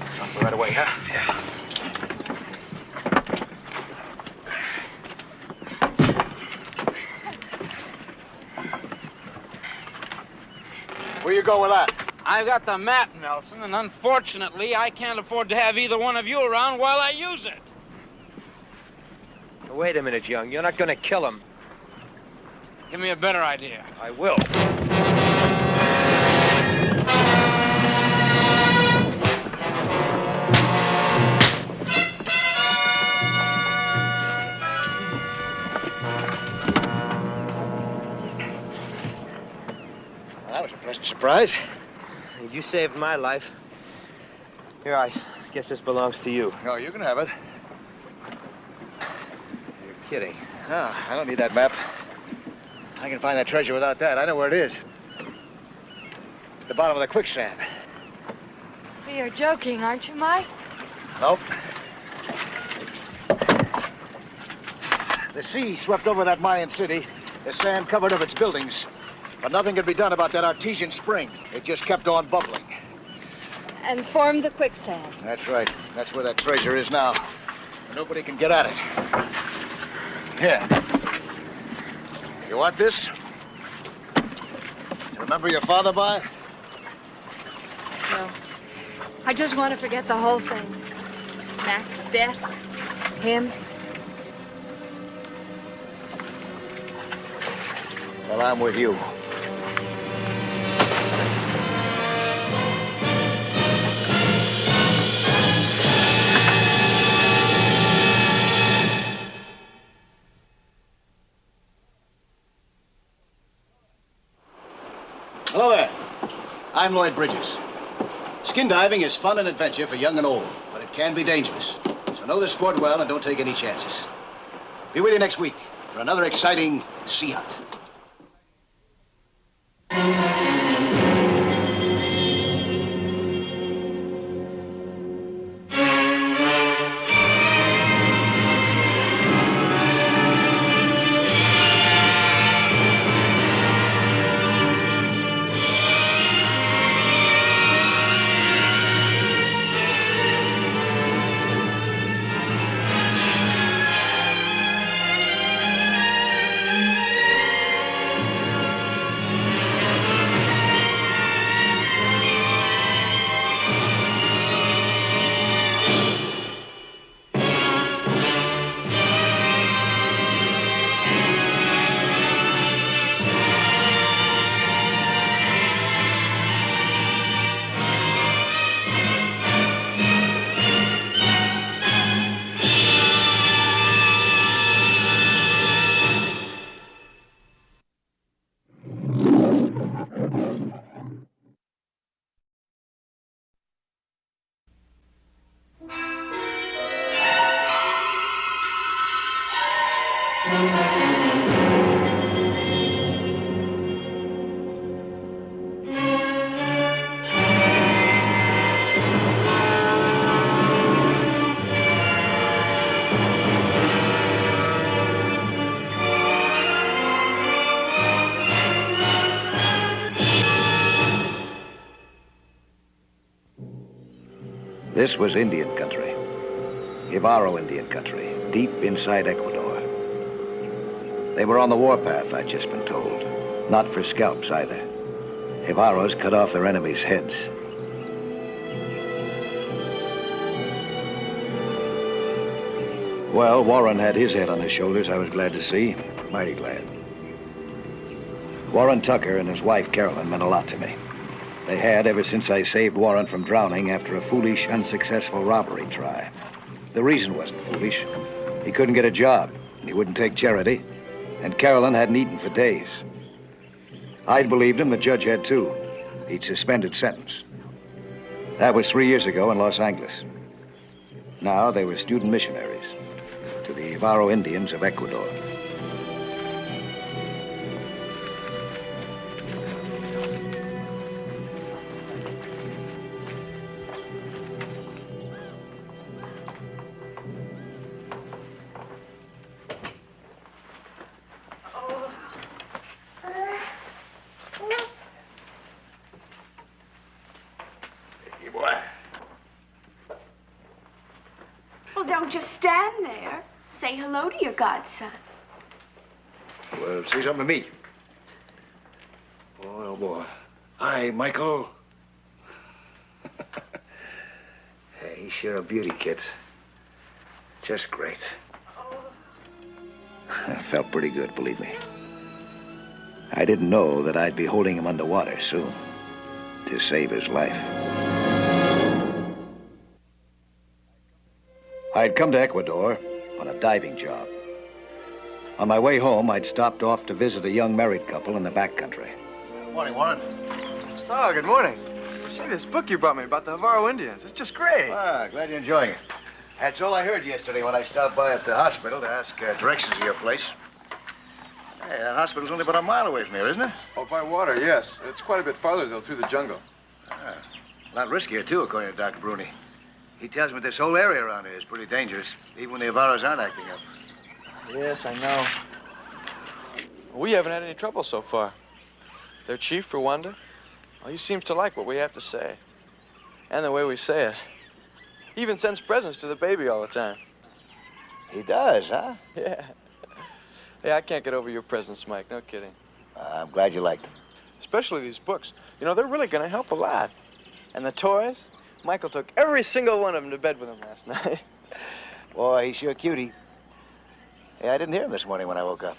It's off right away, huh? Yeah. Where you go with that? I've got the map, Nelson, and unfortunately, I can't afford to have either one of you around while I use it. Wait a minute, Young. You're not going to kill him. Give me a better idea. I will. Well, that was a pleasant surprise. You saved my life. Here, I guess this belongs to you. Oh, you can have it. You're kidding. No, I don't need that map. I can find that treasure without that. I know where it is. It's the bottom of the quicksand. You're joking, aren't you, Mike? Nope. The sea swept over that Mayan city. The sand covered up its buildings. But nothing could be done about that artesian spring. It just kept on bubbling. And formed the quicksand. That's right. That's where that treasure is now. Nobody can get at it. Here. You want this? You remember your father by? No. I just want to forget the whole thing. Mac's death. Him. Well, I'm with you. Hello there. I'm Lloyd Bridges. Skin diving is fun and adventure for young and old, but it can be dangerous. So know the sport well and don't take any chances. Be with you next week for another exciting sea hunt. This was Indian country. Ivaro Indian country, deep inside Ecuador. They were on the warpath, I'd just been told. Not for scalps, either. Ivaros cut off their enemies' heads. Well, Warren had his head on his shoulders, I was glad to see. Mighty glad. Warren Tucker and his wife, Carolyn, meant a lot to me. They had ever since I saved Warren from drowning after a foolish, unsuccessful robbery try. The reason wasn't foolish. He couldn't get a job. He wouldn't take charity. And Carolyn hadn't eaten for days. I'd believed him. The judge had too. He'd suspended sentence. That was 3 years ago in Los Angeles. Now they were student missionaries to the Ivaro Indians of Ecuador. Well, don't just stand there. Say hello to your godson. Well, say something to me. Oh, boy. Hi, Michael. Hey, he's sure a beauty, kids. Just great. I felt pretty good, believe me. I didn't know that I'd be holding him underwater soon to save his life. I'd come to Ecuador on a diving job. On my way home, I'd stopped off to visit a young married couple in the backcountry. Good morning, Warren. Oh, good morning. See this book you brought me about the Navarro Indians. It's just great. Ah, glad you're enjoying it. That's all I heard yesterday when I stopped by at the hospital to ask directions of your place. Hey, that hospital's only about a mile away from here, isn't it? Oh, by water, yes. It's quite a bit farther, though, through the jungle. Ah, a lot riskier, too, according to Dr. Bruni. He tells me this whole area around here is pretty dangerous, even when the Avaros aren't acting up. Yes, I know. We haven't had any trouble so far. Their chief, for wonder, well, he seems to like what we have to say. And the way we say it. He even sends presents to the baby all the time. He does, huh? Yeah. Hey, I can't get over your presents, Mike. No kidding. I'm glad you liked them. Especially these books. You know, they're really going to help a lot. And the toys? Michael took every single one of them to bed with him last night. Boy, he's sure a cutie. Yeah, I didn't hear him this morning when I woke up.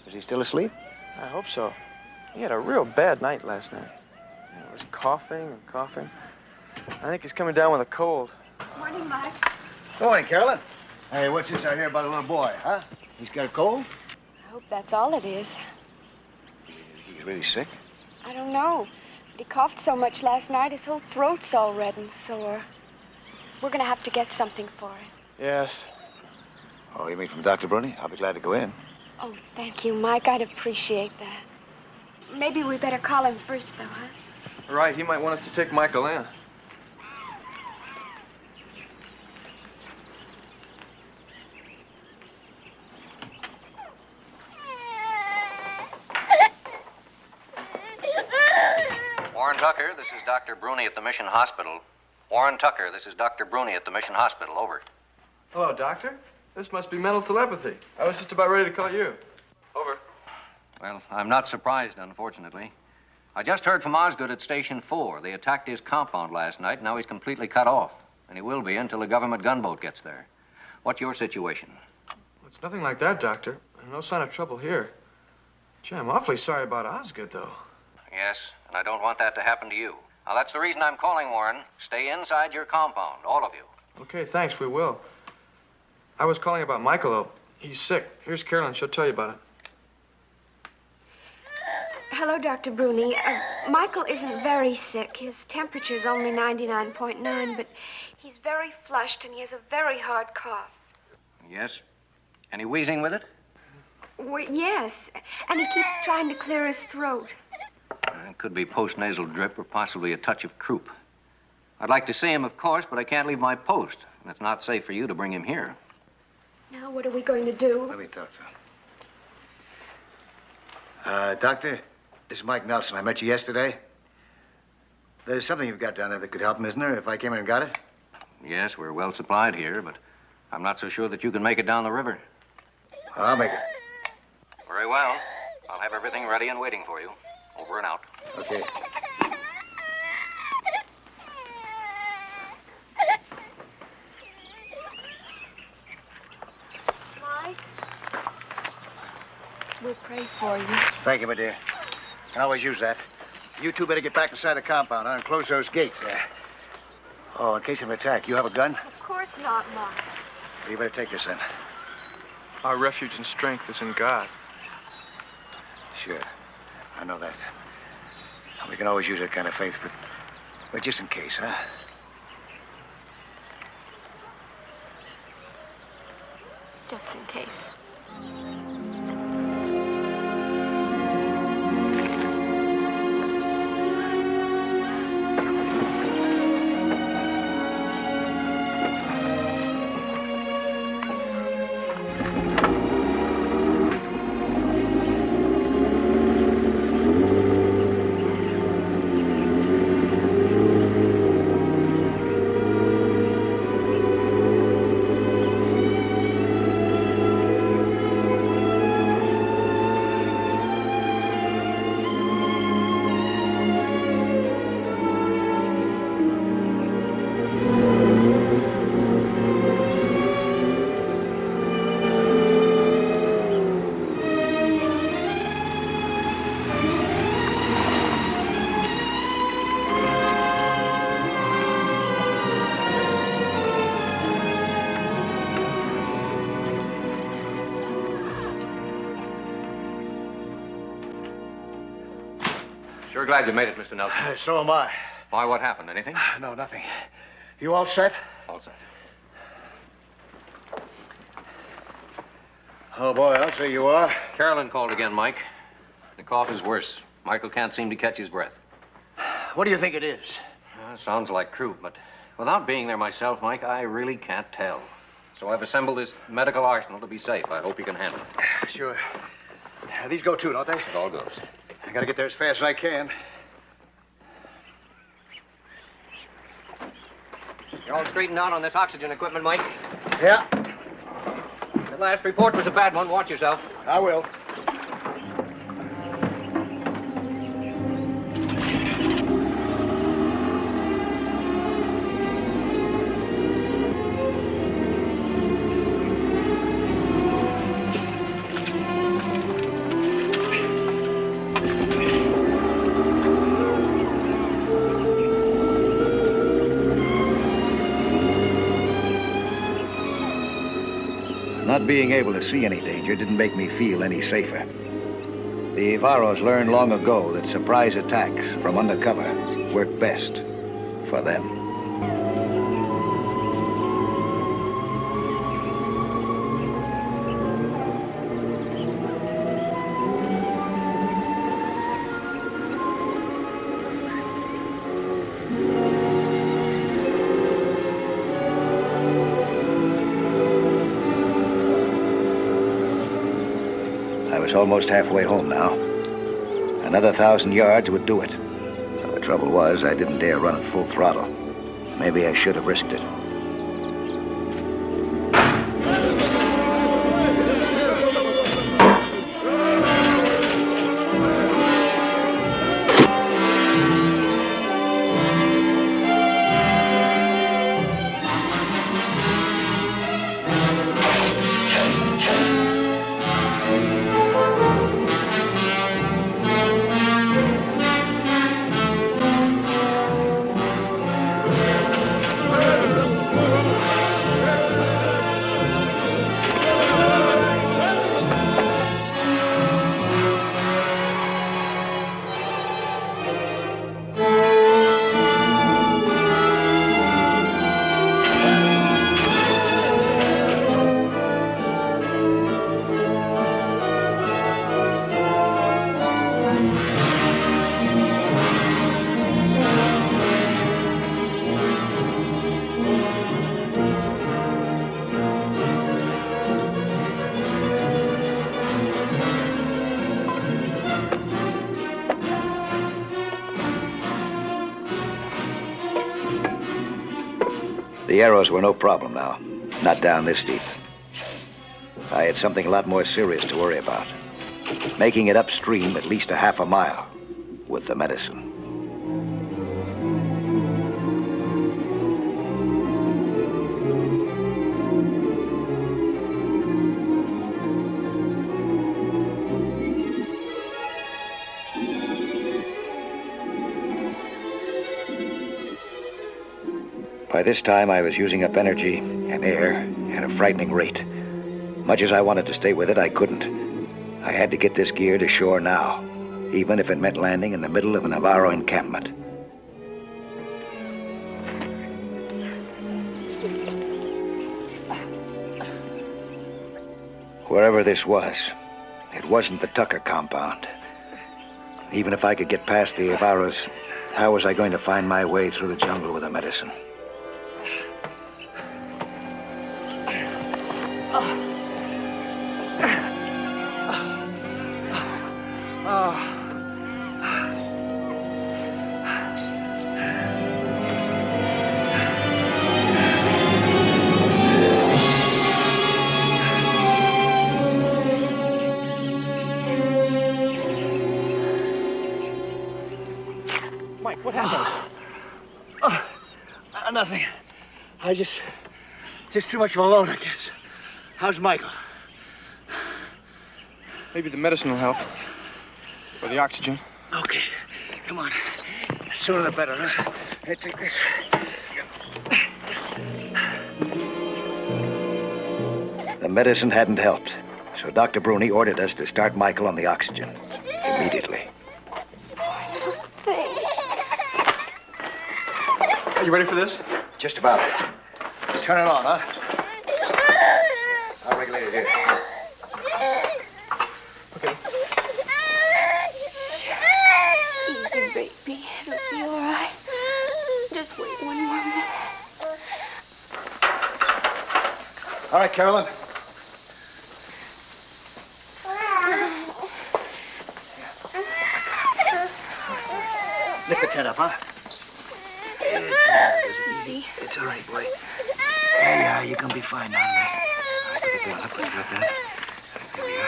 Is he still asleep? I hope so. He had a real bad night last night. He was coughing and coughing. I think he's coming down with a cold. Morning, Mike. Morning, Carolyn. Hey, what's this I hear about a little boy, huh? He's got a cold? I hope that's all it is. He's really sick? I don't know. But he coughed so much last night, his whole throat's all red and sore. We're gonna have to get something for it. Yes. Oh, you mean from Dr. Bruni? I'll be glad to go in. Oh, thank you, Mike. I'd appreciate that. Maybe we better call him first, though, huh? Right, he might want us to take Michael in. Warren Tucker, this is Dr. Bruni at the Mission Hospital. Warren Tucker, this is Dr. Bruni at the Mission Hospital. Over. Hello, Doctor. This must be mental telepathy. I was just about ready to call you. Over. Well, I'm not surprised, unfortunately. I just heard from Osgood at Station 4. They attacked his compound last night, and now he's completely cut off. And he will be until a government gunboat gets there. What's your situation? It's nothing like that, Doctor. No sign of trouble here. Gee, I'm awfully sorry about Osgood, though. Yes, and I don't want that to happen to you. Now, that's the reason I'm calling, Warren. Stay inside your compound, all of you. Okay, thanks, we will. I was calling about Michael, though. He's sick. Here's Carolyn. She'll tell you about it. Hello, Dr. Bruni. Michael isn't very sick. His temperature's only 99.9, but he's very flushed and he has a very hard cough. Yes? Any wheezing with it? Well, yes, and he keeps trying to clear his throat. It could be post-nasal drip or possibly a touch of croup. I'd like to see him, of course, but I can't leave my post. And it's not safe for you to bring him here. Now, what are we going to do? Let me talk to him. Doctor, this is Mike Nelson. I met you yesterday. There's something you've got down there that could help him, isn't there, if I came in and got it? Yes, we're well supplied here, but I'm not so sure that you can make it down the river. I'll make it. Very well. I'll have everything ready and waiting for you. Over and out. Okay. Mike? We'll pray for you. Thank you, my dear. Can always use that. You two better get back inside the compound, huh, and close those gates there. Oh, in case of an attack, you have a gun? Of course not, Mike. You better take this then. Our refuge and strength is in God. Sure. I know that. We can always use that kind of faith, but just in case, huh? Just in case. glad you made it, Mr. Nelson. So am I. Why, what happened? Anything? No, nothing. You all set? All set. Oh, boy, I'll say you are. Carolyn called again, Mike. The cough is worse. Michael can't seem to catch his breath. What do you think it is? Sounds like croup, but without being there myself, Mike, I really can't tell. So I've assembled this medical arsenal to be safe. I hope you can handle it. Sure. These go too, don't they? It all goes. I gotta get there as fast as I can. You all straightened out on this oxygen equipment, Mike? Yeah. The last report was a bad one. Watch yourself. I will. Not being able to see any danger didn't make me feel any safer. The Varos learned long ago that surprise attacks from undercover work best for them. I was almost halfway home now. Another 1,000 yards would do it. But the trouble was, I didn't dare run at full throttle. Maybe I should have risked it. The arrows were no problem now. Not down this deep. I had something a lot more serious to worry about. Making it upstream at least a half a mile with the medicine. By this time, I was using up energy and air at a frightening rate. Much as I wanted to stay with it, I couldn't. I had to get this gear to shore now, even if it meant landing in the middle of a Navarro encampment. Wherever this was, it wasn't the Tucker compound. Even if I could get past the Navarros, how was I going to find my way through the jungle with the medicine? Mike, what happened? Nothing. I just too much of a load, I guess. How's Michael? Maybe the medicine will help. Or the oxygen. Okay, come on. The sooner the better, huh? Here, take this. The medicine hadn't helped, so Dr. Bruni ordered us to start Michael on the oxygen immediately. Little Are you ready for this? Just about. Turn it on, huh? I'll regulate it here. Okay. Easy, baby. It'll be all right. Just wait one more minute. All right, Carolyn. Lift the tent up, huh? Easy. It's all right, boy. Yeah, you're gonna be fine now, mate. All right, put it down. I'll put it up there. There we are.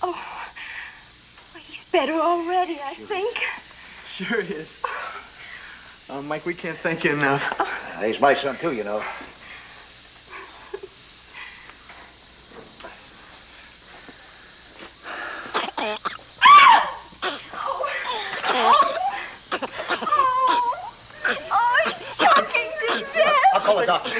Oh, he's better already, I think. Sure he is. Mike, we can't thank you enough. He's my son, too, you know. Oh, he's choking to death. I'll call the doctor.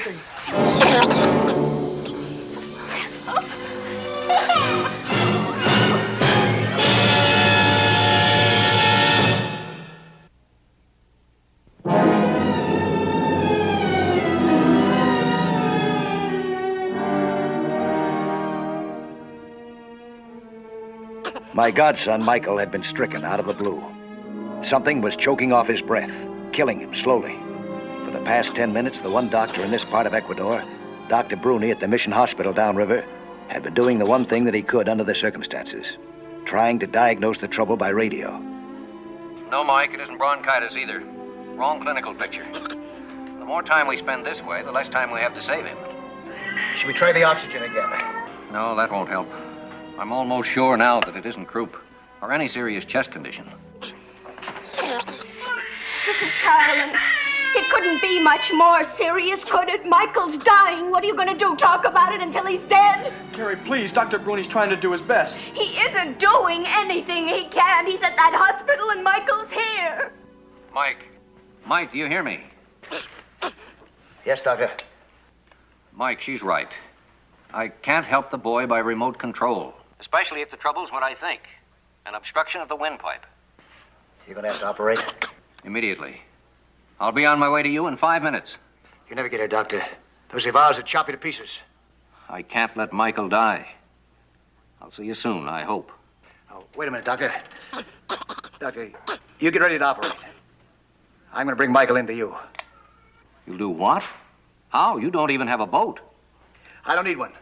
My godson, Michael, had been stricken out of the blue. Something was choking off his breath, killing him slowly. For the past 10 minutes, the one doctor in this part of Ecuador, Dr. Bruni at the mission hospital downriver, had been doing the one thing that he could under the circumstances, trying to diagnose the trouble by radio. No, Mike, it isn't bronchitis either. Wrong clinical picture. The more time we spend this way, the less time we have to save him. Should we try the oxygen again? No, that won't help. I'm almost sure now that it isn't croup or any serious chest condition. This is Carolyn. It couldn't be much more serious, could it? Michael's dying. What are you going to do? Talk about it until he's dead? Carrie, please. Dr. Bruni's trying to do his best. He isn't doing anything he can. He's at that hospital and Michael's here. Mike, do you hear me? Yes, Doctor. Mike, she's right. I can't help the boy by remote control. Especially if the trouble's what I think. An obstruction of the windpipe. You're gonna have to operate? Immediately. I'll be on my way to you in 5 minutes. You never get here, Doctor. Those valves would chop you to pieces. I can't let Michael die. I'll see you soon, I hope. Oh, wait a minute, Doctor. Doctor, you get ready to operate. I'm gonna bring Michael into you. You'll do what? How? You don't even have a boat. I don't need one.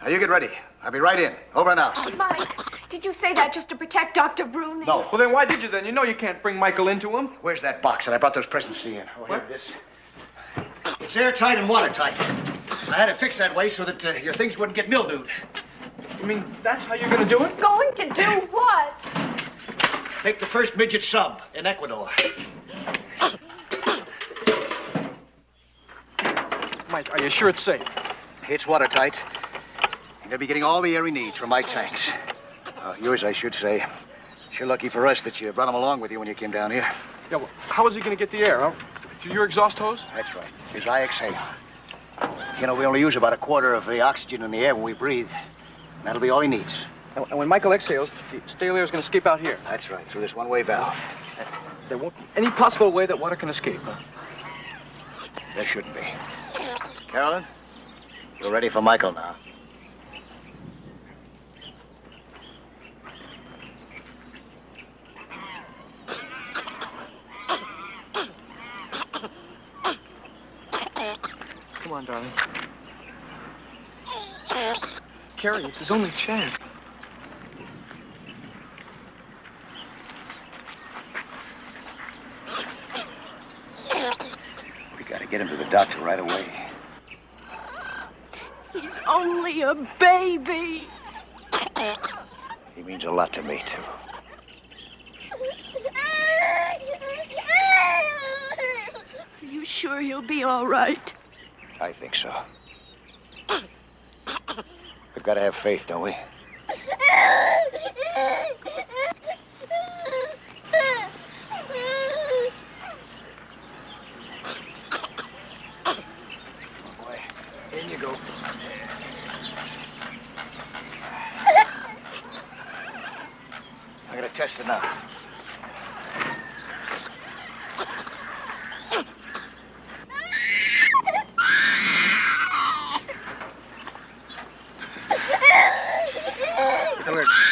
Now, you get ready. I'll be right in. Over and out. Mike, did you say that just to protect Dr. Bruni? No. Well, then why did you then? You know you can't bring Michael into him. Where's that box that I brought those presents to you in? Oh, here it is. It's airtight and watertight. I had it fixed that way so that your things wouldn't get mildewed. You mean that's how you're going to do it? Going to do what? Take the first midget sub in Ecuador. Mike, are you sure it's safe? It's watertight. You're gonna be getting all the air he needs from my tanks. Yours, I should say. Sure lucky for us that you brought him along with you when you came down here. Yeah, well, how is he going to get the air? Huh? Through your exhaust hose? That's right. His I exhale. You know, we only use about a quarter of the oxygen in the air when we breathe. And that'll be all he needs. And when Michael exhales, the stale air is going to escape out here. That's right, through this one-way valve. There won't be any possible way that water can escape, huh? There shouldn't be. Carolyn, you're ready for Michael now. Come on, darling. Carrie, it's his only chance. We gotta get him to the doctor right away. He's only a baby. He means a lot to me, too. Are you sure he'll be all right? I think so. We've got to have faith, don't we? In you go. test it now.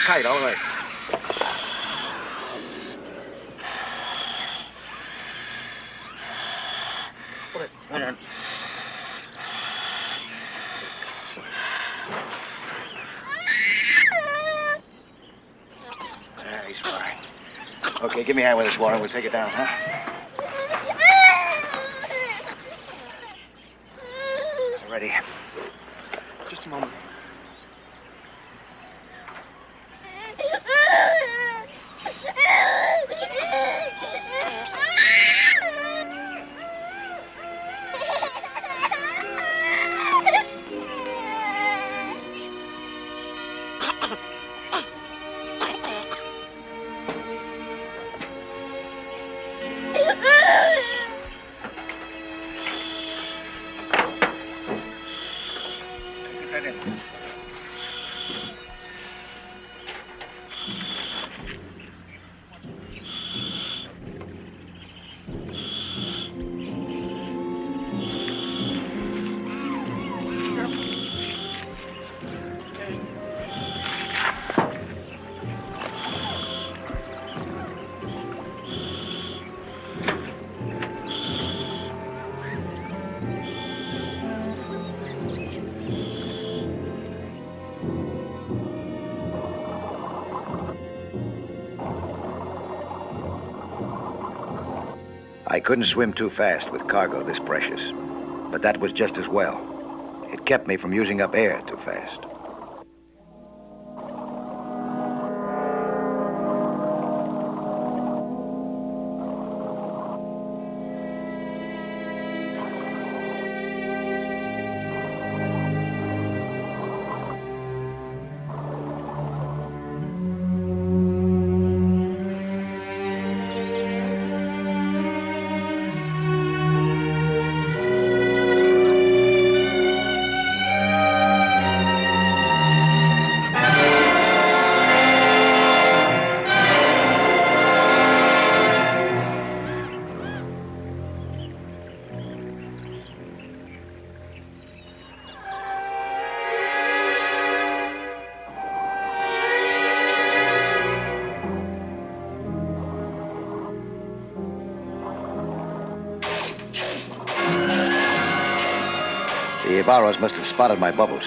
Tight, all right. Put it in. Yeah, he's fine. Okay, give me a hand with this, Warren. We'll take it down, huh? Ready. Just a moment. I couldn't swim too fast with cargo this precious, but that was just as well. It kept me from using up air too fast. The Ibarros must have spotted my bubbles.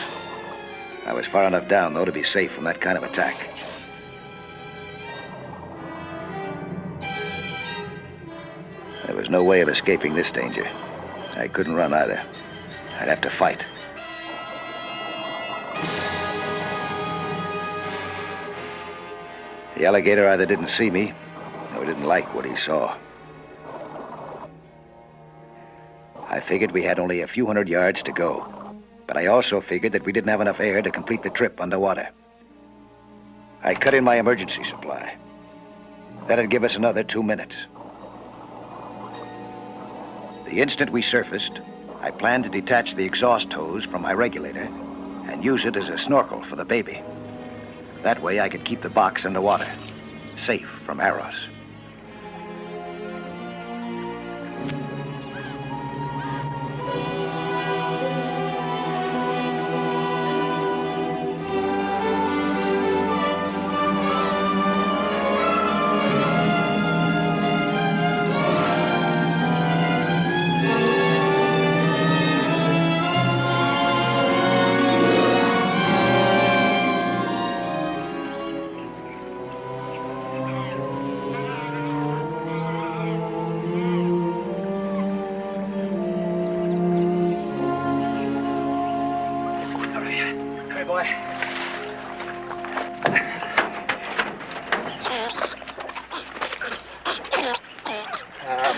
I was far enough down, though, to be safe from that kind of attack. There was no way of escaping this danger. I couldn't run either. I'd have to fight. The alligator either didn't see me, or didn't like what he saw. I figured we had only a few hundred yards to go, but I also figured that we didn't have enough air to complete the trip underwater. I cut in my emergency supply. That'd give us another 2 minutes. The instant we surfaced, I planned to detach the exhaust hose from my regulator and use it as a snorkel for the baby. That way I could keep the box underwater, safe from arrows.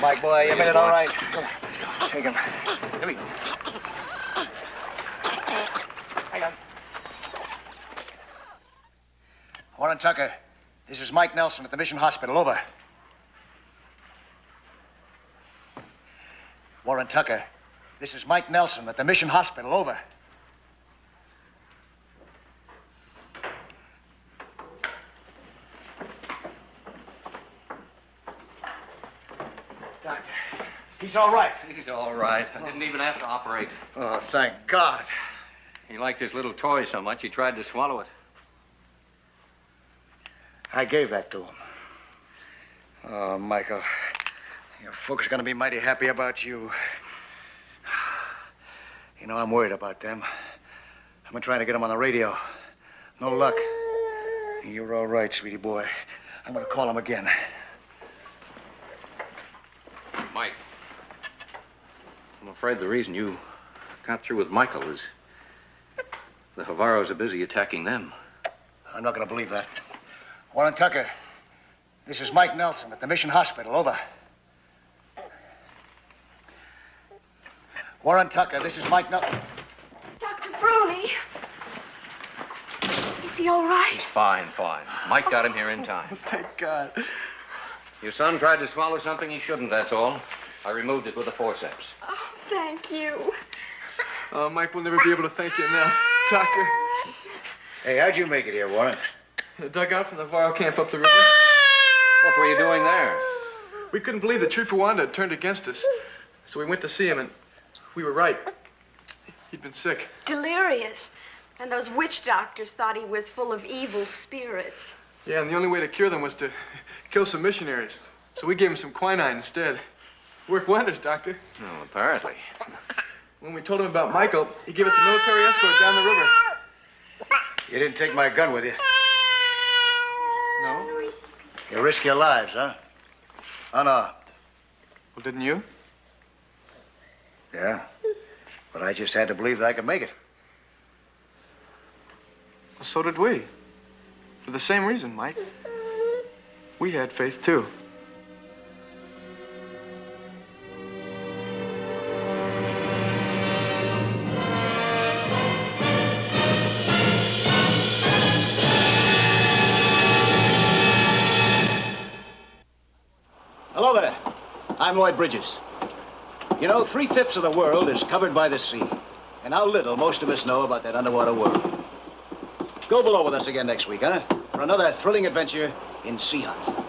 Mike, boy, you made it all right. Come on, let's go. Take him. Here we go. Hang on. Warren Tucker, this is Mike Nelson at the Mission Hospital. Over. Warren Tucker, this is Mike Nelson at the Mission Hospital. Over. Doctor. He's all right. He's all right. I didn't even have to operate. Oh, thank God. He liked his little toy so much, he tried to swallow it. I gave that to him. Oh, Michael. Your folks are going to be mighty happy about you. You know, I'm worried about them. I've been trying to get them on the radio. No luck. You're all right, sweetie boy. I'm going to call them again. Mike, I'm afraid the reason you got through with Michael is the Javaros are busy attacking them. I'm not going to believe that. Warren Tucker, this is Mike Nelson at the Mission Hospital. Over. Warren Tucker, this is Mike Nelson. Dr. Bruni. Is he all right? He's fine. Mike got him here in time. Thank God. Your son tried to swallow something he shouldn't, that's all. I removed it with a forceps. Oh, thank you. Oh, Mike, we'll never be able to thank you enough. Doctor. Hey, how'd you make it here, Warren? I dug out from the Varro camp up the river. What were you doing there? We couldn't believe that Trooper Wanda had turned against us. So we went to see him, and we were right. He'd been sick. Delirious. And those witch doctors thought he was full of evil spirits. Yeah, and the only way to cure them was to kill some missionaries. So we gave him some quinine instead. Worked wonders, Doctor. Oh, apparently. When we told him about Michael, he gave us a military escort down the river. You didn't take my gun with you. No? You risk your lives, huh? Unarmed. Well, didn't you? Yeah. But I just had to believe that I could make it. Well, so did we. For the same reason, Mike. We had faith, too. Hello there. I'm Lloyd Bridges. You know, 3/5 of the world is covered by the sea. And how little most of us know about that underwater world. Go below with us again next week, huh? For another thrilling adventure in Sea Hunt.